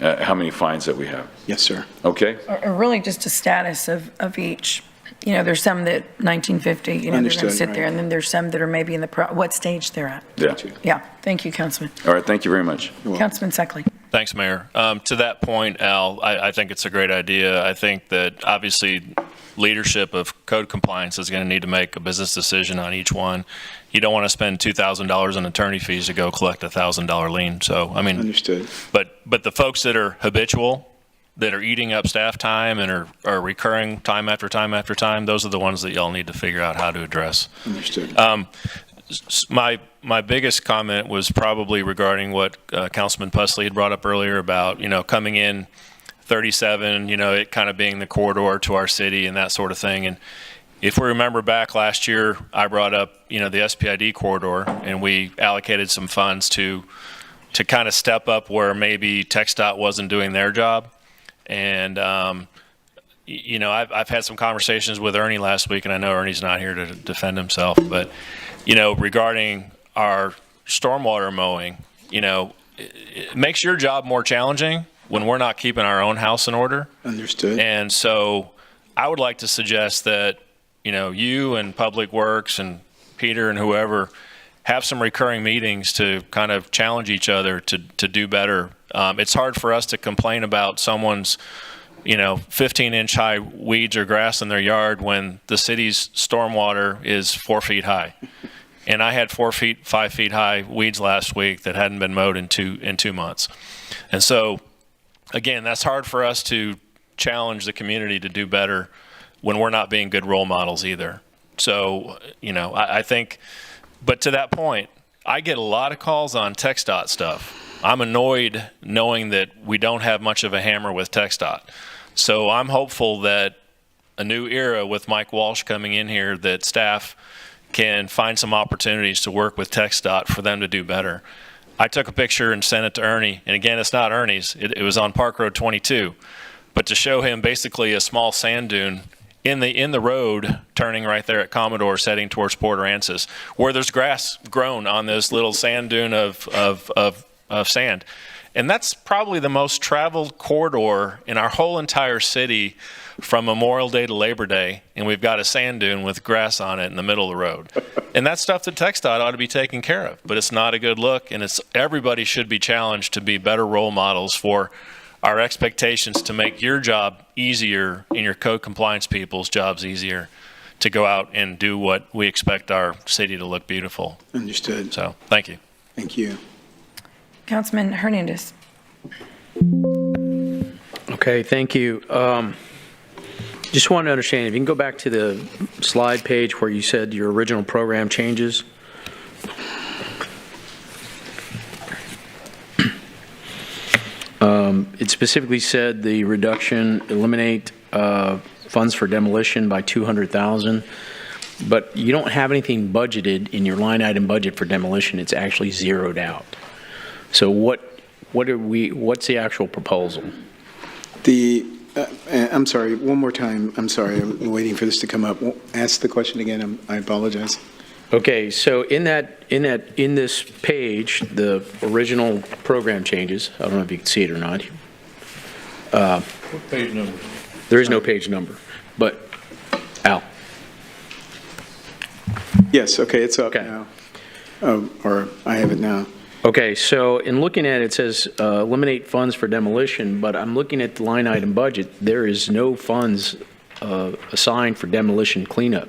that. How many fines that we have. Yes, sir. Okay. Or really just a status of each. There's some that 1950, they're going to sit there, and then there's some that are maybe in what stage they're at. Yeah. Yeah. Thank you, Councilman. All right. Thank you very much. Councilman Suckley. Thanks, Mayor. To that point, Al, I think it's a great idea. I think that obviously leadership of code compliance is going to need to make a business decision on each one. You don't want to spend $2,000 on attorney fees to go collect a $1,000 lien. So, understood. But the folks that are habitual, that are eating up staff time and are recurring time after time after time, those are the ones that y'all need to figure out how to address. Understood. My biggest comment was probably regarding what Councilman Pusley had brought up earlier about, coming in 37, it kind of being the corridor to our city and that sort of thing. And if we remember back last year, I brought up, the SPID corridor, and we allocated some funds to kind of step up where maybe TxDOT wasn't doing their job. And, I've had some conversations with Ernie last week, and I know Ernie's not here to defend himself, but, regarding our stormwater mowing, it makes your job more challenging when we're not keeping our own house in order. Understood. And so I would like to suggest that, you and Public Works and Peter and whoever have some recurring meetings to kind of challenge each other to do better. It's hard for us to complain about someone's, 15-inch high weeds or grass in their yard when the city's stormwater is 4 feet high. And I had 5 feet high weeds last week that hadn't been mowed in 2 months. And so, again, that's hard for us to challenge the community to do better when we're not being good role models either. So, I think, but to that point, I get a lot of calls on TxDOT stuff. I'm annoyed knowing that we don't have much of a hammer with TxDOT. So I'm hopeful that a new era with Mike Walsh coming in here that staff can find some opportunities to work with TxDOT for them to do better. I took a picture and sent it to Ernie, and again, it's not Ernie's. It was on Park Road 22, but to show him basically a small sand dune in the road, turning right there at Commodore, heading towards Port Aransas, where there's grass grown on this little sand dune of sand. And that's probably the most traveled corridor in our whole entire city from Memorial Day to Labor Day, and we've got a sand dune with grass on it in the middle of the road. And that's stuff that TxDOT ought to be taking care of, but it's not a good look, and everybody should be challenged to be better role models for our expectations to make your job easier and your code compliance people's jobs easier to go out and do what we expect our city to look beautiful. Understood. So, thank you. Thank you. Councilman Hernandez. Okay, thank you. Just wanted to understand, if you can go back to the slide page where you said your original program changes. It specifically said the reduction, eliminate funds for demolition by $200,000, but you don't have anything budgeted in your line item budget for demolition. It's actually zeroed out. So what's the actual proposal? I'm sorry, one more time. I'm sorry, I'm waiting for this to come up. Ask the question again. I apologize. Okay, so in this page, the original program changes. I don't know if you can see it or not. What page number? There is no page number, but Al. Yes, okay, it's up now. Or I have it now. Okay, so in looking at it, it says eliminate funds for demolition, but I'm looking at the line item budget. There is no funds assigned for demolition cleanup.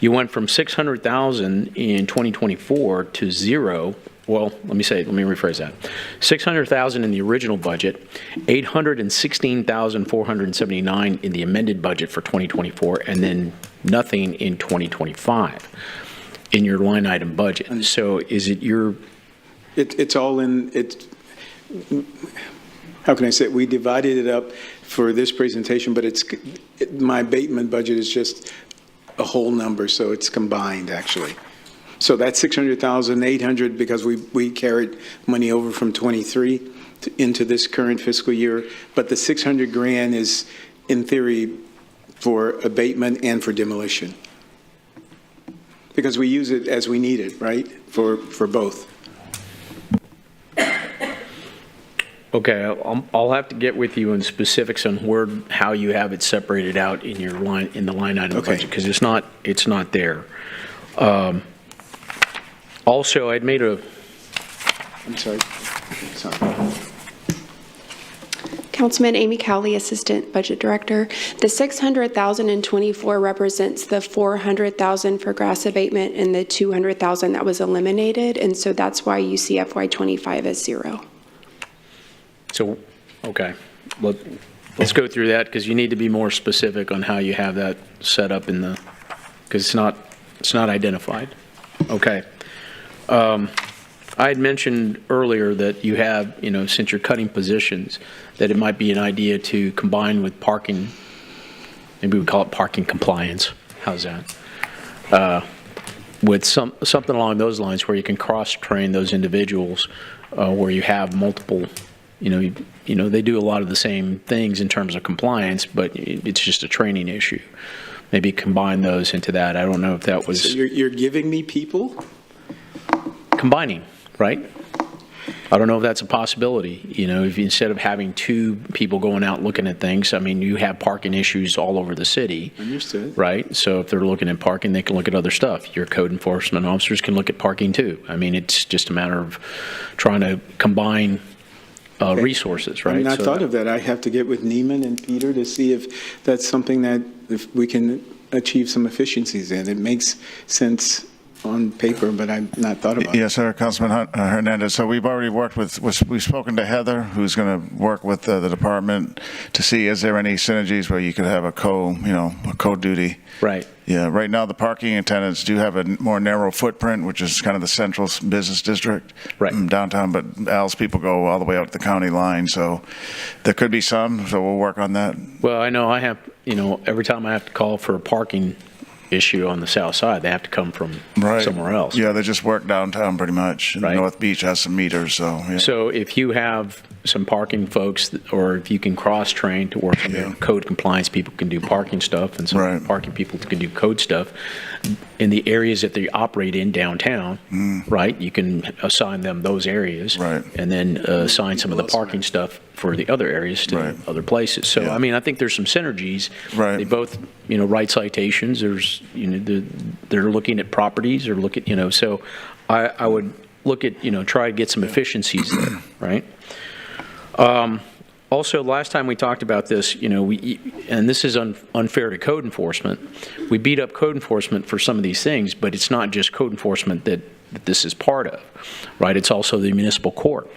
You went from $600,000 in 2024 to zero. Well, let me rephrase that. $600,000 in the original budget, $816,479 in the amended budget for 2024, and then nothing in 2025 in your line item budget. So is it your... It's all in, how can I say it? We divided it up for this presentation, but my abatement budget is just a whole number, so it's combined, actually. So that's $600,800 because we carried money over from 23 into this current fiscal year, but the $600,000 is, in theory, for abatement and for demolition. Because we use it as we need it, right, for both. Okay, I'll have to get with you in specifics on how you have it separated out in the line item budget, because it's not there. Also, I'd made a... I'm sorry. Councilman Amy Cowley, Assistant Budget Director. The $600,000 in 24 represents the $400,000 for grass abatement and the $200,000 that was eliminated, and so that's why you see FY25 as zero. So, okay, let's go through that, because you need to be more specific on how you have that set up because it's not identified. Okay. I had mentioned earlier that you have, since you're cutting positions, that it might be an idea to combine with parking, maybe we call it parking compliance. How's that? With something along those lines where you can cross-train those individuals, where you have multiple. They do a lot of the same things in terms of compliance, but it's just a training issue. Maybe combine those into that. I don't know if that was... So you're giving me people? Combining, right? I don't know if that's a possibility. If instead of having two people going out looking at things, you have parking issues all over the city. Understood. Right? So if they're looking at parking, they can look at other stuff. Your code enforcement officers can look at parking too. It's just a matter of trying to combine resources, right? I thought of that. I have to get with Neiman and Peter to see if that's something that if we can achieve some efficiencies in. It makes sense on paper, but I've not thought about it. Yes, sir, Councilman Hernandez. So we've already we've spoken to Heather, who's going to work with the department to see is there any synergies where you could have a co-duty. Right. Yeah, right now the parking attendants do have a more narrow footprint, which is kind of the central business district downtown, but Al's people go all the way out to the county line, so there could be some, so we'll work on that. Well, I know I have, every time I have to call for a parking issue on the south side, they have to come from somewhere else. Yeah, they just work downtown pretty much. And North Beach has some meters, so. Yeah. So if you have some parking folks, or if you can cross-train to work, code compliance people can do parking stuff, and some parking people can do code stuff. In the areas that they operate in downtown, right, you can assign them those areas, and then assign some of the parking stuff for the other areas to other places. So, I mean, I think there's some synergies. They both, write citations. There's, they're looking at properties, or look at, so I would look at, try to get some efficiencies there, right? Also, last time we talked about this, and this is unfair to code enforcement. We beat up code enforcement for some of these things, but it's not just code enforcement that this is part of, right? It's also the municipal court.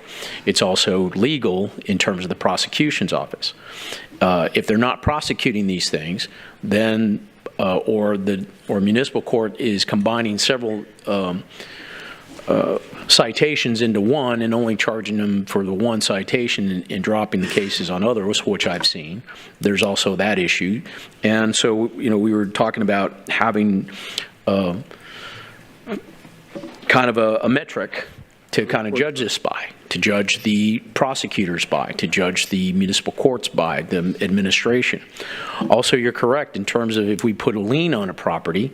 It's also legal in terms of the prosecution's office. If they're not prosecuting these things, then or municipal court is combining several citations into one and only charging them for the one citation and dropping the cases on others, which I've seen. There's also that issue. And so, we were talking about having kind of a metric to kind of judge this by, to judge the prosecutors by, to judge the municipal courts by, the administration. Also, you're correct in terms of if we put a lien on a property,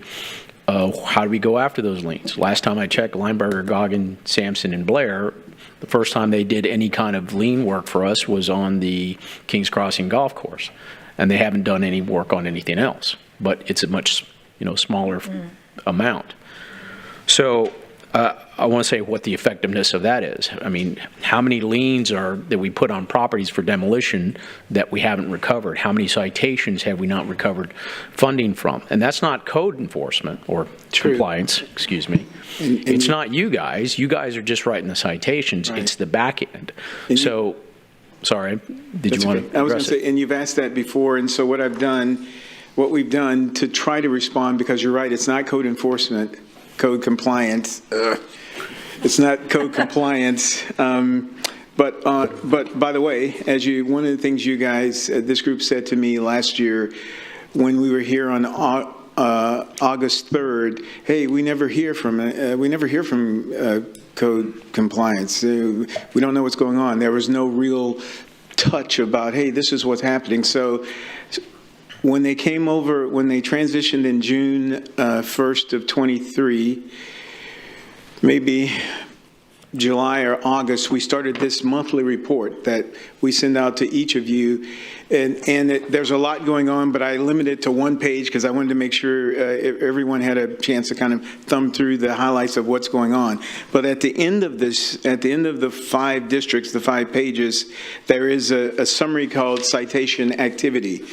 how do we go after those liens? Last time I checked, Lineberger, Goggin, Sampson, and Blair, the first time they did any kind of lien work for us was on the Kings Crossing golf course. And they haven't done any work on anything else. But it's a much, smaller amount. So I want to say what the effectiveness of that is. I mean, how many liens that we put on properties for demolition that we haven't recovered? How many citations have we not recovered funding from? And that's not code enforcement or compliance, excuse me. It's not you guys. You guys are just writing the citations. It's the back end. So, sorry, did you want to? I was going to say, and you've asked that before, and so what we've done to try to respond, because you're right, it's not code enforcement. Code compliance. It's not code compliance. But by the way, one of the things you guys, this group said to me last year when we were here on August 3rd, hey, we never hear from code compliance. We don't know what's going on. There was no real touch about, hey, this is what's happening. So when they came over, when they transitioned in June 1st of 23, maybe July or August, we started this monthly report that we send out to each of you. And there's a lot going on, but I limited it to one page because I wanted to make sure everyone had a chance to kind of thumb through the highlights of what's going on. But at the end of this, at the end of the 5 districts, the 5 pages, there is a summary called citation activity.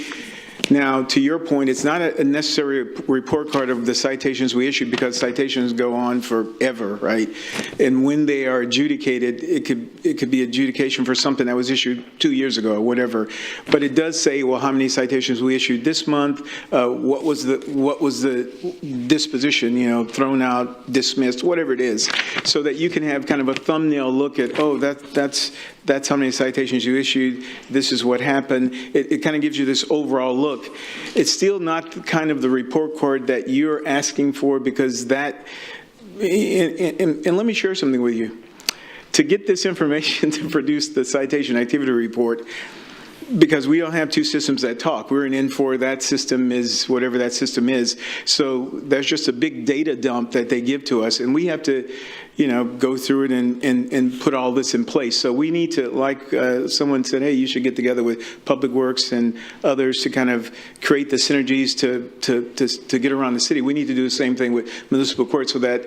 Now, to your point, it's not a necessary report card of the citations we issued, because citations go on forever, right? And when they are adjudicated, it could be adjudication for something that was issued 2 years ago or whatever. But it does say, well, how many citations we issued this month? What was the disposition? Thrown out, dismissed, whatever it is, so that you can have kind of a thumbnail look at, oh, that's how many citations you issued. This is what happened. It kind of gives you this overall look. It's still not kind of the report card that you're asking for, because that, and let me share something with you. To get this information to produce the citation activity report, because we don't have 2 systems that talk. We're in N4, that system is whatever that system is. So there's just a big data dump that they give to us, and we have to, go through it and put all this in place. So we need to, like someone said, hey, you should get together with Public Works and others to kind of create the synergies to get around the city. We need to do the same thing with municipal court, so that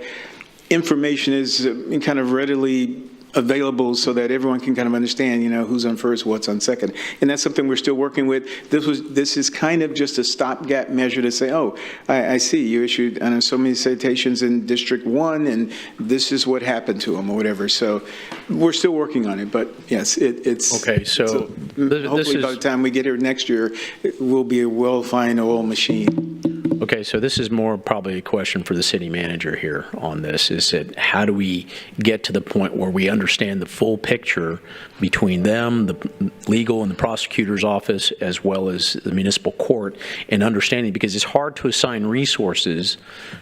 information is kind of readily available, so that everyone can kind of understand, who's on first, what's on second. And that's something we're still working with. This is kind of just a stopgap measure to say, oh, I see you issued so many citations in District 1, and this is what happened to them or whatever. So we're still working on it, but yes, it's okay. So hopefully by the time we get here next year, it will be a well-fine oil machine. Okay, so this is more probably a question for the city manager here on this, is that how do we get to the point where we understand the full picture between them, the legal and the prosecutor's office, as well as the municipal court, and understanding, because it's hard to assign resources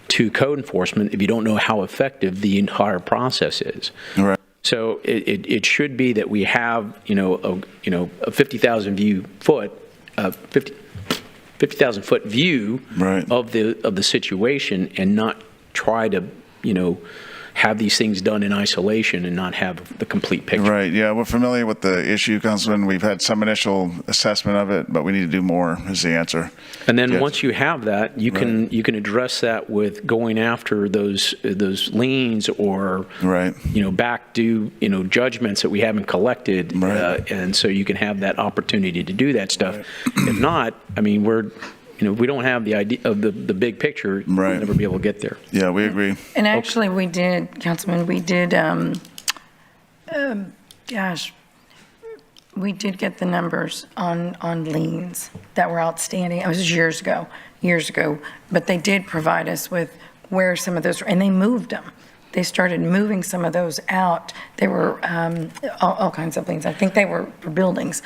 to code enforcement if you don't know how effective the entire process is. Right. So it should be that we have, a 50,000 foot view right. of the situation, and not try to, have these things done in isolation and not have the complete picture. Right, yeah, we're familiar with the issue, Councilman. We've had some initial assessment of it, but we need to do more is the answer. And then Yes. once you have that, you can address that with going after those liens or right. Back due judgments that we haven't collected, right. And so you can have that opportunity to do that stuff. Right. If not, if we don't have the idea of the big picture, right. we'll never be able to get there. Yeah, we agree. And actually, we did, Councilman, we did get the numbers on liens that were outstanding. It was years ago, but they did provide us with where some of those, and they moved them. They started moving some of those out. They were all kinds of liens. I think they were for buildings.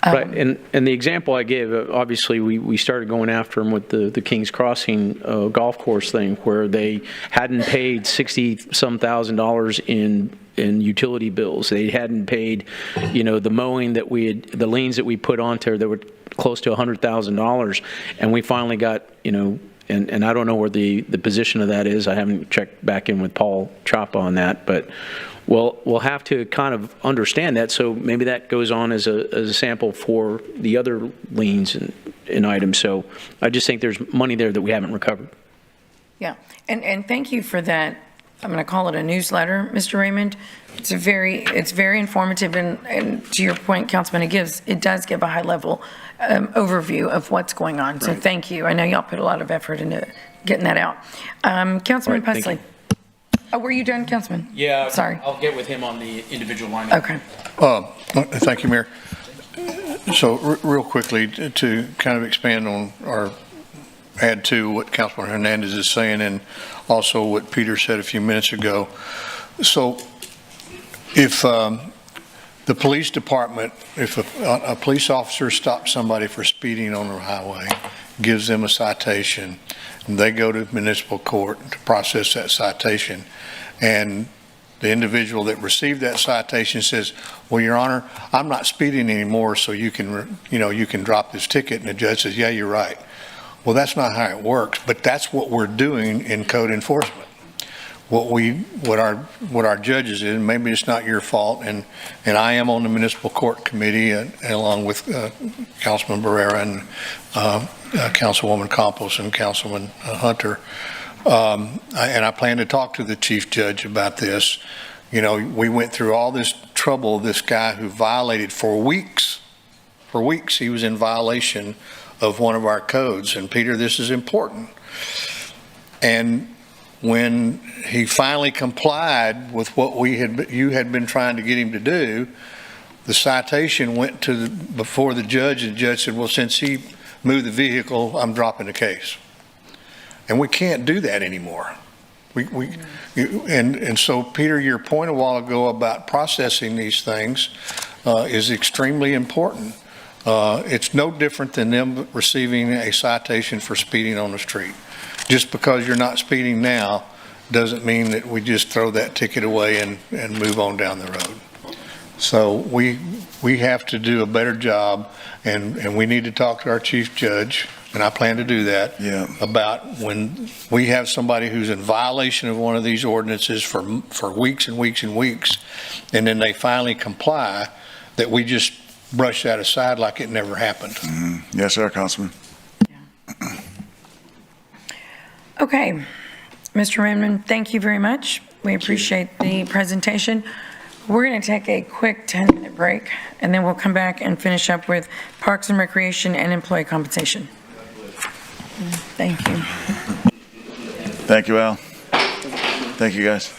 Right, and the example I gave, obviously, we started going after them with the Kings Crossing golf course thing, where they hadn't paid $60-some thousand in utility bills. They hadn't paid, the mowing that the liens that we put onto that were close to $100,000, and we finally got, and I don't know where the position of that is. I haven't checked back in with Paul Chapa on that, but we'll have to kind of understand that. So maybe that goes on as a sample for the other liens and items. So I just think there's money there that we haven't recovered. Yeah, and thank you for that. I'm going to call it a newsletter, Mr. Raymond. It's very informative, and to your point, Councilman, it does give a high level overview of what's going on. So thank you. I know y'all put a lot of effort into getting that out. Councilman Pusley. Oh, were you done, Councilman? Yeah. Sorry. I'll get with him on the individual line. Okay. Thank you, Mayor. So real quickly, to kind of expand on or add to what Councilman Hernandez is saying, and also what Peter said a few minutes ago. So if the police department, if a police officer stops somebody for speeding on the highway, gives them a citation, and they go to municipal court to process that citation, and the individual that received that citation says, well, Your Honor, I'm not speeding anymore, so you can drop this ticket, and the judge says, yeah, you're right. Well, that's not how it works, but that's what we're doing in code enforcement. What our judges is, maybe it's not your fault, and I am on the municipal court committee along with Councilman Barrera and Councilwoman Campos and Councilman Hunter, and I plan to talk to the chief judge about this. We went through all this trouble, this guy who violated for weeks, he was in violation of one of our codes. And Peter, this is important. And when he finally complied with what you had been trying to get him to do, the citation went before the judge, and the judge said, well, since he moved the vehicle, I'm dropping the case. And we can't do that anymore. And so, Peter, your point a while ago about processing these things is extremely important. It's no different than them receiving a citation for speeding on the street. Just because you're not speeding now doesn't mean that we just throw that ticket away and move on down the road. So we have to do a better job, and we need to talk to our chief judge, and I plan to do that, about when we have somebody who's in violation of one of these ordinances for weeks and weeks and weeks, and then they finally comply, that we just brush that aside like it never happened. Mm-hmm. Yes, sir, Councilman. Yeah. Okay. Mr. Raymond, thank you very much. We appreciate the presentation. We're going to take a quick 10-minute break, and then we'll come back and finish up with Parks and Recreation and employee compensation. Thank you. Thank you, Al. Thank you, guys.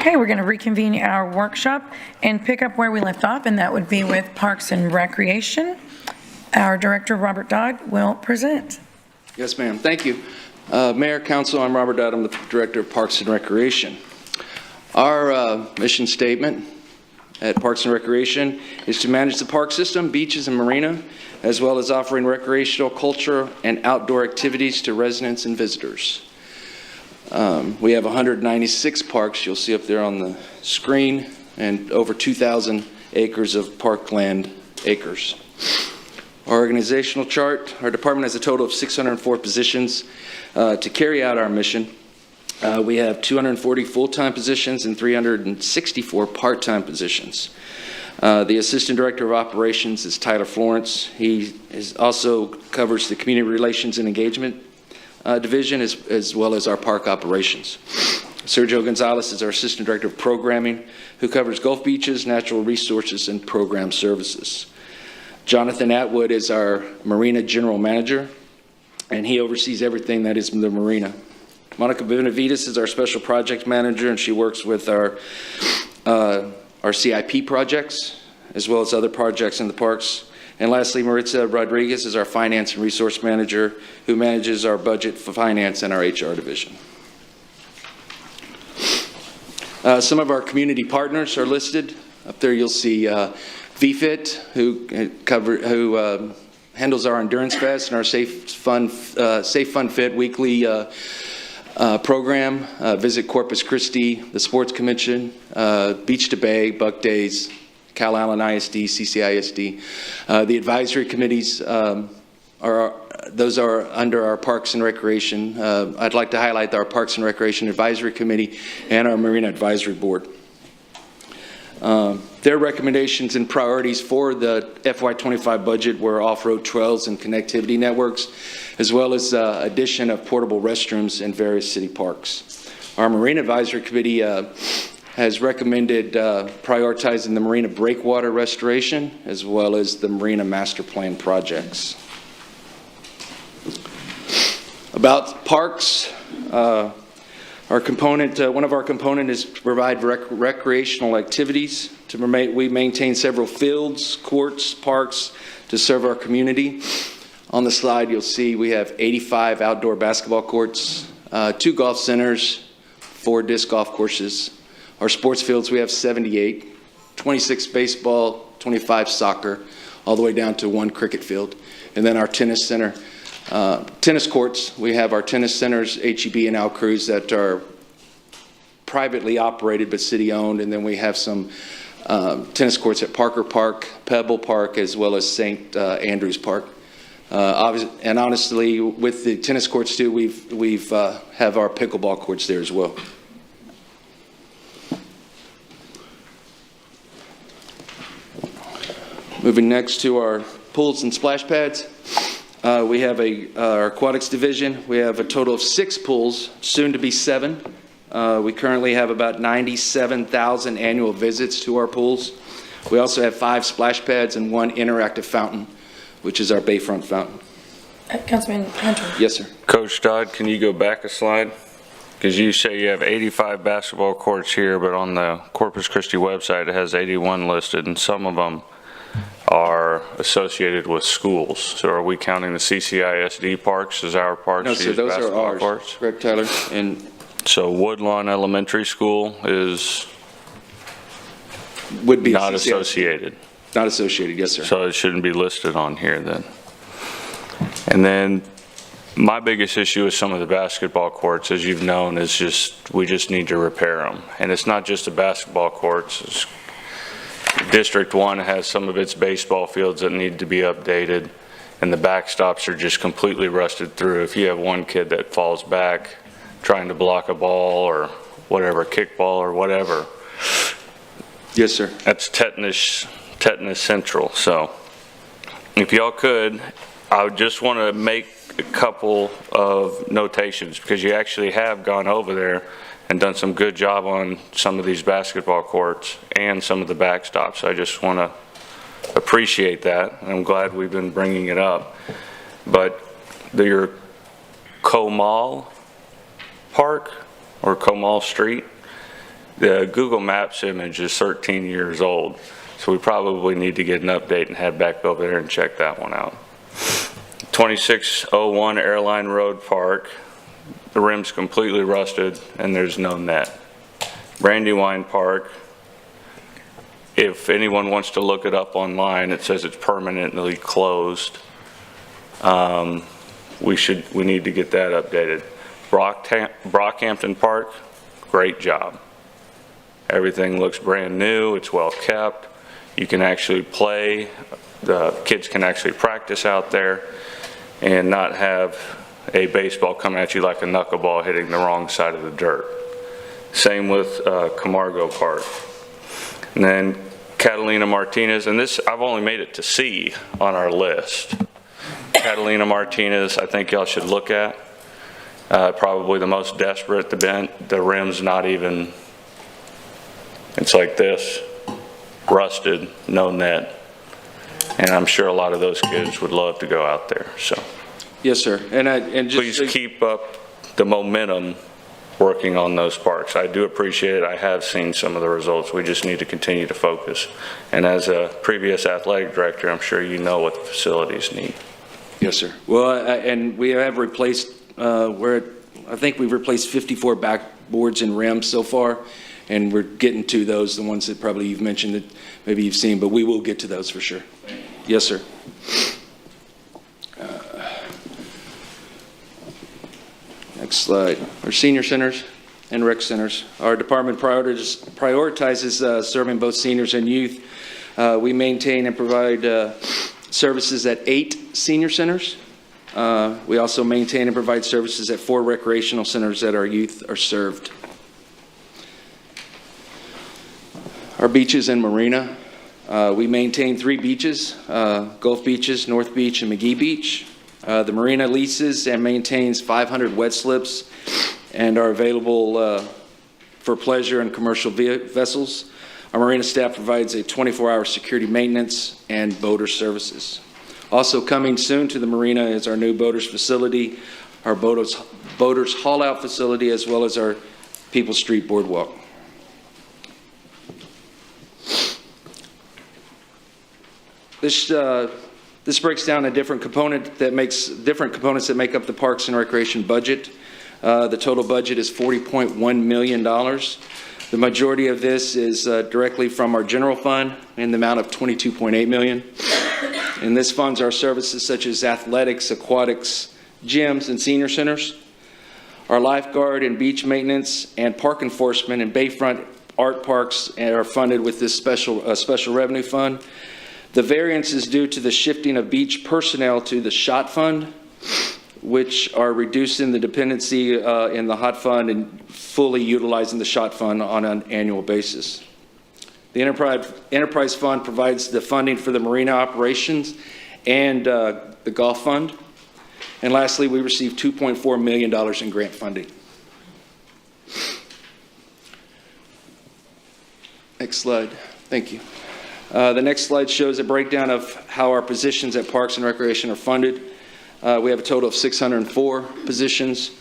Okay, we're going to reconvene our workshop and pick up where we left off, and that would be with Parks and Recreation. Our Director, Robert Dodd, will present. Yes, ma'am. Thank you. Mayor, Council, I'm Robert Dodd. I'm the Director of Parks and Recreation. Our mission statement at Parks and Recreation is to manage the park system, beaches, and marina, as well as offering recreational, culture, and outdoor activities to residents and visitors. We have 196 parks, you'll see up there on the screen, and over 2,000 acres of parkland acres. Our organizational chart, our department has a total of 604 positions to carry out our mission. We have 240 full-time positions and 364 part-time positions. The Assistant Director of Operations is Tyler Florence. He also covers the Community Relations and Engagement Division as well as our park operations. Sergio Gonzalez is our Assistant Director of Programming, who covers Gulf Beaches, Natural Resources, and Program Services. Jonathan Atwood is our Marina General Manager, and he oversees everything that is the marina. Monica Benavides is our Special Project Manager, and she works with our CIP projects, as well as other projects in the parks. And lastly, Maritza Rodriguez is our Finance and Resource Manager, who manages our budget for finance and our HR division. Some of our community partners are listed. Up there you'll see VFIT, who handles our Endurance Fest and our Safe Fun Fit weekly program. Visit Corpus Christi, the Sports Commission, Beach to Bay, Buck Days, Cal Allen ISD, CCISD. The advisory committees those are under our Parks and Recreation. I'd like to highlight our Parks and Recreation Advisory Committee and our Marina Advisory Board. Their recommendations and priorities for the FY25 budget were off-road trails and connectivity networks, as well as addition of portable restrooms in various city parks. Our Marina Advisory Committee has recommended prioritizing the marina breakwater restoration, as well as the marina master plan projects. About parks, our component, one of our components is to provide recreational activities. We maintain several fields, courts, parks to serve our community. On the slide, you'll see we have 85 outdoor basketball courts, 2 golf centers, 4 disc golf courses. Our sports fields, we have 78, 26 baseball, 25 soccer, all the way down to 1 cricket field. And then our tennis center. Tennis courts, we have our tennis centers, HEB and Al Cruz, that are privately operated but city owned, and then we have some tennis courts at Parker Park, Pebble Park, as well as St. Andrews Park. And honestly, with the tennis courts too, we've have our pickleball courts there as well. Moving next to our pools and splash pads. We have our aquatics division. We have a total of 6 pools, soon to be 7. We currently have about 97,000 annual visits to our pools. We also have 5 splash pads and 1 interactive fountain, which is our bayfront fountain. Councilman Hunter. Yes, sir. Coach Dodd, can you go back a slide? Because you say you have 85 basketball courts here, but on the Corpus Christi website it has 81 listed, and some of them are associated with schools. So are we counting the CCISD parks as our parks? No, sir, those are ours. Courts? Correct, Tyler. And so Woodlawn Elementary School would be not CCISD. Associated. Not associated, yes, sir. So it shouldn't be listed on here then. And then my biggest issue with some of the basketball courts, as you've known, is we just need to repair them. And it's not just the basketball courts. District 1 has some of its baseball fields that need to be updated, and the backstops are just completely rusted through. If you have one kid that falls back trying to block a ball or whatever, kickball or whatever. Yes, sir. That's tetanus central. So if y'all could, I would just want to make a couple of notations, because you actually have gone over there and done some good job on some of these basketball courts and some of the backstops. I just want to appreciate that. I'm glad we've been bringing it up. But your Comal Park or Comal Street, The Google Maps image is 13 years old, so we probably need to get an update and head back over there and check that one out. 2601 Airline Road Park, the rim's completely rusted and there's no net. Brandywine Park, if anyone wants to look it up online, it says it's permanently closed. We need to get that updated. Brockhampton Park, great job. Everything looks brand new, it's well kept. You can actually play, the kids can actually practice out there and not have a baseball come at you like a knuckleball hitting the wrong side of the dirt. Same with Camargo Park. And then Catalina Martinez, and this, I've only made it to C on our list. Catalina Martinez, I think y'all should look at. Probably the most desperate, the rim's not even, it's like this, rusted, no net. And I'm sure a lot of those kids would love to go out there, so. Yes, sir. And just please keep up the momentum working on those parks. I do appreciate it. I have seen some of the results. We just need to continue to focus. And as a previous athletic director, I'm sure you know what the facilities need. Yes, sir. Well, and we have replaced, I think we've replaced 54 backboards and rims so far, and we're getting to those, the ones that probably you've mentioned that maybe you've seen, but we will get to those for sure. Yes, sir. Next slide. Our senior centers and rec centers. Our department prioritizes serving both seniors and youth. We maintain and provide services at 8 senior centers. We also maintain and provide services at 4 recreational centers that our youth are served. Our beaches in Marina. We maintain 3 beaches, Gulf Beaches, North Beach, and McGee Beach. The Marina leases and maintains 500 wet slips and are available for pleasure and commercial vessels. Our Marina staff provides a 24-hour security maintenance and boater services. Also coming soon to the Marina is our new boaters facility, our boaters haul-out facility, as well as our People Street Boardwalk. This breaks down a different components that make up the Parks and Recreation budget. The total budget is $40.1 million. The majority of this is directly from our general fund in the amount of $22.8 million. And this funds our services such as athletics, aquatics, gyms, and senior centers. Our lifeguard and beach maintenance and park enforcement and bayfront art parks are funded with this special revenue fund. The variance is due to the shifting of beach personnel to the SHOT fund, which are reducing the dependency in the HOT fund and fully utilizing the SHOT fund on an annual basis. The enterprise fund provides the funding for the marina operations and the golf fund. And lastly, we received $2.4 million in grant funding. Next slide. Thank you. The next slide shows a breakdown of how our positions at Parks and Recreation are funded. We have a total of 604 positions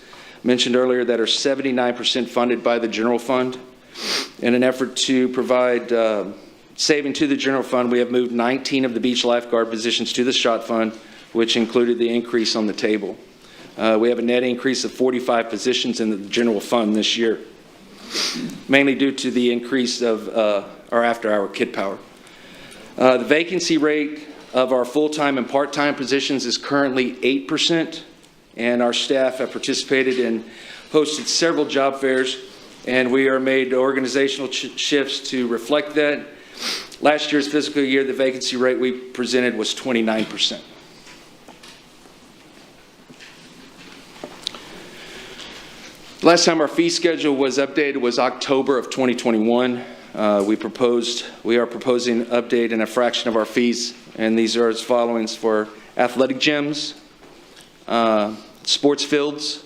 mentioned earlier that are 79% funded by the general fund. In an effort to provide saving to the general fund, we have moved 19 of the beach lifeguard positions to the SHOT fund, which included the increase on the table. We have a net increase of 45 positions in the general fund this year, mainly due to the increase of our after-hour kid power. The vacancy rate of our full-time and part-time positions is currently 8%, and our staff have participated and hosted several job fairs, and we are made organizational shifts to reflect that. Last year's fiscal year, the vacancy rate we presented was 29%. Last time our fee schedule was updated was October of 2021. We are proposing an update in a fraction of our fees, and these are as following for athletic gyms, sports fields,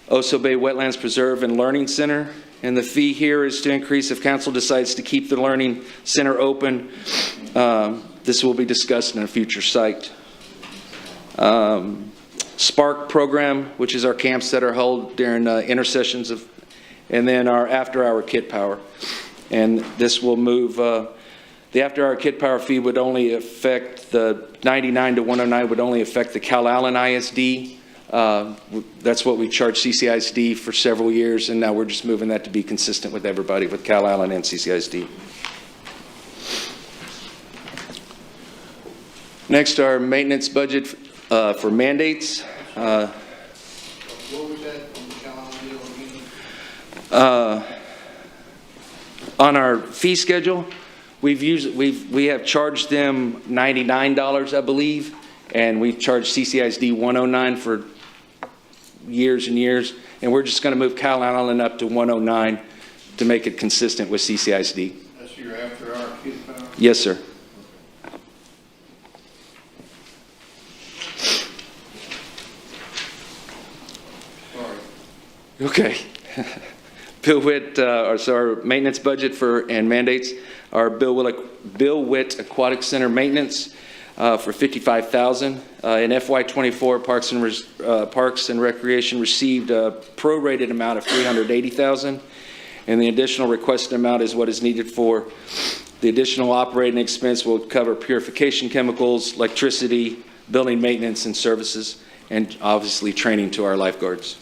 Oso Bay Wetlands Preserve and Learning Center. And the fee here is to increase if council decides to keep the Learning Center open. This will be discussed in a future site. Spark program, which is our camps that are held during intersessions and then our after-hour kit power. And this will move, the after-hour kit power fee would only affect the 99 to 109 would only affect the Cal Allen ISD. That's what we charged CCISD for several years, and now we're just moving that to be consistent with everybody, with Cal Allen and CCISD. Next, our maintenance budget for mandates. What was that on the Cal Allen deal? On our fee schedule, we have charged them $99, I believe, and we've charged CCISD $109 for years and years, and we're just going to move Cal Allen up to $109 to make it consistent with CCISD. That's your after-hour kit power? Yes, sir. Sorry. Okay. Bill Witt, our maintenance budget and mandates, our Bill Witt Aquatic Center maintenance for $55,000. In FY24, Parks and Recreation received a prorated amount of $380,000, and the additional requested amount is what is needed for the additional operating expense. Will cover purification chemicals, electricity, building maintenance and services, and obviously training to our lifeguards.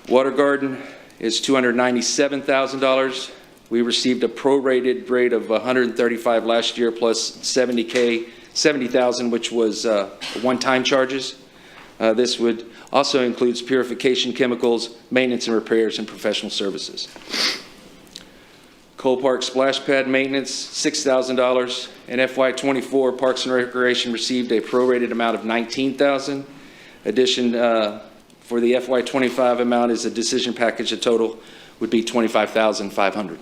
Water Garden is $297,000. We received a prorated rate of $135,000 last year, plus $70,000, which was one-time charges. This would also includes purification chemicals, maintenance and repairs, and professional services. Cole Park Splash Pad maintenance, $6,000. In FY24, Parks and Recreation received a prorated amount of $19,000. Addition for the FY25 amount is a decision package. The total would be $25,500.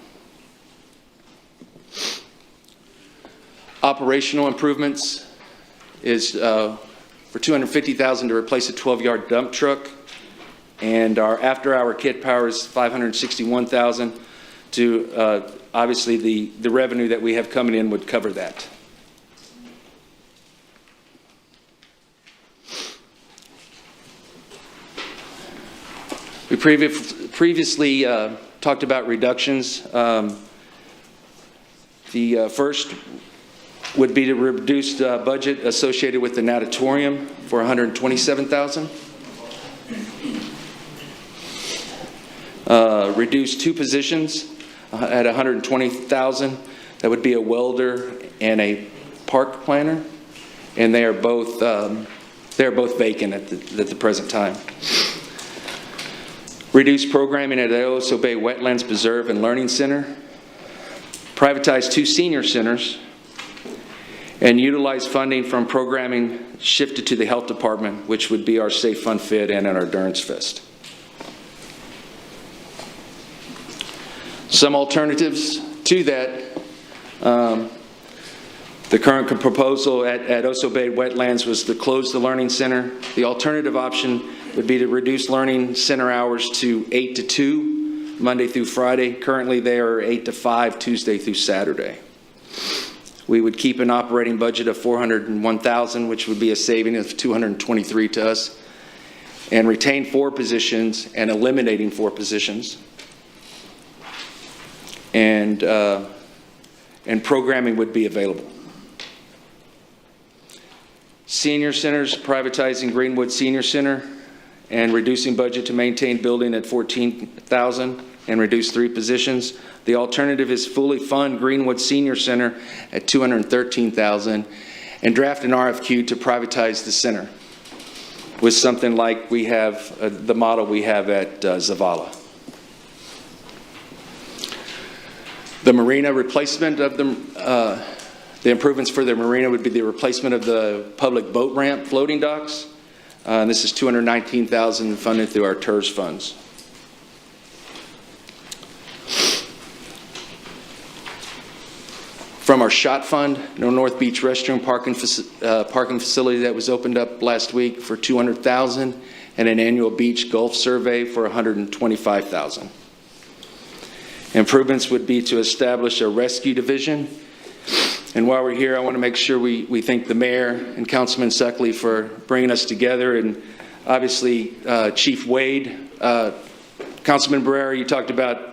Operational improvements is for $250,000 to replace a 12-yard dump truck, and our after-hour kit power is $561,000. To obviously the revenue that we have coming in would cover that. We previously talked about reductions. The first would be to reduce budget associated with the natatorium for $127,000. Reduce two positions at $120,000. That would be a welder and a park planner, and they are both vacant at the present time. Reduce programming at the Oso Bay Wetlands Preserve and Learning Center. Privatize two senior centers, and utilize funding from programming shifted to the health department, which would be our Safe Fun Fit and our Endurance Fest. Some alternatives to that. The current proposal at Oso Bay Wetlands was to close the Learning Center. The alternative option would be to reduce Learning Center hours to 8 to 2, Monday through Friday. Currently, they are 8 to 5, Tuesday through Saturday. We would keep an operating budget of $401,000, which would be a saving of $223 to us, and retain 4 positions and eliminating 4 positions. And programming would be available. Senior centers, privatizing Greenwood Senior Center and reducing budget to maintain building at $14,000 and reduce 3 positions. The alternative is fully fund Greenwood Senior Center at $213,000 and draft an RFQ to privatize the center with something like we have, the model we have at Zavala. The Marina replacement of the improvements for the Marina would be the replacement of the public boat ramp floating docks. This is $219,000 funded through our TERS funds. From our SHOT fund, North Beach restroom parking facility that was opened up last week for $200,000, and an annual beach Gulf survey for $125,000. Improvements would be to establish a rescue division. And while we're here, I want to make sure we thank the mayor and Councilman Suckley for bringing us together, and obviously Chief Wade Councilman Barrera, you talked about,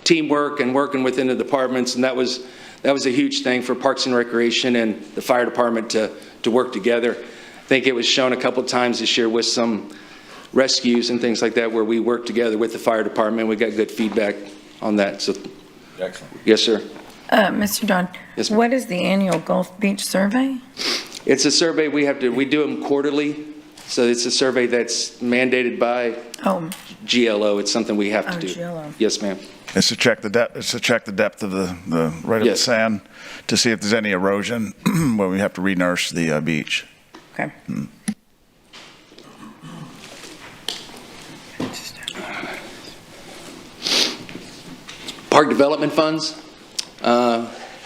teamwork and working within the departments, and that was a huge thing for Parks and Recreation and the fire department to work together. I think it was shown a couple times this year with some rescues and things like that where we worked together with the fire department. We got good feedback on that. So, excellent. Yes, sir. Mr. Don, Yes, what is the annual Gulf Beach survey? It's a survey we do them quarterly. So it's a survey that's mandated by GLO. It's something we have to do. GLO. Yes, ma'am. It's to check the depth. It's to check the depth of the right of the sand to see if there's any erosion when we have to re-nurse the beach. Okay. Park development funds.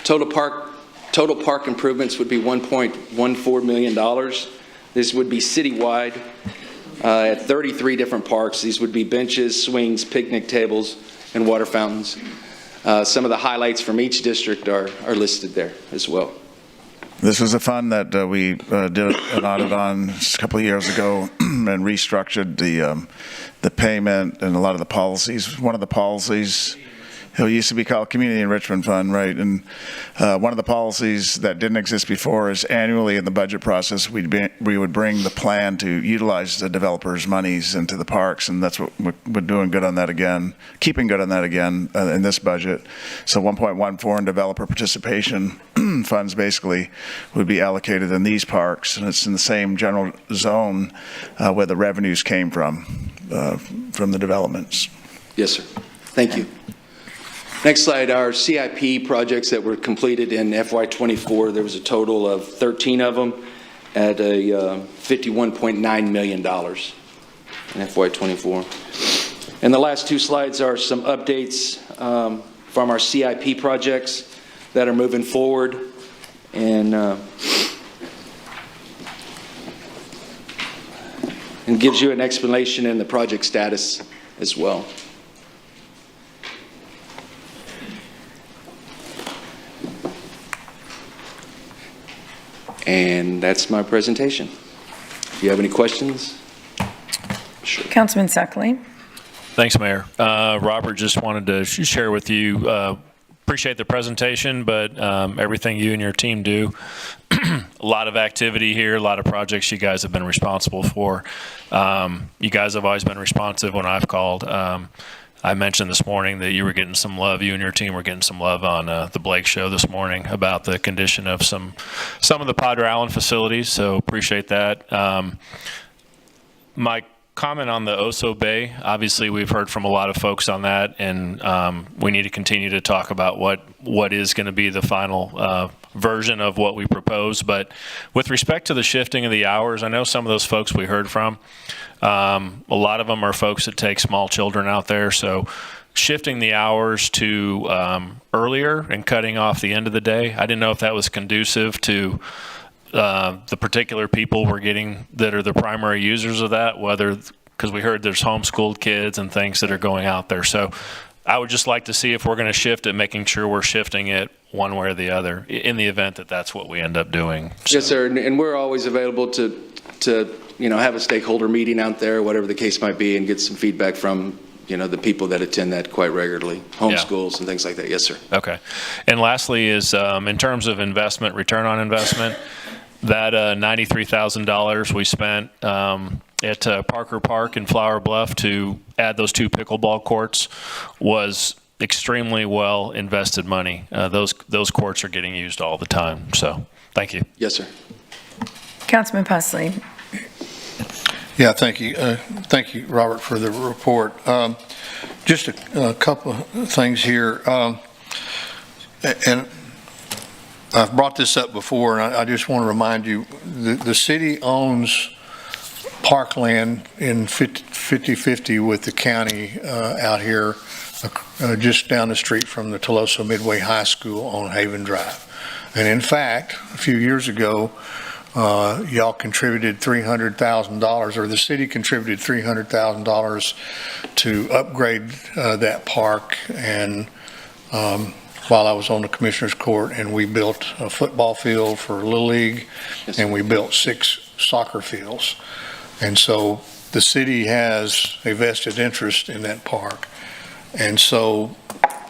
Total park improvements would be $1.14 million. This would be citywide at 33 different parks. These would be benches, swings, picnic tables, and water fountains. Some of the highlights from each district are listed there as well. This is a fund that we did an audit on a couple of years ago and restructured the payment and a lot of the policies. One of the policies, it used to be called Community Enrichment Fund, right? And one of the policies that didn't exist before is annually in the budget process, we would bring the plan to utilize the developers' monies into the parks, and that's what we're doing good on that again, keeping good on that again in this budget. So 1.14 in developer participation funds basically would be allocated in these parks, and it's in the same general zone where the revenues came from the developments. Yes, sir. Thank you. Next slide, our CIP projects that were completed in FY24. There was a total of 13 of them at a $51.9 million in FY24. And the last two slides are some updates from our CIP projects that are moving forward. And gives you an explanation in the project status as well. And that's my presentation. If you have any questions? Sure. Councilman Suckley. Thanks, Mayor. Robert, just wanted to share with you, appreciate the presentation, but everything you and your team do, a lot of activity here, a lot of projects you guys have been responsible for. You guys have always been responsive when I've called. I mentioned this morning that you were getting some love, you and your team were getting some love on the Blake show this morning about the condition of some of the Padre Island facilities, so appreciate that. My comment on the Oso Bay, obviously we've heard from a lot of folks on that, and we need to continue to talk about what is going to be the final version of what we propose. But with respect to the shifting of the hours, I know some of those folks we heard from, a lot of them are folks that take small children out there, so shifting the hours to earlier and cutting off the end of the day, I didn't know if that was conducive to the particular people we're getting that are the primary users of that, whether, because we heard there's homeschooled kids and things that are going out there. So I would just like to see if we're going to shift it, making sure we're shifting it one way or the other in the event that that's what we end up doing. So. Yes, sir. And we're always available to have a stakeholder meeting out there, whatever the case might be, and get some feedback from the people that attend that quite regularly, homeschools and things like that. Yes, sir. Okay. And lastly is in terms of investment, return on investment, that $93,000 we spent at Parker Park in Flower Bluff to add those 2 pickleball courts was extremely well invested money. Those courts are getting used all the time. So thank you. Yes, sir. Councilman Pusley. Yeah, thank you. Thank you, Robert, for the report. Just a couple of things here. And I've brought this up before, and I just want to remind you, the city owns parkland in 50-50 with the county out here, just down the street from the Toloso Midway High School on Haven Drive. And in fact, a few years ago, y'all contributed $300,000, or the city contributed $300,000 to upgrade that park. And while I was on the commissioner's court, and we built a football field for Little League, and we built 6 soccer fields. And so the city has a vested interest in that park. And so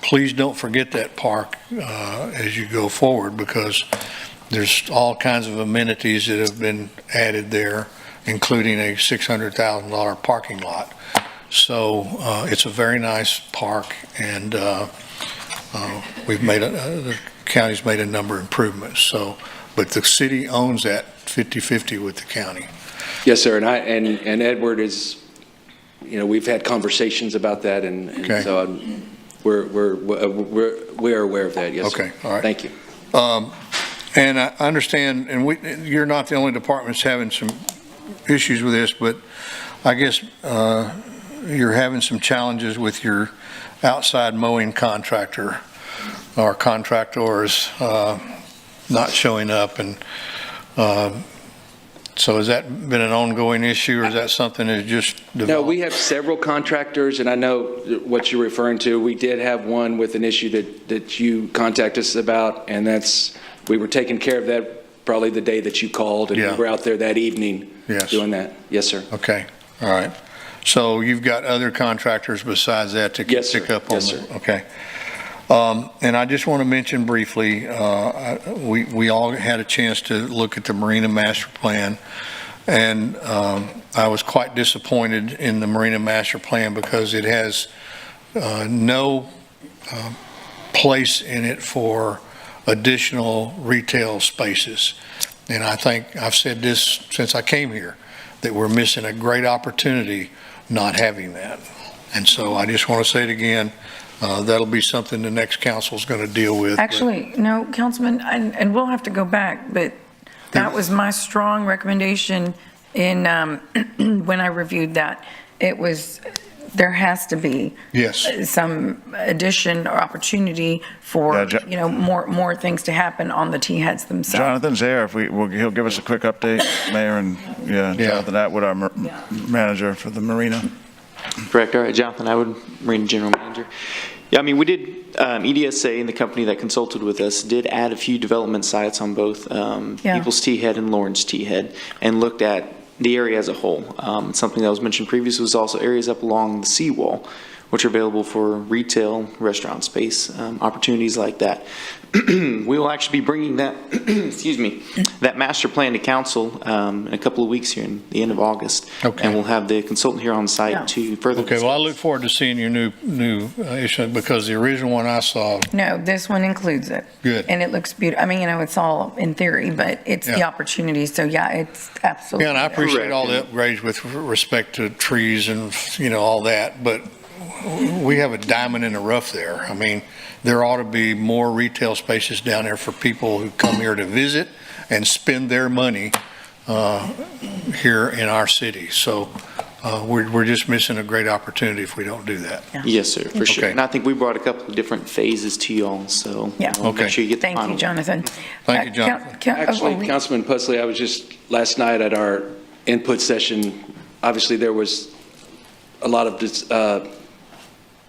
please don't forget that park as you go forward, because there's all kinds of amenities that have been added there, including a $600,000 parking lot. So it's a very nice park, and the county's made a number of improvements. So, but the city owns that 50-50 with the county. Yes, sir. And Edward is, we've had conversations about that, and Okay. so we're aware of that. Yes, sir. Okay, all right. Thank you. And I understand, and you're not the only department that's having some issues with this, but I guess you're having some challenges with your outside mowing contractor or contractors not showing up. And so has that been an ongoing issue, or is that something that just developed? No, we have several contractors, and I know what you're referring to. We did have one with an issue that you contacted us about, and we were taking care of that probably the day that you called, and we were out there that evening doing that. Yes, sir. Okay, all right. So you've got other contractors besides that to pick up on? Yes, sir. Okay. And I just want to mention briefly, we all had a chance to look at the Marina Master Plan, and I was quite disappointed in the Marina Master Plan because it has no place in it for additional retail spaces. And I think I've said this since I came here, that we're missing a great opportunity not having that. And so I just want to say it again. That'll be something the next council is going to deal with. Actually, no, Councilman, and we'll have to go back, but that was my strong recommendation in when I reviewed that. It was, there has to be some addition or opportunity for, more things to happen on the T-heads themselves. Jonathan's there. He'll give us a quick update, Mayor, and Jonathan Atwood, our manager for the Marina. Director, Jonathan Atwood, Marina General Manager. Yeah, I mean, we did, EDSA and the company that consulted with us did add a few development sites on both People's T-head and Lawrence T-head, and looked at the area as a whole. Something that was mentioned previously was also areas up along the seawall, which are available for retail, restaurant space, opportunities like that. We will actually be bringing that, excuse me, that master plan to council in a couple of weeks here in the end of August. Okay. And we'll have the consultant here on site to further Okay, well, I look forward to seeing your new issue, because the original one I saw. No, this one includes it. Good. And it looks beautiful. I mean, it's all in theory, but it's the opportunity. So it's absolutely. Yeah, and I appreciate all the upgrades with respect to trees and, all that, but we have a diamond in the rough there. I mean, there ought to be more retail spaces down there for people who come here to visit and spend their money here in our city. So we're just missing a great opportunity if we don't do that. Yes, sir, for sure. Okay. And I think we brought a couple of different phases to you all, so make sure you get the Thank final. you, Jonathan. Thank you, Jonathan. Actually, Councilman Pusley, I was just last night at our input session. Obviously, there was a lot of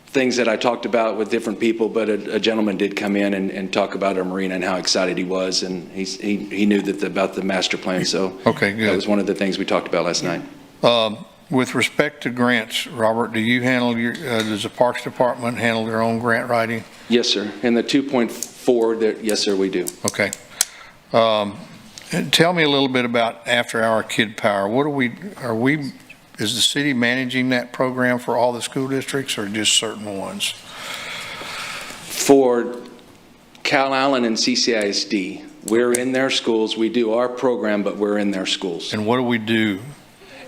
things that I talked about with different people, but a gentleman did come in and talk about our marina and how excited he was, and he knew about the master plan. So okay, good. That was one of the things we talked about last night. With respect to grants, Robert, do you handle does the Parks Department handle their own grant writing? Yes, sir. And the 2.4, yes, sir, we do. Okay. Tell me a little bit about After Hour Kid Power. Is the city managing that program for all the school districts or just certain ones? For Cal Allen and CCISD, we're in their schools. We do our program, but we're in their schools. And what do we do?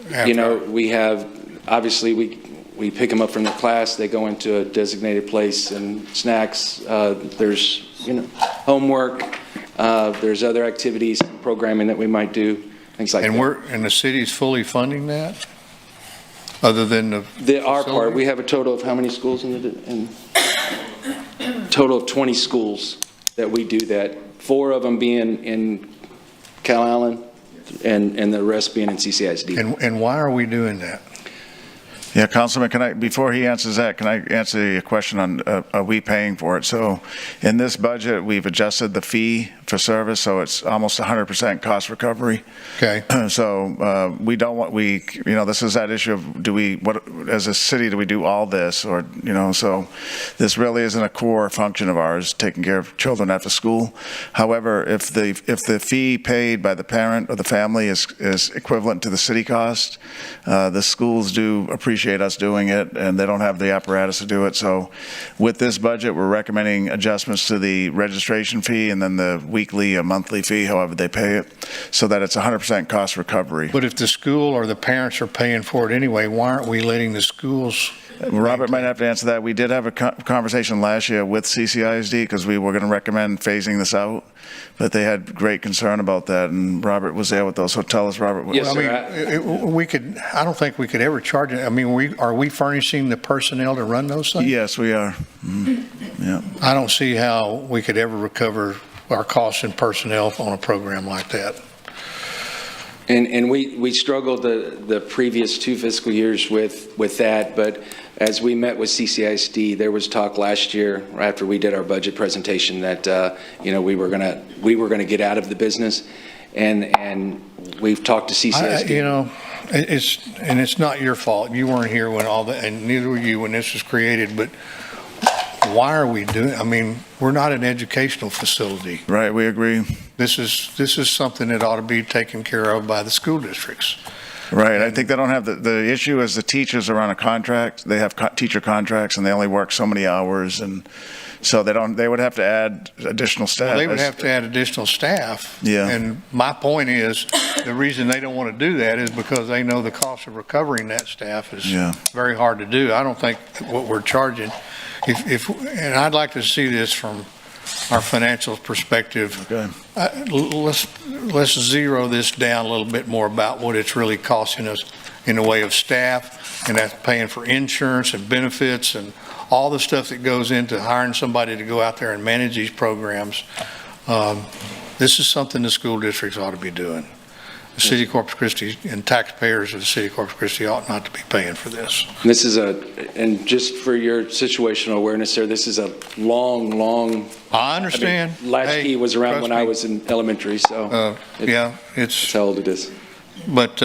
We have, obviously, we pick them up from the class. They go into a designated place and snacks. There's, homework. There's other activities, programming that we might do, things like that. And the city's fully funding that? Other than our part, we have a total of how many schools in total of 20 schools that we do that. 4 of them being in Cal Allen and the rest being in CCISD. And why are we doing that? Yeah, Councilman, before he answers that, can I answer your question on, are we paying for it? So in this budget, we've adjusted the fee for service, so it's almost 100% cost recovery. Okay. So we don't want, this is that issue of as a city, do we do all this? Or, so this really isn't a core function of ours, taking care of children after school. However, if the fee paid by the parent or the family is equivalent to the city cost, the schools do appreciate us doing it, and they don't have the apparatus to do it. So with this budget, we're recommending adjustments to the registration fee and then the weekly or monthly fee, however they pay it, so that it's 100% cost recovery. But if the school or the parents are paying for it anyway, why aren't we letting the schools? Robert might have to answer that. We did have a conversation last year with CCISD because we were going to recommend phasing this out, but they had great concern about that, and Robert was there with those. So tell us, Robert. Yes, sir. I don't think we could ever charge it. I mean, are we furnishing the personnel to run those things? Yes, we are. Yeah. I don't see how we could ever recover our costs in personnel on a program like that. And we struggled the previous 2 fiscal years with that, but as we met with CCISD, there was talk last year after we did our budget presentation that we were gonna get out of the business, and we've talked to CCISD. It's not your fault. You weren't here when and neither were you when this was created, but why are we doing? I mean, we're not an educational facility. Right, we agree. This is something that ought to be taken care of by the school districts. Right. I think they don't have the issue is the teachers are on a contract. They have teacher contracts and they only work so many hours, and so they would have to add additional staff. Well, they would have to add additional staff. Yeah. And my point is, the reason they don't want to do that is because they know the cost of recovering that staff is very hard to do. I don't think what we're charging, and I'd like to see this from our financial perspective. Okay. Let's zero this down a little bit more about what it's really costing us in the way of staff, and that's paying for insurance and benefits and all the stuff that goes into hiring somebody to go out there and manage these programs. This is something the school districts ought to be doing. The city of Corpus Christi and taxpayers of the city of Corpus Christi ought not to be paying for this. This is and just for your situational awareness there, this is a long. I understand. Latchkey was around when I was in elementary, so it's how old it is. But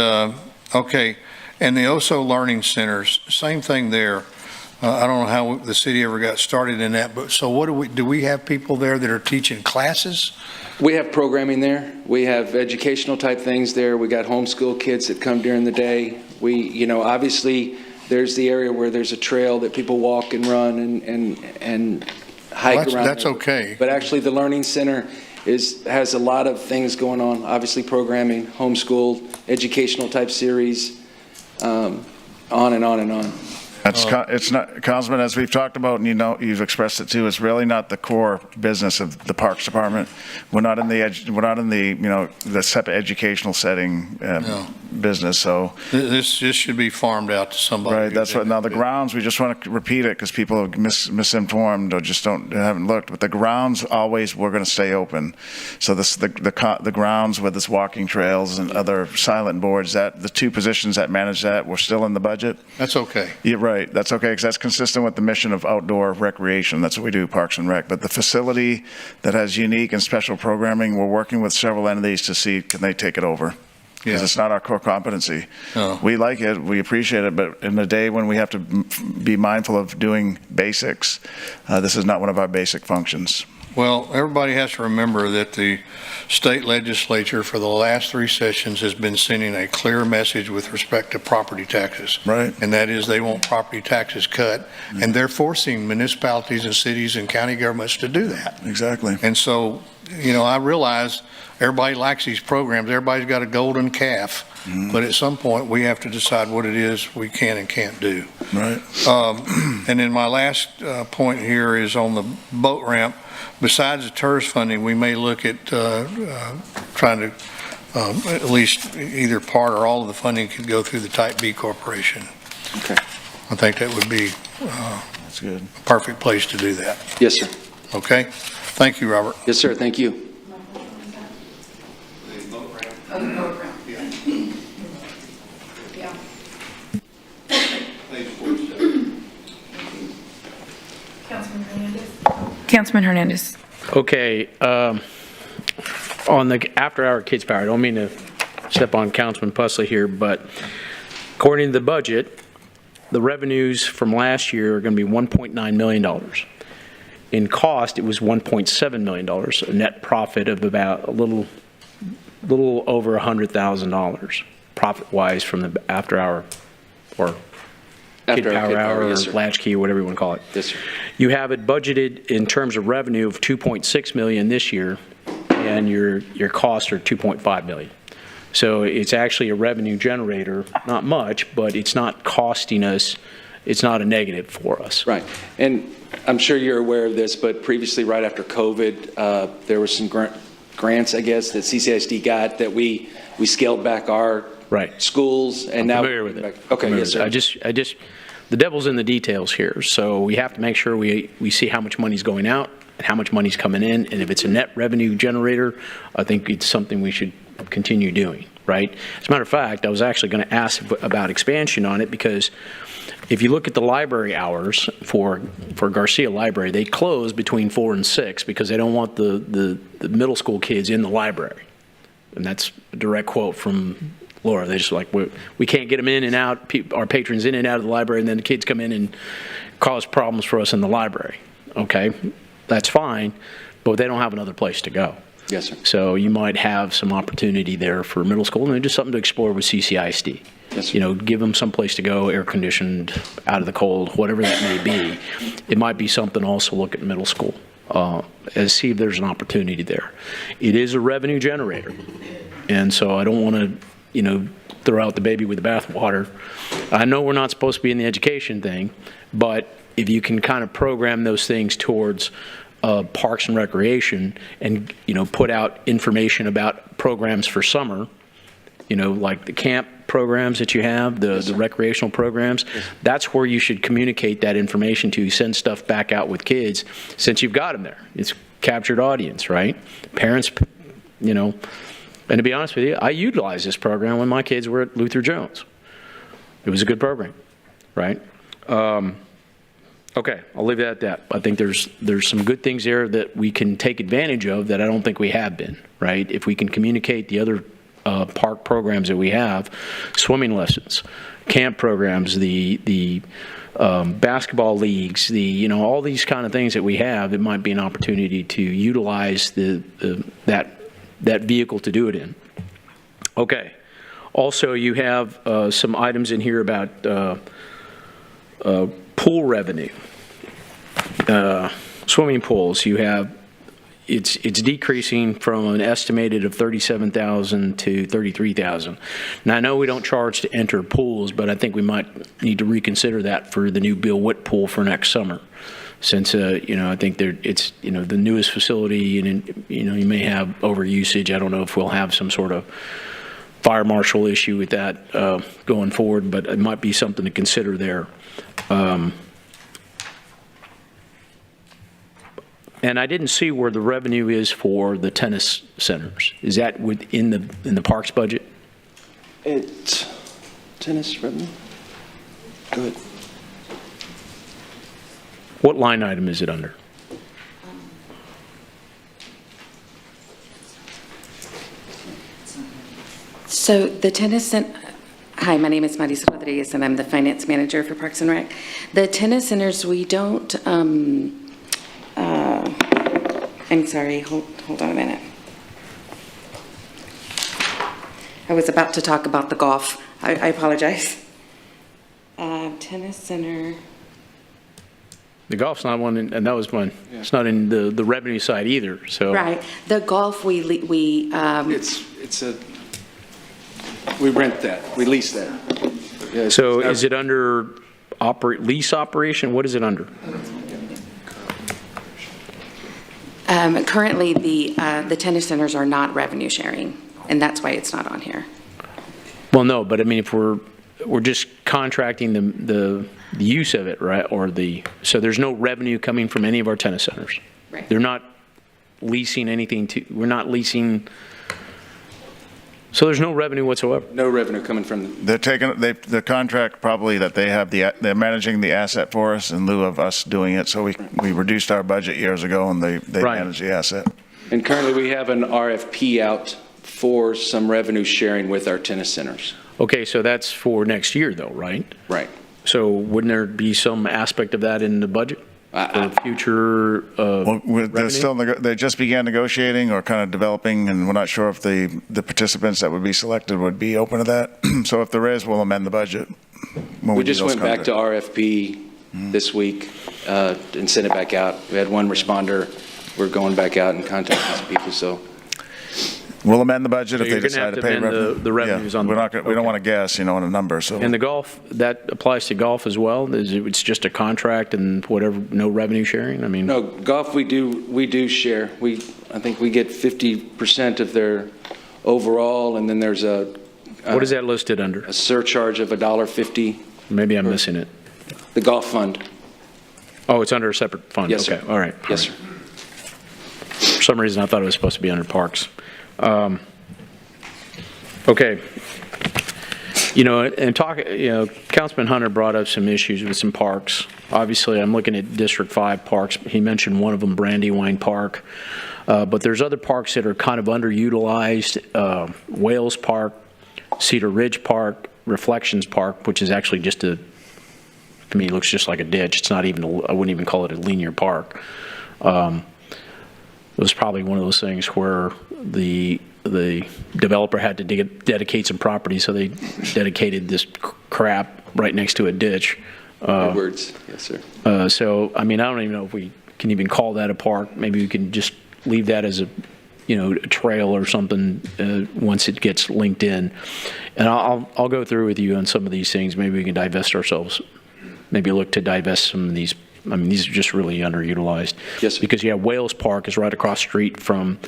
okay, and the OSO Learning Centers, same thing there. I don't know how the city ever got started in that, but so what do we have people there that are teaching classes? We have programming there. We have educational type things there. We got homeschool kids that come during the day. We, obviously there's the area where there's a trail that people walk and run and hike around. That's okay. But actually the Learning Center has a lot of things going on. Obviously programming, homeschool, educational type series, on and on and on. It's not, Councilman, as we've talked about, and you've expressed it too, it's really not the core business of the Parks Department. We're not in the separate educational setting business. So this should be farmed out to somebody. Right. That's what. Now the grounds, we just want to repeat it because people are misinformed or just haven't looked. But the grounds always we're going to stay open. So the grounds with this walking trails and other silent boards, that the 2 positions that manage that, we're still in the budget. That's okay. You're right. That's okay, because that's consistent with the mission of outdoor recreation. That's what we do, Parks and Rec. But the facility that has unique and special programming, we're working with several entities to see can they take it over. Because it's not our core competency. No. We like it, we appreciate it, but in the day when we have to be mindful of doing basics, this is not one of our basic functions. Well, everybody has to remember that the state legislature for the last 3 sessions has been sending a clear message with respect to property taxes. Right. And that is they want property taxes cut, and they're forcing municipalities and cities and county governments to do that. Exactly. And so, I realize everybody likes these programs. Everybody's got a golden calf. Mm-hmm. But at some point, we have to decide what it is we can and can't do. Right. And then my last point here is on the boat ramp. Besides the tourist funding, we may look at trying to at least either part or all of the funding could go through the Type B Corporation. Okay. I think that would be that's good. A perfect place to do that. Yes, sir. Okay. Thank you, Robert. Yes, sir. Thank you. Yeah. Councilman Hernandez. Okay, on the after-hour kids power, I don't mean to step on Councilman Pusley here, but according to the budget, the revenues from last year are going to be $1.9 million. In cost, it was $1.7 million, a net profit of about a little over $100,000 profit-wise from the after-hour or kid power hour or yes, latchkey or whatever you want to call it. Yes, sir. You have it budgeted in terms of revenue of $2.6 million this year, and your costs are $2.5 million. So it's actually a revenue generator, not much, but it's not costing us, it's not a negative for us. Right. And I'm sure you're aware of this, but previously, right after COVID, there were some grants, I guess, that CCISD got that we scaled back our schools, and I'm now familiar with it. Okay, yes, sir. I just, the devil's in the details here. So we have to make sure we see how much money's going out and how much money's coming in. And if it's a net revenue generator, I think it's something we should continue doing, right? As a matter of fact, I was actually going to ask about expansion on it, because if you look at the library hours for Garcia Library, they close between 4 and 6 because they don't want the middle school kids in the library. And that's a direct quote from Laura. They just like, we can't get them in and out, our patrons in and out of the library, and then the kids come in and cause problems for us in the library. Okay, that's fine, but they don't have another place to go. Yes, sir. So you might have some opportunity there for middle school, and just something to explore with CCISD. Yes, sir. You know, give them some place to go, air conditioned, out of the cold, whatever that may be. It might be something also look at middle school, and see if there's an opportunity there. It is a revenue generator, and so I don't want to, you know, throw out the baby with the bathwater. I know we're not supposed to be in the education thing, but if you can kind of program those things towards Parks and Recreation, and, you know, put out information about programs for summer, you know, like the camp programs that you have, the recreational programs, that's where you should communicate that information to, send stuff back out with kids, since you've got them there. It's captured audience, right? Parents, you know, and to be honest with you, I utilized this program when my kids were at Luther Jones. It was a good program, right? Okay, I'll leave it at that. I think there's some good things there that we can take advantage of that I don't think we have been, right? If we can communicate the other park programs that we have, swimming lessons, camp programs, the basketball leagues, you know, all these kind of things that we have, it might be an opportunity to utilize that vehicle to do it in. Okay. Also, you have some items in here about pool revenue. Swimming pools, you have, it's decreasing from an estimated of $37,000 to $33,000. Now, I know we don't charge to enter pools, but I think we might need to reconsider that for the new Bill Witt pool for next summer. Since, you know, I think it's, you know, the newest facility, and, you know, you may have overusage. I don't know if we'll have some sort of fire marshal issue with that going forward, but it might be something to consider there. And I didn't see where the revenue is for the tennis centers. Is that within the parks budget? Tennis revenue? Go ahead. What line item is it under? So the tennis center, hi, my name is Marisa Rodriguez, and I'm the finance manager for Parks and Rec. The tennis centers, we don't, I'm sorry, hold on a minute. I was about to talk about the golf. I apologize. Tennis center. The golf's not one, and that was one. Yeah. It's not in the revenue side either. So right, the golf we we rent that, we lease that. Yeah, so is it under lease operation? What is it under? Currently, the tennis centers are not revenue sharing, and that's why it's not on here. Well, no, but I mean, if we're just contracting the use of it, right? So there's no revenue coming from any of our tennis centers. Right. They're not leasing anything we're not leasing So there's no revenue whatsoever? No revenue coming from them. They're taking, the contract probably that they have, they're managing the asset for us in lieu of us doing it. So we reduced our budget years ago and they manage the asset. And currently we have an RFP out for some revenue sharing with our tennis centers. Okay, so that's for next year though, right? Right. So wouldn't there be some aspect of that in the budget? For future they just began negotiating or kind of developing, and we're not sure if the participants that would be selected would be open to that. So if there is, we'll amend the budget. We just went back to RFP this week and sent it back out. We had one responder. We're going back out and contacting some people, so. We'll amend the budget So if they you're gonna decide have to to pay amend revenue. the revenues on we the- don't want to guess, on a number. So. And the golf, that applies to golf as well? It's just a contract and whatever, no revenue sharing? I mean. No, golf we do share. I think we get 50% of their overall, and then there's What is that listed under? A surcharge of $1.50. Maybe I'm missing it. The golf fund. Oh, it's under a separate fund? Yes, okay. sir. All right. Yes, sir. For some reason, I thought it was supposed to be under parks. Okay. Councilman Hunter brought up some issues with some parks. Obviously, I'm looking at District 5 parks. He mentioned one of them, Brandywine Park. But there's other parks that are kind of underutilized. Wales Park, Cedar Ridge Park, Reflections Park, which is actually just to me, it looks just like a ditch. It's not even, I wouldn't even call it a linear park. It was probably one of those things where the developer had to dedicate some property, so they dedicated this crap right next to a ditch. Good words, yes, sir. So, I mean, I don't even know if we can even call that a park. Maybe we can just leave that as a trail or something once it gets linked in. And I'll go through with you on some of these things. Maybe we can divest ourselves. Maybe look to divest some of these. I mean, these are just really underutilized. Yes, sir. Because Wales Park is right across the street from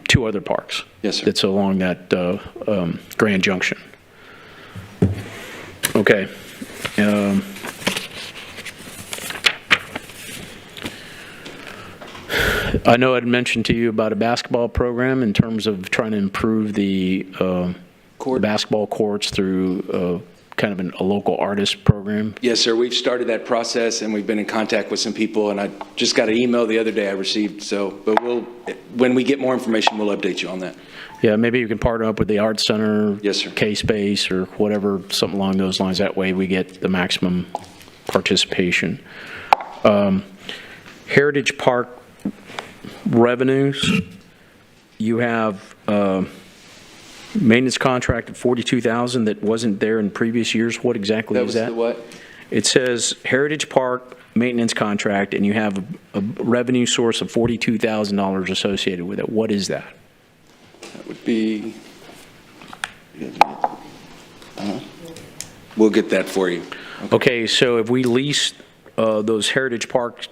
two other parks. Yes, sir. That's along that Grand Junction. Okay. I know I'd mentioned to you about a basketball program in terms of trying to improve the basketball courts through kind of a local artist program. Yes, sir. We've started that process, and we've been in contact with some people, and I just got an email the other day I received. But when we get more information, we'll update you on that. Yeah, maybe you can partner up with the Art Center, yes, sir, K-Space, or whatever, something along those lines. That way we get the maximum participation. Heritage Park revenues, you have maintenance contract at $42,000 that wasn't there in previous years. What exactly is that? That was the what? It says Heritage Park maintenance contract, and you have a revenue source of $42,000 associated with it. What is that? That would be, we'll get that for you. Okay, so if we lease those Heritage Park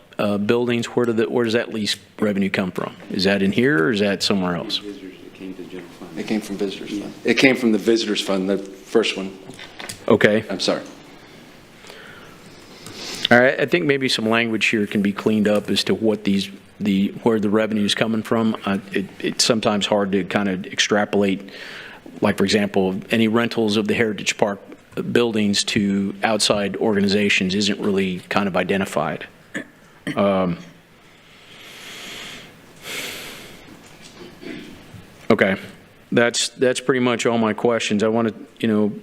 buildings, where does that lease revenue come from? Is that in here, or is that somewhere else? It came from Visitors Fund. It came from the Visitors Fund, the first one. Okay. I'm sorry. All right, I think maybe some language here can be cleaned up as to what where the revenue is coming from. It's sometimes hard to kind of extrapolate, like, for example, any rentals of the Heritage Park buildings to outside organizations isn't really kind of identified. Okay, that's pretty much all my questions. I want to,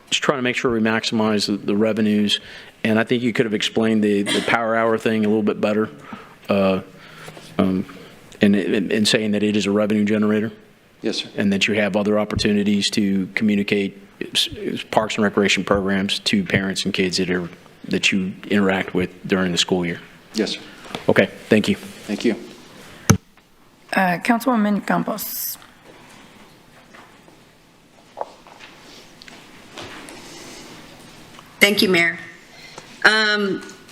just trying to make sure we maximize the revenues, and I think you could have explained the power hour thing a little bit better, in saying that it is a revenue generator. Yes, sir. And that you have other opportunities to communicate parks and recreation programs to parents and kids that you interact with during the school year. Yes, sir. Okay, thank you. Thank you. Councilwoman Campos. Thank you, Mayor.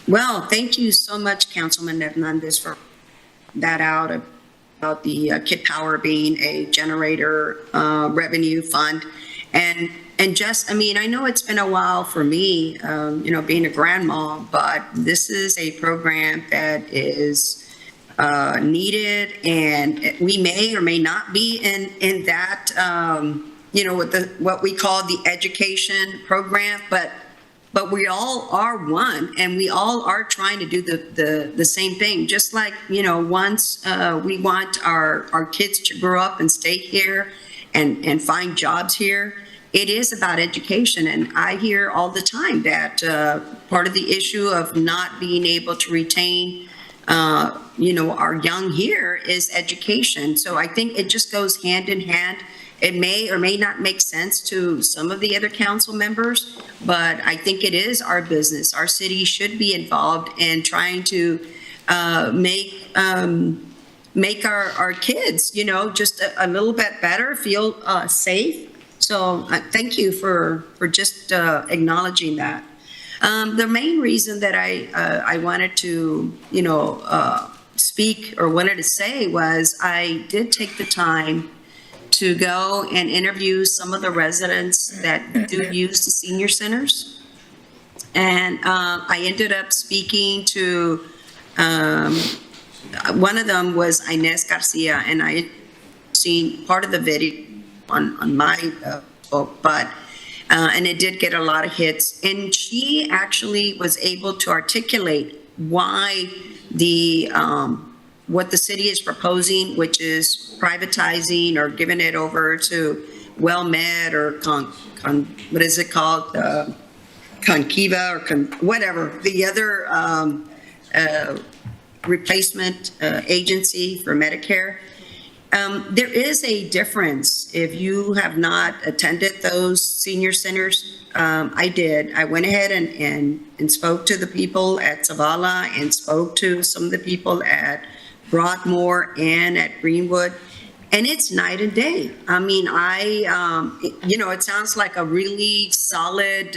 Well, thank you so much, Councilman Hernandez, for that out about the Kid Power being a generator revenue fund. And just, I mean, I know it's been a while for me, being a grandma, but this is a program that is needed, and we may or may not be in that, with what we call the education program, but we all are one, and we all are trying to do the same thing. Just like, once we want our kids to grow up and stay here and find jobs here, it is about education. And I hear all the time that part of the issue of not being able to retain our young here is education. So I think it just goes hand in hand. It may or may not make sense to some of the other council members, but I think it is our business. Our city should be involved in trying to make our kids, just a little bit better, feel safe. So thank you for just acknowledging that. The main reason that I wanted to, speak or wanted to say was I did take the time to go and interview some of the residents that do use the senior centers. And I ended up speaking to, one of them was Inez Garcia, and I had seen part of the video on my book, but and it did get a lot of hits. And she actually was able to articulate why what the city is proposing, which is privatizing or giving it over to WellMed or what is it called? Conkiva or whatever, the other replacement agency for Medicare. There is a difference if you have not attended those senior centers. I did. I went ahead and spoke to the people at Zavala and spoke to some of the people at Broadmoor and at Greenwood, and it's night and day. I mean, it sounds like a really solid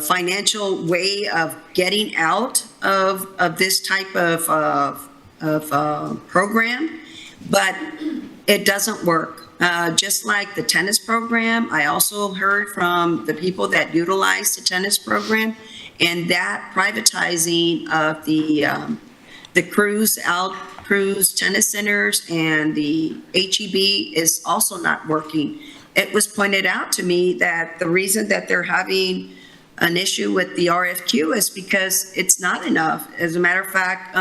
financial way of getting out of this type of program, but it doesn't work. Just like the tennis program, I also heard from the people that utilize the tennis program, and that privatizing of the cruise tennis centers and the HEB is also not working. It was pointed out to me that the reason that they're having an issue with the RFQ is because it's not enough. As a matter of fact,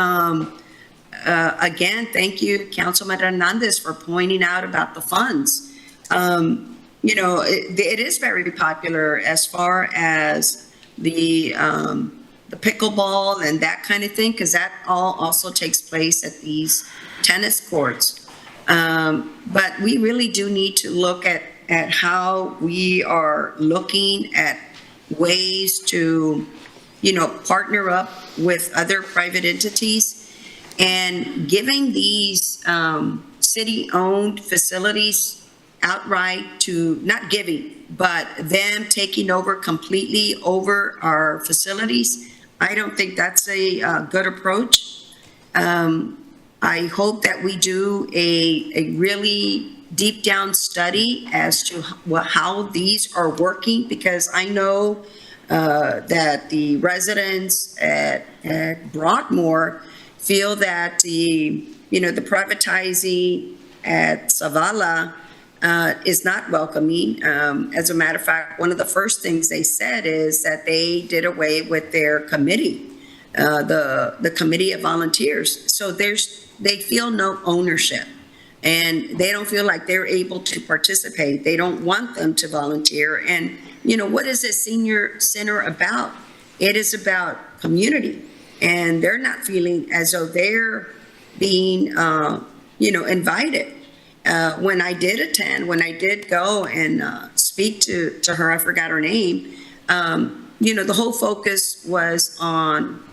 again, thank you, Councilman Hernandez, for pointing out about the funds. It is very popular as far as the pickleball and that kind of thing, because that all also takes place at these tennis courts. But we really do need to look at how we are looking at ways to, partner up with other private entities and giving these city-owned facilities outright to, not giving, but them taking over completely over our facilities. I don't think that's a good approach. I hope that we do a really deep down study as to how these are working, because I know that the residents at Broadmoor feel that the privatizing at Zavala is not welcoming. As a matter of fact, one of the first things they said is that they did away with their committee, the committee of volunteers. So they feel no ownership, and they don't feel like they're able to participate. They don't want them to volunteer. And what is a senior center about? It is about community, and they're not feeling as though they're being invited. When I did go and speak to her, I forgot her name, the whole focus was on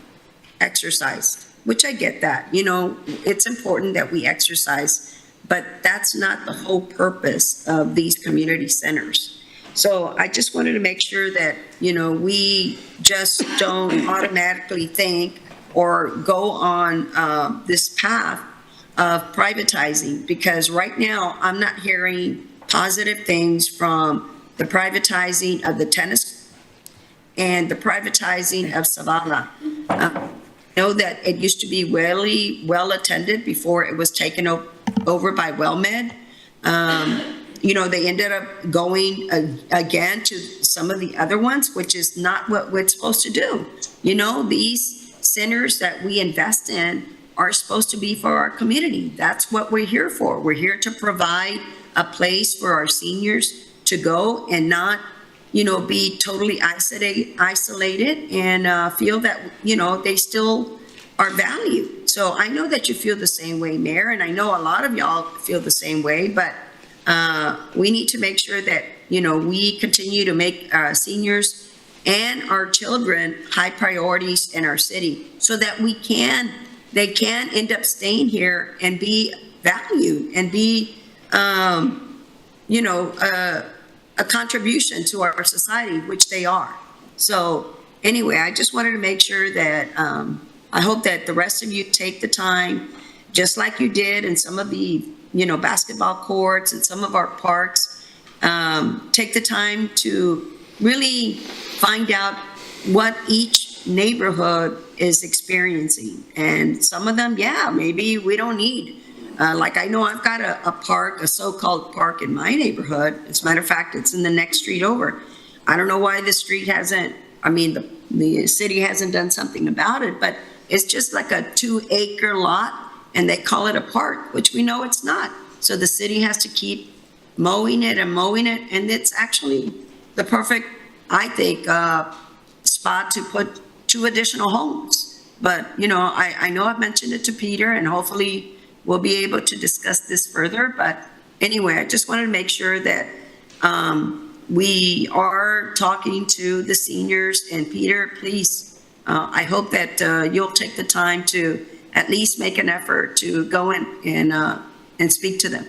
exercise, which I get that. It's important that we exercise, but that's not the whole purpose of these community centers. So I just wanted to make sure that, we just don't automatically think or go on this path of privatizing, because right now I'm not hearing positive things from the privatizing of the tennis and the privatizing of Zavala. know that it used to be really well attended before it was taken over by WellMed. You know, they ended up going again to some of the other ones, which is not what we're supposed to do. You know, these centers that we invest in are supposed to be for our community. That's what we're here for. We're here to provide a place for our seniors to go and not, you know, be totally isolated and feel that, you know, they still are valued. So I know that you feel the same way, Mayor, and I know a lot of y'all feel the same way, but we need to make sure that, you know, we continue to make seniors and our children high priorities in our city so that they can end up staying here and be valued and be, you know, a contribution to our society, which they are. So anyway, I just wanted to make sure that I hope that the rest of you take the time, just like you did in some of the, you know, basketball courts and some of our parks, take the time to really find out what each neighborhood is experiencing. And some of them, yeah, maybe we don't need. Like I know I've got a park, a so-called park in my neighborhood. As a matter of fact, it's in the next street over. I don't know why the street hasn't, I mean, the city hasn't done something about it, but it's just like a 2-acre lot and they call it a park, which we know it's not. So the city has to keep mowing it, and it's actually the perfect, I think, spot to put 2 additional homes. But, you know, I know I've mentioned it to Peter, and hopefully we'll be able to discuss this further. But anyway, I just wanted to make sure that we are talking to the seniors. And Peter, please, I hope that you'll take the time to at least make an effort to go in and speak to them.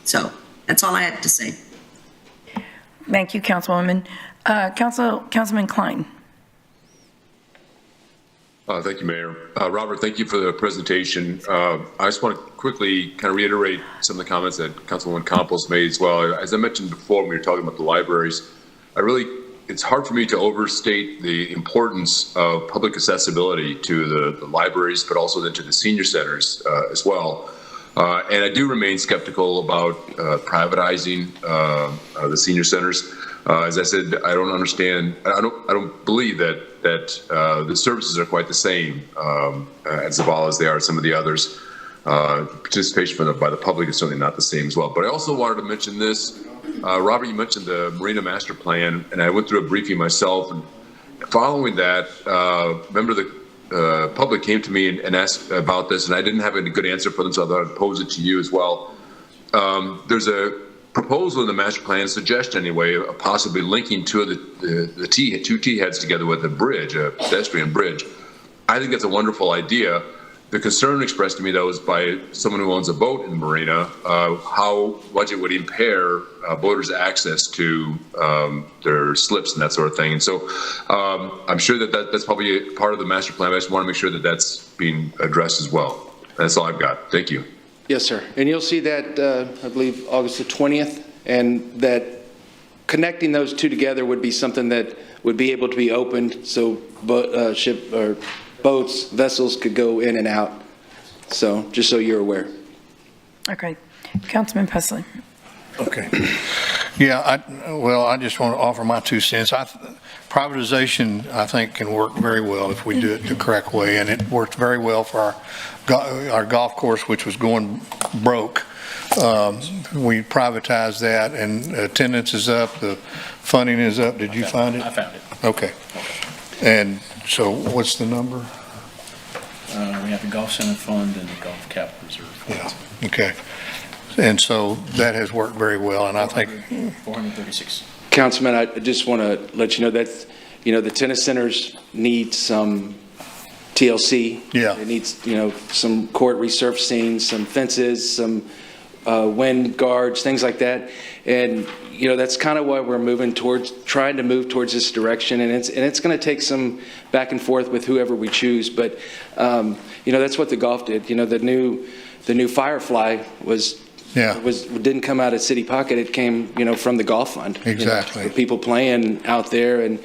So that's all I had to say. Thank you, Councilwoman. Councilman Klein. Thank you, Mayor. Robert, thank you for the presentation. I just want to quickly kind of reiterate some of the comments that Councilwoman Campos made as well. As I mentioned before, when we were talking about the libraries, it's hard for me to overstate the importance of public accessibility to the libraries, but also then to the senior centers as well. And I do remain skeptical about privatizing the senior centers. As I said, I don't understand. I don't believe that the services are quite the same at Zavala as they are at some of the others. Participation by the public is certainly not the same as well. But I also wanted to mention this. Robert, you mentioned the Marina Master Plan, and I went through a briefing myself. And following that, remember the public came to me and asked about this, and I didn't have a good answer for them, so I thought I'd pose it to you as well. There's a proposal in the master plan, suggestion anyway, of possibly linking two T heads together with a bridge, a pedestrian bridge. I think that's a wonderful idea. The concern expressed to me, though, is by someone who owns a boat in Marina, how much it would impair boaters' access to their slips and that sort of thing. And so I'm sure that's probably part of the master plan. I just want to make sure that that's being addressed as well. That's all I've got. Thank you. Yes, sir. And you'll see that, I believe, August the 20th, and that connecting those two together would be something that would be able to be opened so boats, vessels could go in and out. So just so you're aware. Okay. Councilman Pusley. Okay. Yeah, I just want to offer my 2 cents. Privatization, I think, can work very well if we do it the correct way, and it worked very well for our golf course, which was going broke. We privatized that, and attendance is up, the funding is up. Did you find it? I found it. Okay. And so what's the number? We have the Golf Center Fund and the Golf Capital Reserve Fund. Yeah, okay. And so that has worked very well, and I think 436. Councilman, I just want to let you know that, the tennis centers need some TLC. Yeah. It needs, some court resurfacing, some fences, some wind guards, things like that. And, that's kind of why we're trying to move towards this direction. And it's going to take some back and forth with whoever we choose. But, that's what the golf did. The new Firefly didn't come out of city pocket. It came, from the golf fund. Exactly. For people playing out there.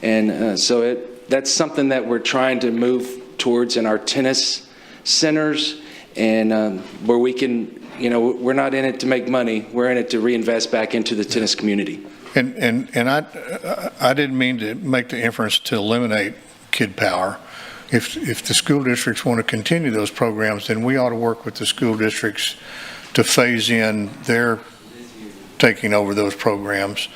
And so that's something that we're trying to move towards in our tennis centers, and where we can, we're not in it to make money. We're in it to reinvest back into the tennis community. And I didn't mean to make the inference to eliminate Kid Power. If the school districts want to continue those programs, then we ought to work with the school districts to phase in their taking over those programs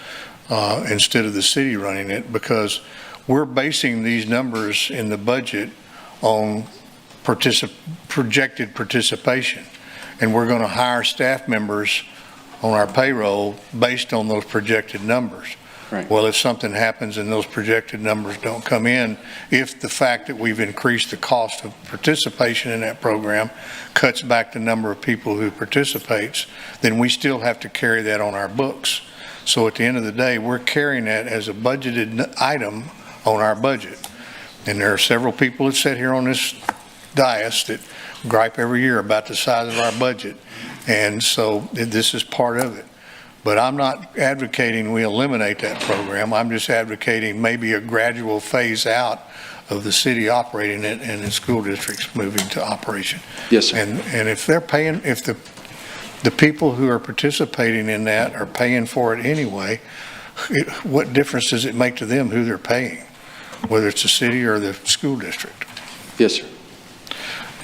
instead of the city running it, because we're basing these numbers in the budget on projected participation, and we're going to hire staff members on our payroll based on those projected numbers. Right. Well, if something happens and those projected numbers don't come in, if the fact that we've increased the cost of participation in that program cuts back the number of people who participates, then we still have to carry that on our books. So at the end of the day, we're carrying that as a budgeted item on our budget. And there are several people that sit here on this dais that gripe every year about the size of our budget. And so this is part of it. But I'm not advocating we eliminate that program. I'm just advocating maybe a gradual phase out of the city operating it and the school districts moving to operation. Yes, sir. And if they're paying, if the people who are participating in that are paying for it anyway, what difference does it make to them who they're paying, whether it's the city or the school district? Yes, sir.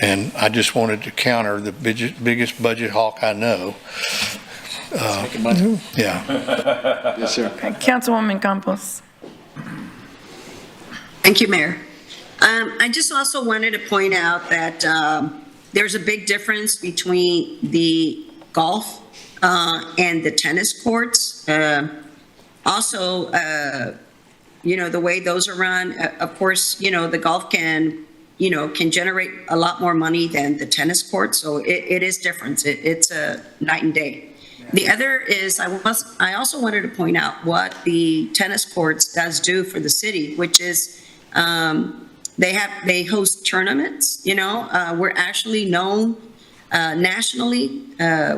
And I just wanted to counter the biggest budget hawk I know. Yeah. Yes, sir. Okay, Councilwoman Campos. Thank you, Mayor. I just also wanted to point out that there's a big difference between the golf and the tennis courts. Also, the way those are run, of course, the golf can generate a lot more money than the tennis court. So it is different. It's a night and day. The other is I also wanted to point out what the tennis courts does do for the city, which is they host tournaments. We're actually known nationally.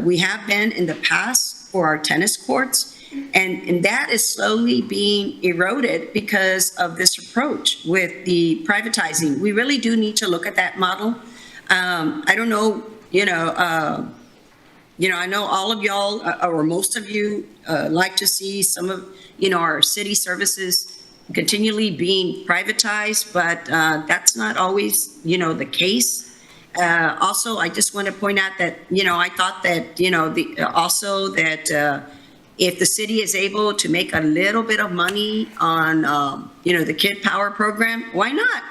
We have been in the past for our tennis courts, and that is slowly being eroded because of this approach with the privatizing. We really do need to look at that model. I don't know, I know all of y'all, or most of you, like to see some of, our city services continually being privatized, but that's not always, the case. Also, I just want to point out that, I thought that, if the city is able to make a little bit of money on, the Kid Power program, why not?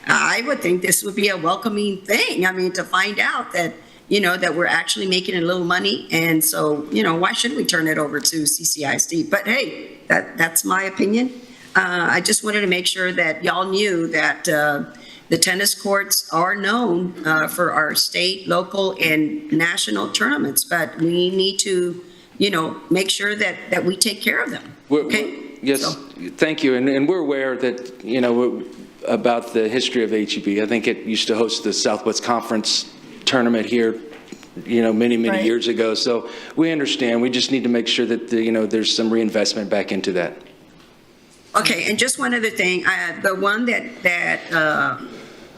I would think this would be a welcoming thing. I mean, to find out that, that we're actually making a little money. And so, why shouldn't we turn it over to CCISD? But hey, that's my opinion. I just wanted to make sure that y'all knew that the tennis courts are known for our state, local, and national tournaments, but we need to, make sure that we take care of them. Okay? Yes, thank you. And we're aware that, about the history of HEB. I think it used to host the Southwest Conference tournament here, many Right. years ago. So we understand. We just need to make sure that, there's some reinvestment back into that. Okay, and just one other thing, the one that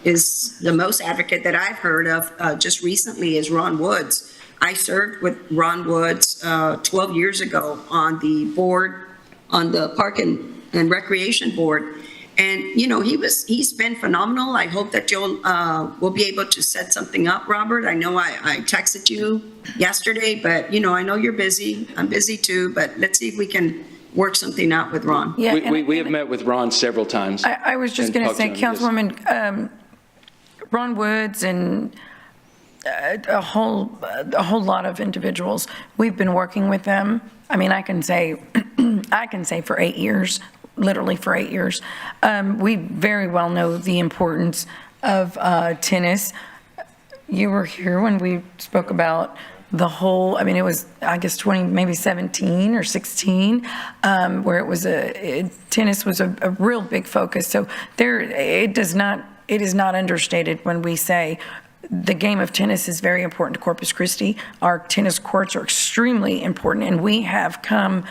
is the most advocate that I've heard of just recently is Ron Woods. I served with Ron Woods 12 years ago on the board, on the Park and Recreation Board. And, he's been phenomenal. I hope that you'll will be able to set something up, Robert. I know I texted you yesterday, but, I know you're busy. I'm busy too, but let's see if we can work something out with Ron. Yeah, We have met with Ron several times. I was just going to say, Councilwoman, Ron Woods and a whole lot of individuals, we've been working with them. I mean, I can say for 8 years, literally for 8 years. We very well know the importance of tennis. You were here when we spoke about the whole, it was, I guess, maybe 17 or 16, where it was tennis was a real big focus. So it is not understated when we say the game of tennis is very important to Corpus Christi. Our tennis courts are extremely important, and we have come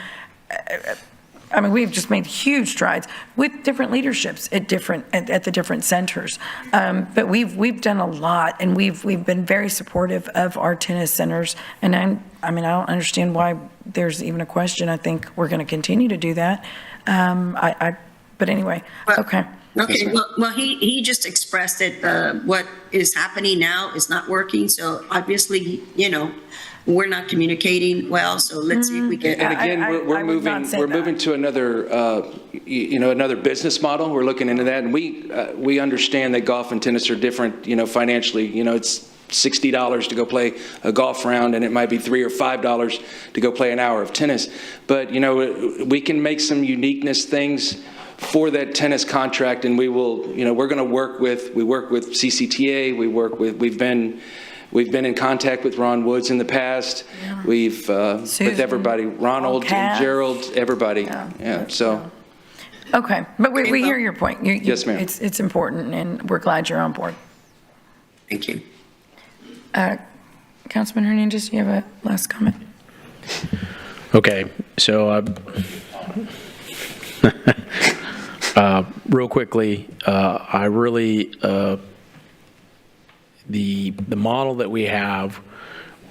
I mean, we've just made huge strides with different leaderships at the different centers. But we've done a lot, and we've been very supportive of our tennis centers. And I don't understand why there's even a question. I think we're going to continue to do that. But anyway, okay. Okay, well, he just expressed that what is happening now is not working. So obviously, we're not communicating well. So let's see if we can. And again, we're moving to another, another business model. We're looking into that, and we understand that golf and tennis are different, financially. It's $60 to go play a golf round, and it might be $3 or $5 to go play an hour of tennis. But we can make some uniqueness things for that tennis contract, and we will, we're going to work with CCTA. We've been in contact with Ron Woods in the past. Yeah. We've with everybody, Ronald and Gerald, everybody. Yeah. So. Okay, but we hear your point. Yes, ma'am. It's important, and we're glad you're on board. Thank you. Councilman Hernandez, do you have a last comment? Okay, so real quickly, I really the model that we have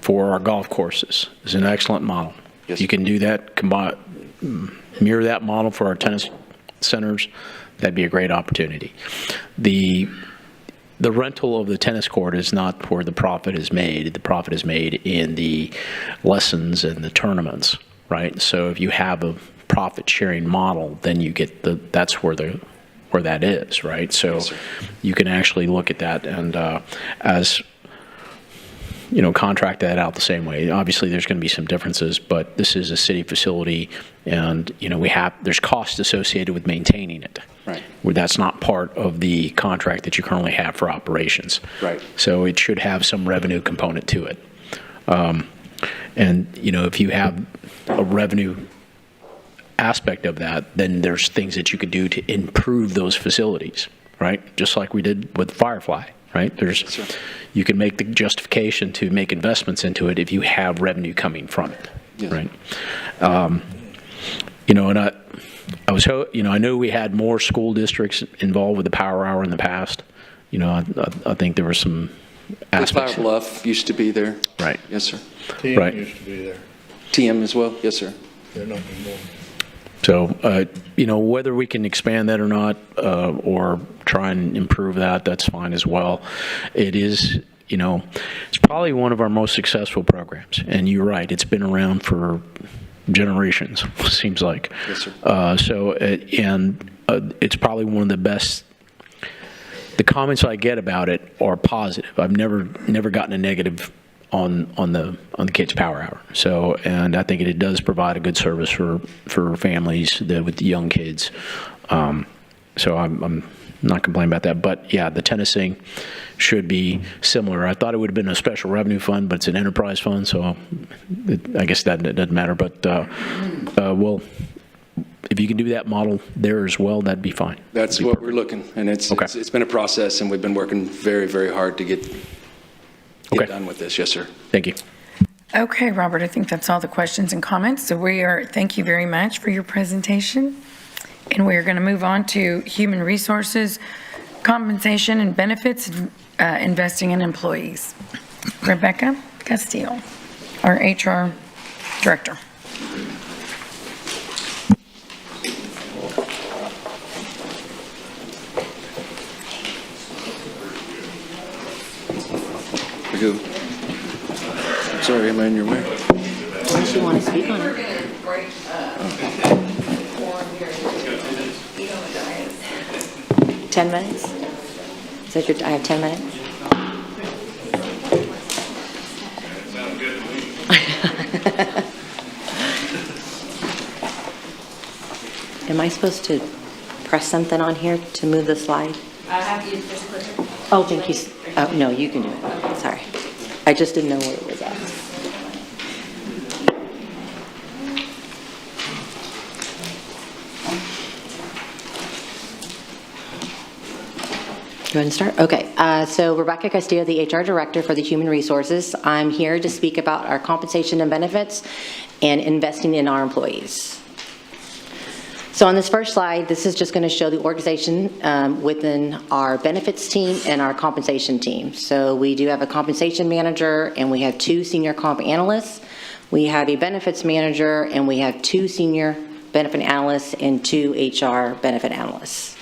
for our golf courses is an excellent model. Yes. You can do that, mirror that model for our tennis centers. That'd be a great opportunity. The rental of the tennis court is not where the profit is made. The profit is made in the lessons and the tournaments, right? So if you have a profit sharing model, then you get that's where that is, right? So yes, you can actually look at that and contract that out the same way. Obviously, there's going to be some differences, but this is a city facility, and there's cost associated with maintaining it. Right. Where that's not part of the contract that you currently have for operations. Right. So it should have some revenue component to it. And if you have a revenue aspect of that, then there's things that you could do to improve those facilities, right? Just like we did with Firefly, right? You can make the justification to make investments into it if you have revenue coming from it, right? And I know we had more school districts involved with the Power Hour in the past. I think there were some aspects. Flower Bluff used to be there. Right. Yes, sir. TM Right. used to be there. TM as well. Yes, sir. They're not anymore. So, whether we can expand that or not, or try and improve that, that's fine as well. It is, it's probably one of our most successful programs. And you're right, it's been around for generations, seems like. Yes, sir. It's probably one of the best. The comments I get about it are positive. I've never gotten a negative on the kids' Power Hour. So, and I think it does provide a good service for families with the young kids. So I'm not complaining about that. But yeah, the tennis thing should be similar. I thought it would have been a special revenue fund, but it's an enterprise fund, so I guess that doesn't matter. But if you can do that model there as well, that'd be fine. That's what we're looking, and it's been a process, and we've been working very, very hard to get done with this. Yes, sir. Thank you. Okay, Robert, I think that's all the questions and comments. So thank you very much for your presentation. And we're going to move on to human resources, compensation and benefits, investing in employees. Rebecca Castillo, our HR director. Sorry, am I in your way? Unless you want to speak on it. 10 minutes? Is that I have 10 minutes? Am I supposed to press something on here to move the slide? I have you just click it. Oh, thank you. Oh, no, you can do it. Sorry. I just didn't know where it was at. Go ahead and start. Okay, so Rebecca Castillo, the HR Director for the Human Resources. I'm here to speak about our compensation and benefits and investing in our employees. So on this first slide, this is just going to show the organization within our benefits team and our compensation team. So we do have a compensation manager, and we have 2 senior comp analysts. We have a benefits manager, and we have 2 senior benefit analysts and 2 HR benefit analysts.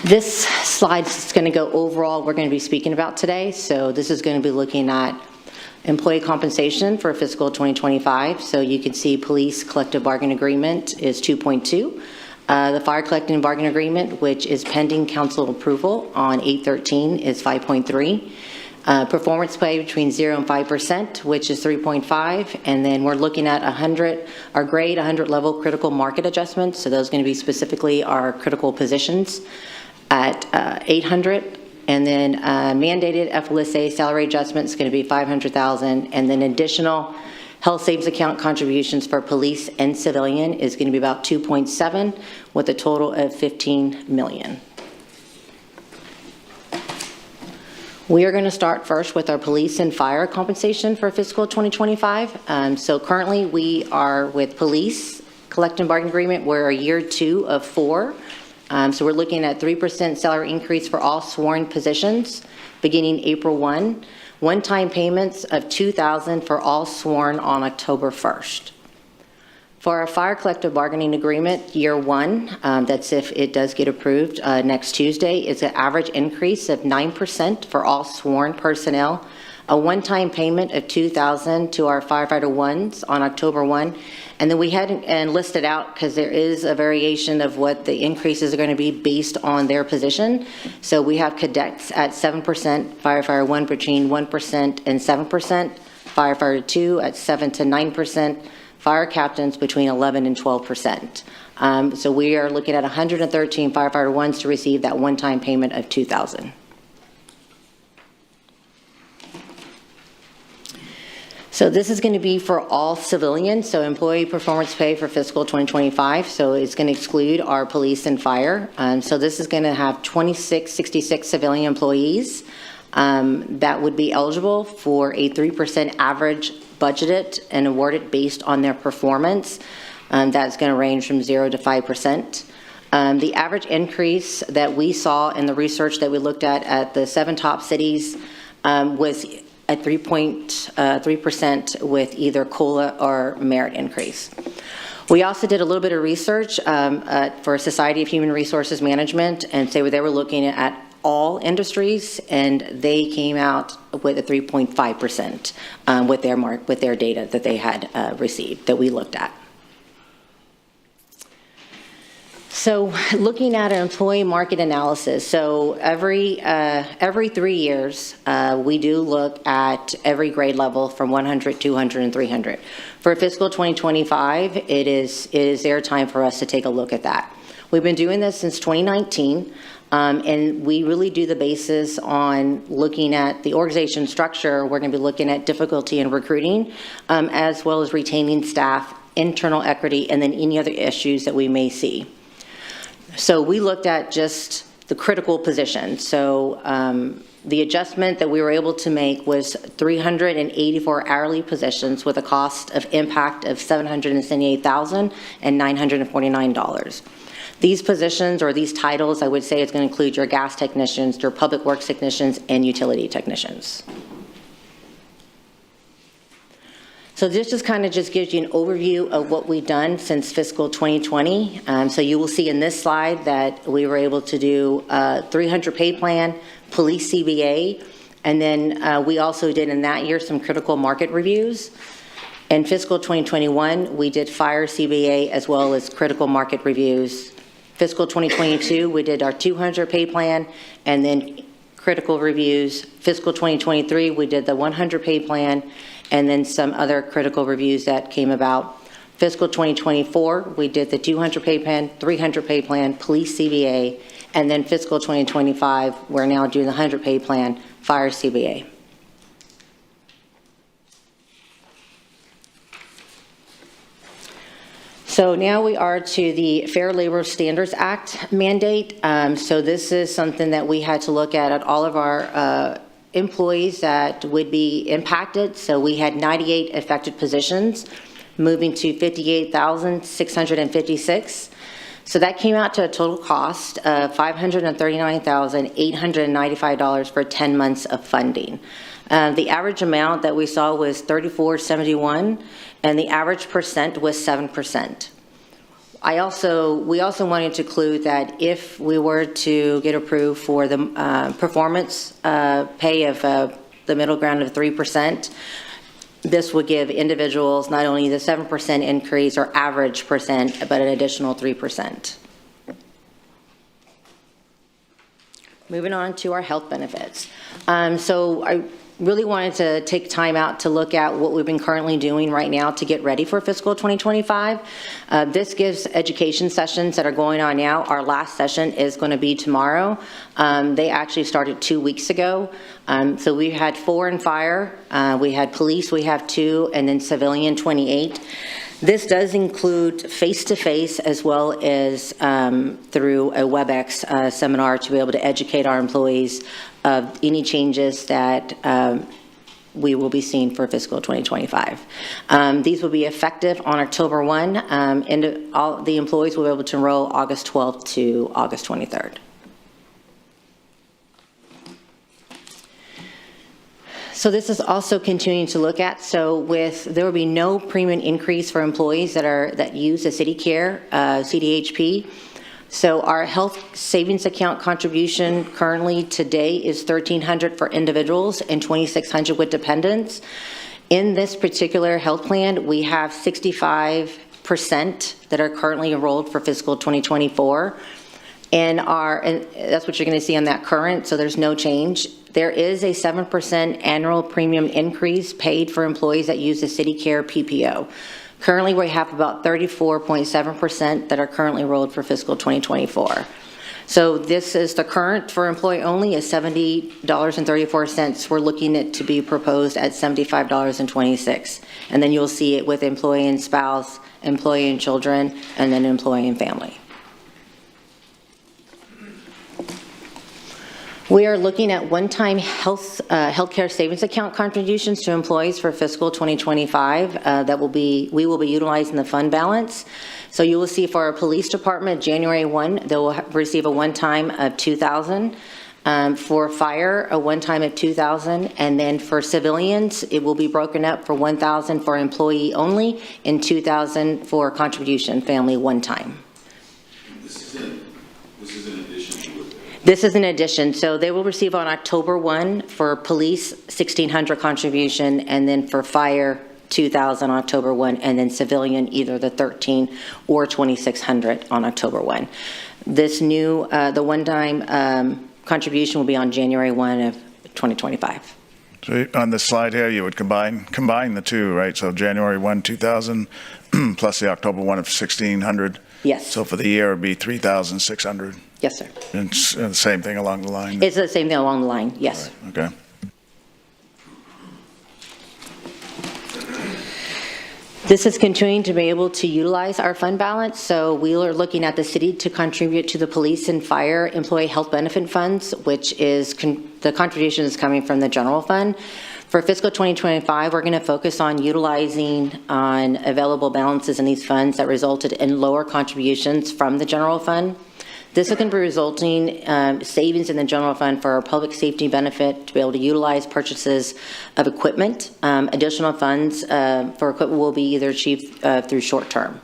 This slide is going to go overall we're going to be speaking about today. So this is going to be looking at employee compensation for fiscal 2025. So you can see police collective bargaining agreement is 2.2. The fire collective bargaining agreement, which is pending council approval on 8/13, is 5.3. Performance pay between 0 and 5%, which is 3.5. And then we're looking at 100, our grade 100 level critical market adjustments. So those are going to be specifically our critical positions at 800. And then mandated FLSA salary adjustment is going to be $500,000, and then additional health savings account contributions for police and civilian is going to be about 2.7, with a total of 15 million. We are going to start first with our police and fire compensation for fiscal 2025. So currently we are with police collective bargaining agreement. We're year 2 of 4. So we're looking at 3% salary increase for all sworn positions beginning April 1. One-time payments of $2,000 for all sworn on October 1st. For our fire collective bargaining agreement, year 1, that's if it does get approved next Tuesday, is an average increase of 9% for all sworn personnel. A one-time payment of $2,000 to our firefighter 1s on October 1. And then we had and listed out because there is a variation of what the increases are going to be based on their position. So we have cadets at 7%, firefighter 1 between 1% and 7%, firefighter 2 at 7 to 9%, fire captains between 11 and 12%. So we are looking at 113 firefighter 1s to receive that one-time payment of $2,000. So this is going to be for all civilians, so employee performance pay for fiscal 2025. So it's going to exclude our police and fire. So this is going to have 2666 civilian employees that would be eligible for a 3% average budgeted and awarded based on their performance. That's going to range from 0 to 5%. The average increase that we saw in the research that we looked at the 7 top cities was at 3.3% with either COLA or merit increase. We also did a little bit of research for Society of Human Resources Management, and so they were looking at all industries, and they came out with a 3.5% with their data that they had received that we looked at. So looking at an employee market analysis, so every 3 years, we do look at every grade level from 100, 200, and 300. For fiscal 2025, it is their time for us to take a look at that. We've been doing this since 2019, and we really do the basis on looking at the organization structure. We're going to be looking at difficulty in recruiting, as well as retaining staff, internal equity, and then any other issues that we may see. So we looked at just the critical position. So the adjustment that we were able to make was 384 hourly positions with a cost of impact of $778,949. These positions or these titles, I would say, is going to include your gas technicians, your public works technicians, and utility technicians. So this just kind of just gives you an overview of what we've done since fiscal 2020. So you will see in this slide that we were able to do 300 pay plan, police CBA, and then we also did in that year some critical market reviews. In fiscal 2021, we did fire CBA as well as critical market reviews. Fiscal 2022, we did our 200 pay plan and then critical reviews. Fiscal 2023, we did the 100 pay plan and then some other critical reviews that came about. Fiscal 2024, we did the 200 pay plan, 300 pay plan, police CBA, and then fiscal 2025, we're now doing the 100 pay plan, fire CBA. So now we are to the Fair Labor Standards Act mandate. So this is something that we had to look at all of our employees that would be impacted. So we had 98 affected positions. moving to $58,656. So that came out to a total cost of $539,895 for 10 months of funding. The average amount that we saw was $34.71, and the average percent was 7%. We also wanted to include that if we were to get approved for the performance pay of the middle ground of 3%, this would give individuals not only the 7% increase or average percent, but an additional 3%. Moving on to our health benefits. So I really wanted to take time out to look at what we've been currently doing right now to get ready for fiscal 2025. This gives education sessions that are going on now. Our last session is going to be tomorrow. They actually started 2 weeks ago. So we had 4 in fire, we had police, we have 2, and then civilian 28. This does include face-to-face as well as through a WebEx seminar to be able to educate our employees of any changes that we will be seeing for fiscal 2025. These will be effective on October 1, and all the employees will be able to enroll August 12th to August 23rd. So this is also continuing to look at. So there will be no premium increase for employees that use the City Care CDHP. So our health savings account contribution currently today is $1,300 for individuals and $2,600 with dependents. In this particular health plan, we have 65% that are currently enrolled for fiscal 2024. And that's what you're going to see on that current, so there's no change. There is a 7% annual premium increase paid for employees that use the City Care PPO. Currently, we have about 34.7% that are currently enrolled for fiscal 2024. So this is the current for employee only is $70.34. We're looking at to be proposed at $75.26. And then you'll see it with employee and spouse, employee and children, and then employee and family. We are looking at one-time healthcare savings account contributions to employees for fiscal 2025. We will be utilizing the fund balance. So you will see for our police department, January 1, they will receive a one-time of $2,000. For fire, a one-time of $2,000, and then for civilians, it will be broken up for $1,000 for employee only and $2,000 for contribution family one-time. This is in addition to it. This is in addition. So they will receive on October 1 for police $1,600 contribution, and then for fire $2,000 on October 1, and then civilian either the $1,300 or $2,600 on October 1. This new the one-time contribution will be on January 1 of 2025. So on the slide here, you would combine the two, right? So January 1, 2000, plus the October 1 of 1,600. Yes. So for the year, it would be 3,600. Yes, sir. And it's the same thing along the line? It's the same thing along the line, yes. Right. Okay. This is continuing to be able to utilize our fund balance. So we are looking at the city to contribute to the police and fire employee health benefit funds, which is the contribution is coming from the general fund. For fiscal 2025, we're going to focus on utilizing on available balances in these funds that resulted in lower contributions from the general fund. This is going to be resulting savings in the general fund for our public safety benefit to be able to utilize purchases of equipment. Additional funds for equipment will be either achieved through short term.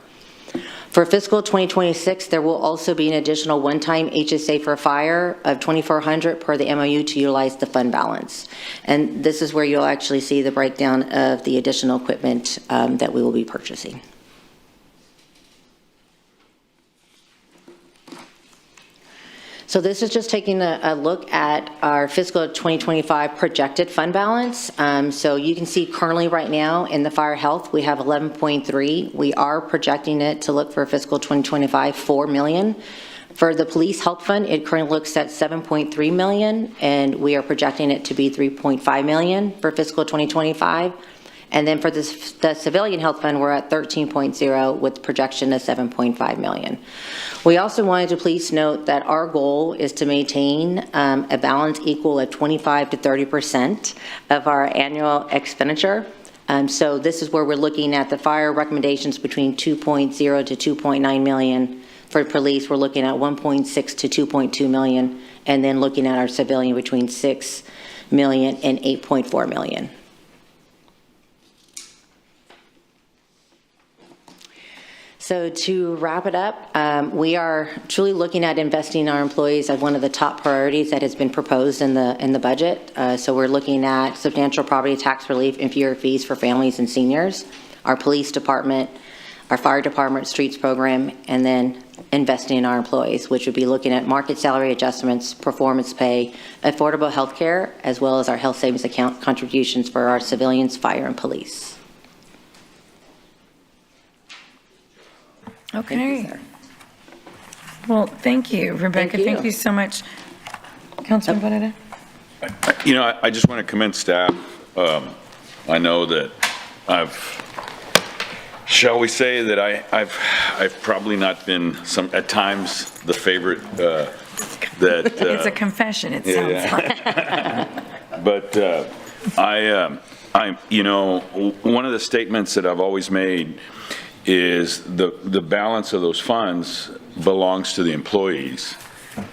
For fiscal 2026, there will also be an additional one-time HSA for fire of $2,400 per the MOU to utilize the fund balance. And this is where you'll actually see the breakdown of the additional equipment that we will be purchasing. So this is just taking a look at our fiscal 2025 projected fund balance. So you can see currently right now in the fire health, we have 11.3. We are projecting it to look for fiscal 2025, 4 million. For the police health fund, it currently looks at 7.3 million, and we are projecting it to be 3.5 million for fiscal 2025. And then for the civilian health fund, we're at 13.0 with projection of 7.5 million. We also wanted to please note that our goal is to maintain a balance equal at 25 to 30% of our annual expenditure. So this is where we're looking at the fire recommendations between 2.0 to 2.9 million. For police, we're looking at 1.6 to 2.2 million, and then looking at our civilian between 6 million and 8.4 million. So to wrap it up, we are truly looking at investing in our employees as one of the top priorities that has been proposed in the budget. So we're looking at substantial property tax relief and fewer fees for families and seniors, our police department, our fire department streets program, and then investing in our employees, which would be looking at market salary adjustments, performance pay, affordable health care, as well as our health savings account contributions for our civilians, fire, and police. Okay. Well, thank you, Rebecca. Thank you so much. Councilman Bonetta? You know, I just want to commend staff. I know that shall we say that I've probably not been at times the favorite that. It's a confession, it sounds like. But I'm, you know, one of the statements that I've always made is the balance of those funds belongs to the employees.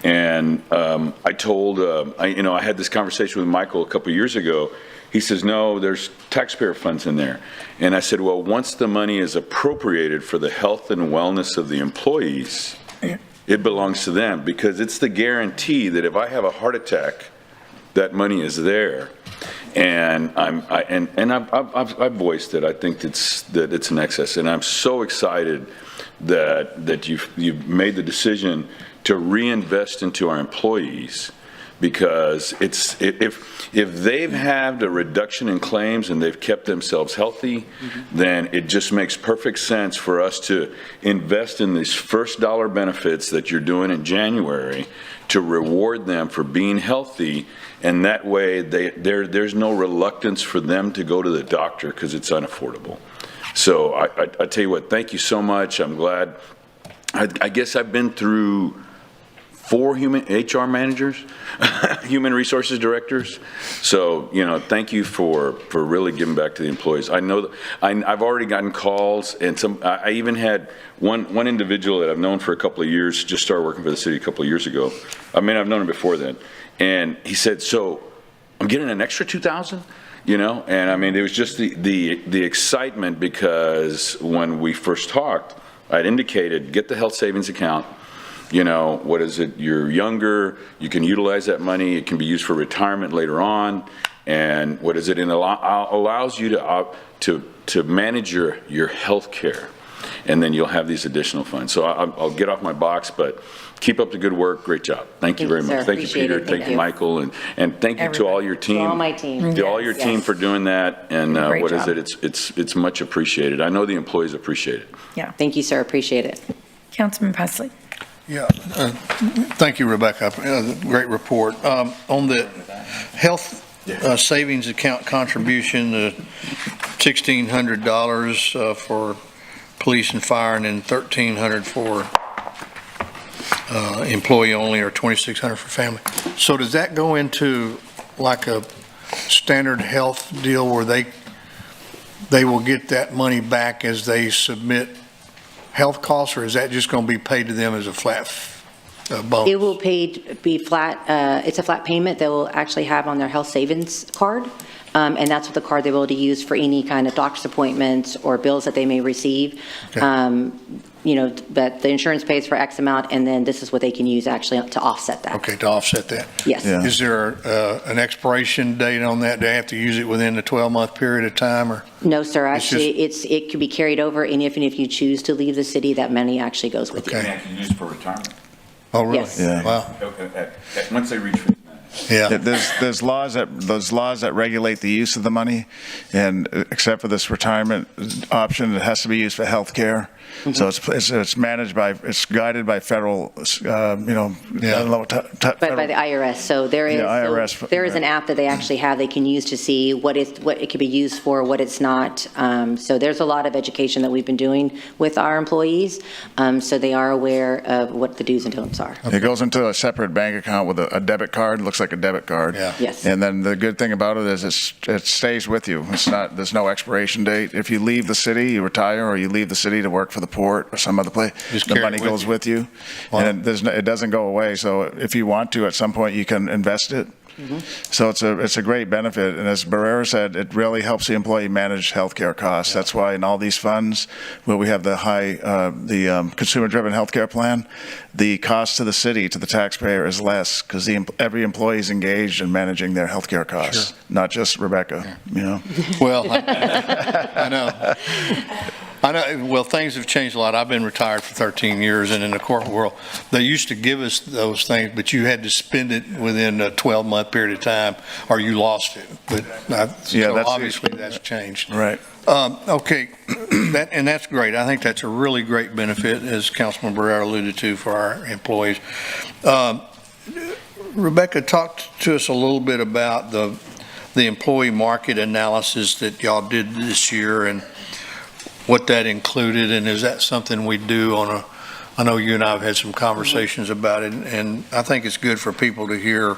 And I told, you know, I had this conversation with Michael a couple years ago. He says, no, there's taxpayer funds in there. And I said, well, once the money is appropriated for the health and wellness of the employees, it belongs to them, because it's the guarantee that if I have a heart attack, that money is there. And I've voiced it. I think that it's an excess, and I'm so excited that you've made the decision to reinvest into our employees, because if they've had a reduction in claims and they've kept themselves healthy, then it just makes perfect sense for us to invest in these first dollar benefits that you're doing in January to reward them for being healthy. And that way there's no reluctance for them to go to the doctor because it's unaffordable. So I tell you what, thank you so much. I'm glad. I guess I've been through 4 human HR managers, human resources directors. So, you know, thank you for really giving back to the employees. I know that I've already gotten calls, and I even had one individual that I've known for a couple of years, just started working for the city a couple of years ago. I mean, I've known him before then. And he said, so I'm getting an extra $2,000, you know? And I mean, it was just the excitement, because when we first talked, I'd indicated, get the health savings account. You know, what is it? You're younger, you can utilize that money. It can be used for retirement later on. And what is it? It allows you to manage your health care. And then you'll have these additional funds. So I'll get off my box, but keep up the good work. Great job. Thank you very much. Thank you, Peter. Thank you, Michael. And thank you to all your team. To all my team. To all your team for doing that. And what is it? It's much appreciated. I know the employees appreciate it. Yeah. Thank you, sir. Appreciate it. Councilman Pusley. Yeah, thank you, Rebecca. Great report. On the health savings account contribution, $1,600 for police and fire, and then $1,300 for employee only, or $2,600 for family. So does that go into like a standard health deal where they will get that money back as they submit health costs, or is that just going to be paid to them as a flat bonus? It will be flat. It's a flat payment they will actually have on their health savings card. And that's what the card they will be able to use for any kind of doctor's appointments or bills that they may receive. Okay. You know, but the insurance pays for X amount, and then this is what they can use actually to offset that. Okay, to offset that. Yes. Yeah. Is there an expiration date on that? Do they have to use it within the 12-month period of time, or? No, sir. Actually, it could be carried over, and if you choose to leave the city, that money actually goes with you. And you can use it for retirement. Oh, really? Yes. Yeah. Wow. Once they reach. Yeah. There's laws that regulate the use of the money, and except for this retirement option, it has to be used for health care. Mm-hmm. So it's managed by, it's guided by federal, But by the IRS. So there is an app that they actually have they can use to see what it could be used for, what it's not. So there's a lot of education that we've been doing with our employees, so they are aware of what the do's and don'ts are. It goes into a separate bank account with a debit card. It looks like like a debit card. Yeah. Yes. And then the good thing about it is it stays with you. There's no expiration date. If you leave the city, you retire, or you leave the city to work for the port or some other place, Just the carry it money with goes you. with you. Wow. And it doesn't go away. So if you want to, at some point, you can invest it. So it's a great benefit, and as Barrera said, it really helps the employee manage healthcare costs. That's why in all these funds, where we have the consumer-driven healthcare plan, the cost to the city, to the taxpayer, is less because every employee is engaged in managing their healthcare costs, not just Rebecca. You know. Well, I know. Well, things have changed a lot. I've been retired for 13 years, and in the corporate world, they used to give us those things, but you had to spend it within a 12-month period of time, or you lost it. But obviously that's changed. Right. Okay, that's great. I think that's a really great benefit, as Councilman Barrera alluded to, for our employees. Rebecca, talk to us a little bit about the employee market analysis that y'all did this year and what that included, and is that something we do I know you and I have had some conversations about it, and I think it's good for people to hear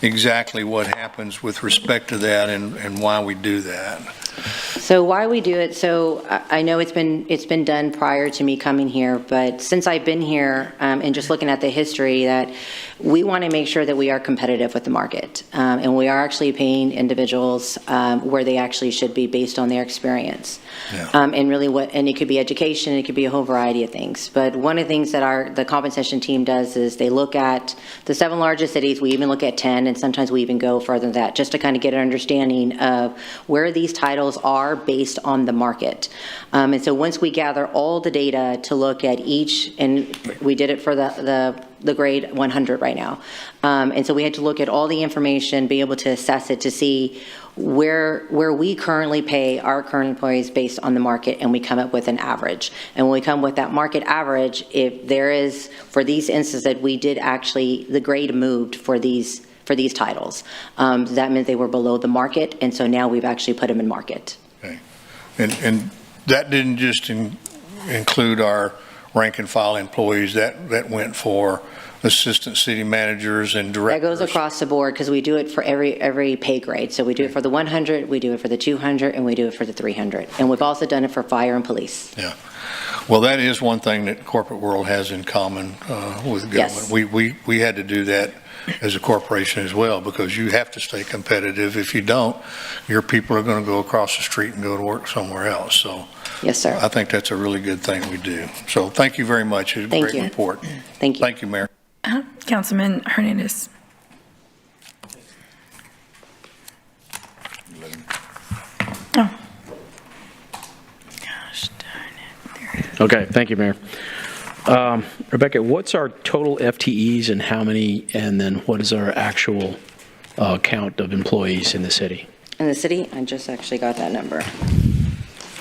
exactly what happens with respect to that and why we do that. So why we do it, so I know it's been done prior to me coming here, but since I've been here and just looking at the history, that we want to make sure that we are competitive with the market, and we are actually paying individuals where they actually should be based on their experience. Yeah. And really and it could be education, it could be a whole variety of things. But one of the things that the compensation team does is they look at the 7 largest cities, we even look at 10, and sometimes we even go further than that, just to kind of get an understanding of where these titles are based on the market. And so once we gather all the data to look at each, and we did it for the grade 100 right now. And so we had to look at all the information, be able to assess it to see where we currently pay our current employees based on the market, and we come up with an average. And when we come with that market average, if there is, for these instances that we did actually, the grade moved for these titles, that meant they were below the market, and so now we've actually put them in market. Okay. And that didn't just include our rank and file employees, that went for assistant city managers and directors. That goes across the board because we do it for every pay grade. So we do it for the 100, we do it for the 200, and we do it for the 300. And we've also done it for fire and police. Yeah. Well, that is one thing that corporate world has in common with government. Yes. We had to do that as a corporation as well, because you have to stay competitive. If you don't, your people are going to go across the street and go to work somewhere else. So yes, sir. I think that's a really good thing we do. So thank you very much. It's a great report. Thank you. Thank you, Mayor. Councilman Hernandez. Oh. Gosh darn it. Okay, thank you, Mayor. Rebecca, what's our total FTEs and how many, and then what is our actual count of employees in the city? In the city, I just actually got that number.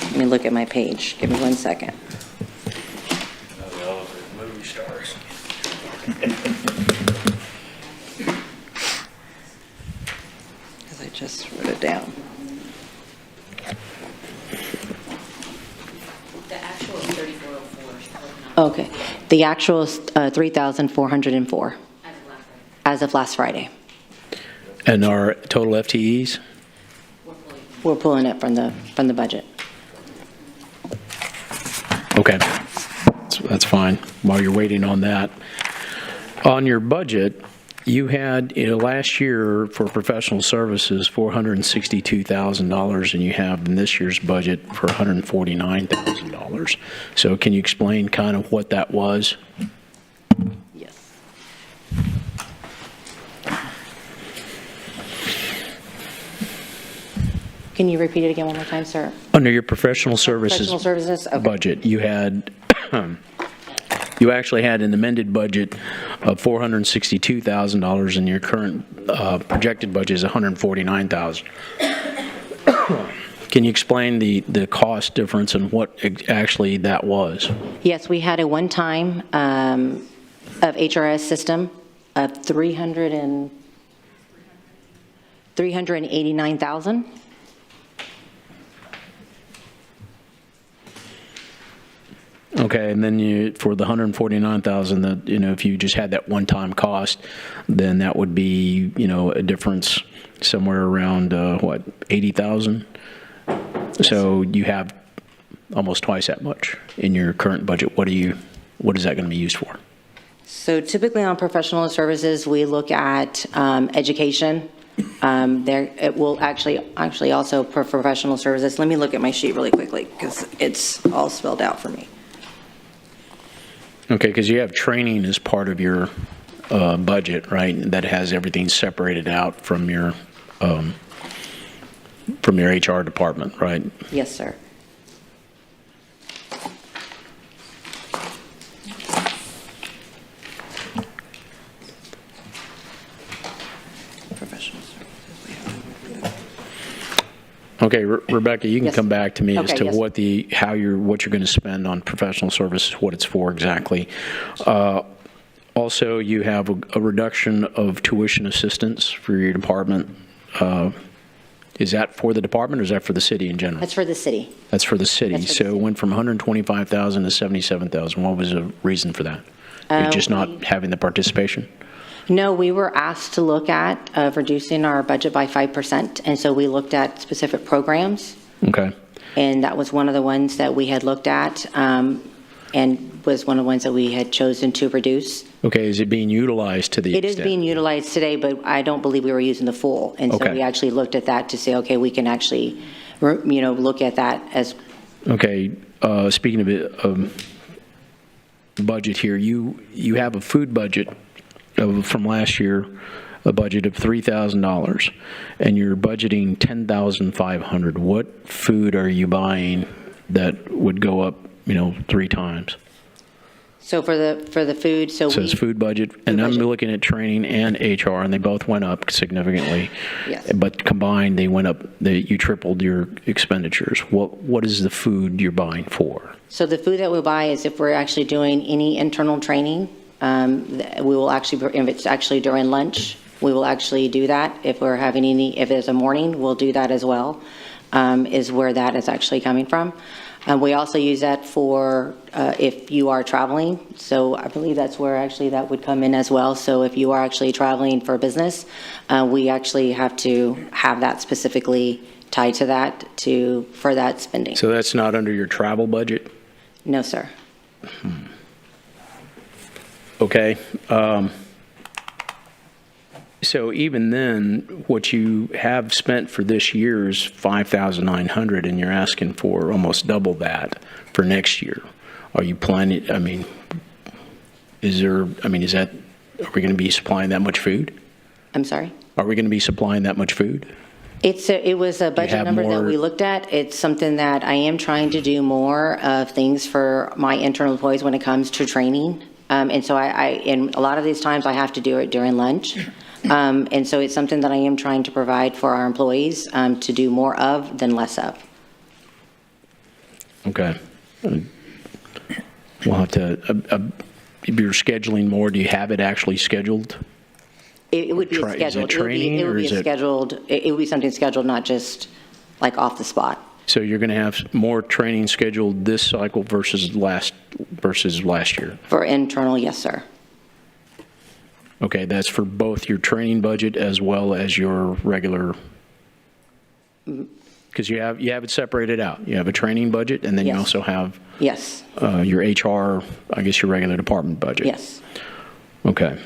Let me look at my page. Give me 1 second. Movie stars. Because I just wrote it down. The actual is 3404. Okay. The actual is 3,404 as of last Friday. And our total FTEs? We're pulling it from the budget. Okay, that's fine. While you're waiting on that, on your budget, you had last year for professional services $462,000, and you have in this year's budget for $149,000. So can you explain kind of what that was? Yes. Can you repeat it again one more time, sir? Under your professional services, Okay. budget, you had you actually had an amended budget of $462,000, and your current projected budget is $149,000. Can you explain the cost difference and what actually that was? Yes, we had a one-time of HRS system of $389,000. Okay, and then for the 149,000, that, if you just had that one-time cost, then that would be, a difference somewhere around, 80,000? So you have almost twice that much in your current budget. What is that going to be used for? So typically on professional services, we look at education. It will actually also for professional services. Let me look at my sheet really quickly because it's all spelled out for me. Okay, because you have training as part of your budget, right? That has everything separated out from your HR department, right? Yes, sir. Okay, Rebecca, you can Yes. come back to me as Okay, to yes. what you're going to spend on professional services, what it's for exactly. Also, you have a reduction of tuition assistance for your department. Is that for the department or is that for the city in general? That's for the city. That's for the city. That's for the So it went from 125,000 to 77,000. What was the reason for that? You're just not having the participation? No, we were asked to look at reducing our budget by 5%, and so we looked at specific programs, Okay. and that was one of the ones that we had looked at, and was one of the ones that we had chosen to reduce. Okay, is it being utilized to the It is extent? being utilized today, but I don't believe we were using the full, and so Okay. we actually looked at that to say, okay, we can actually, look at that as, Okay, speaking of it, budget here, you have a food budget from last year, a budget of $3,000, and you're budgeting $10,500. What food are you buying that would go up, 3 times? so for the food, so So it's food budget, and I'm looking at training and HR, and they both went up significantly. Yes. But combined, they went up, you tripled your expenditures. What is the food you're buying for? So the food that we buy is if we're actually doing any internal training, we will actually, if it's actually during lunch, we will actually do that. If we're having if it's a morning, we'll do that as well, is where that is actually coming from. We also use that for if you are traveling. So I believe that's where actually that would come in as well. So if you are actually traveling for business, we actually have to have that specifically tied to that for that spending. So that's not under your travel budget? No, sir. Okay. So even then, what you have spent for this year is $5,900, and you're asking for almost double that for next year. Are you planning, is that, are we going to be supplying that much food? I'm sorry? Are we going to be supplying that much food? It was a budget have number that more- we looked at. It's something that I am trying to do more of things for my internal employees when it comes to training. And so in a lot of these times, I have to do it during lunch. And so it's something that I am trying to provide for our employees to do more of than less of. Okay. We'll have to, if you're scheduling more, do you have it actually scheduled? It would be Is it scheduled. training, It would or be is it- scheduled. It would be something scheduled, not just like off the spot. So you're going to have more training scheduled this cycle versus last year? For internal, yes, sir. Okay, that's for both your training budget as well as your regular, because you have it separated out. You have a training budget, and then you Yes. also have Yes. your HR, I guess your regular department budget. Yes. Okay.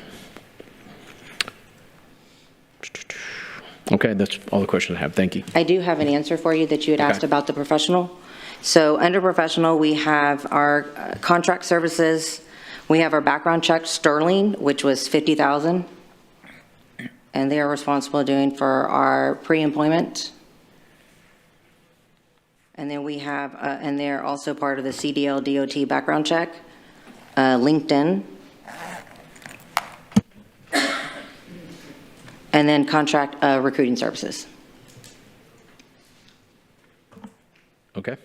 Okay, that's all the questions I have. Thank you. I do have an answer for you that you had asked Okay. about the professional. So under professional, we have our contract services. We have our background check, Sterling, which was $50,000. And they are responsible doing for our pre-employment. And then we have, and they're also part of the CDL DOT background check, LinkedIn. And then contract recruiting services. Okay.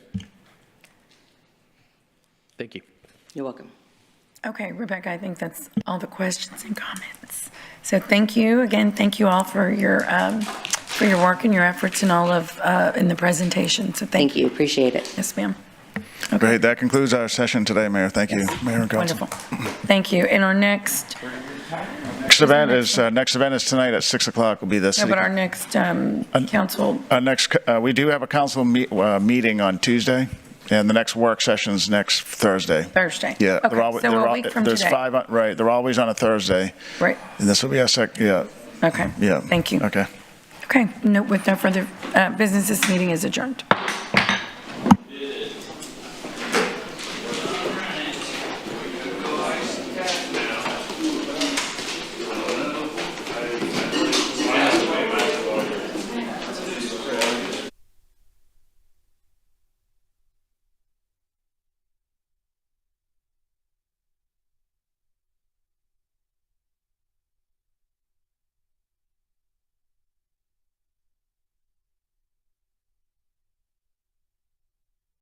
Thank you. You're welcome. Okay, Rebecca, I think that's all the questions and comments. So thank you again. Thank you all for your work and your efforts and all of in the presentation. So Thank you. Appreciate it. Yes, ma'am. Great. That concludes our session today, Mayor. Thank you, Mayor and Council. Wonderful. Thank you. And our next, Next event is tonight at 6 o'clock. Will be the no, city. but our next council, We do have a council meeting on Tuesday, and the next work session's next Thursday. Thursday. Yeah. Okay, so a week from there's today. 5, right, they're always on a Thursday. Right. And this will be our yeah. Okay. Yeah. Thank you. Okay. Okay, with no further business, this meeting is adjourned.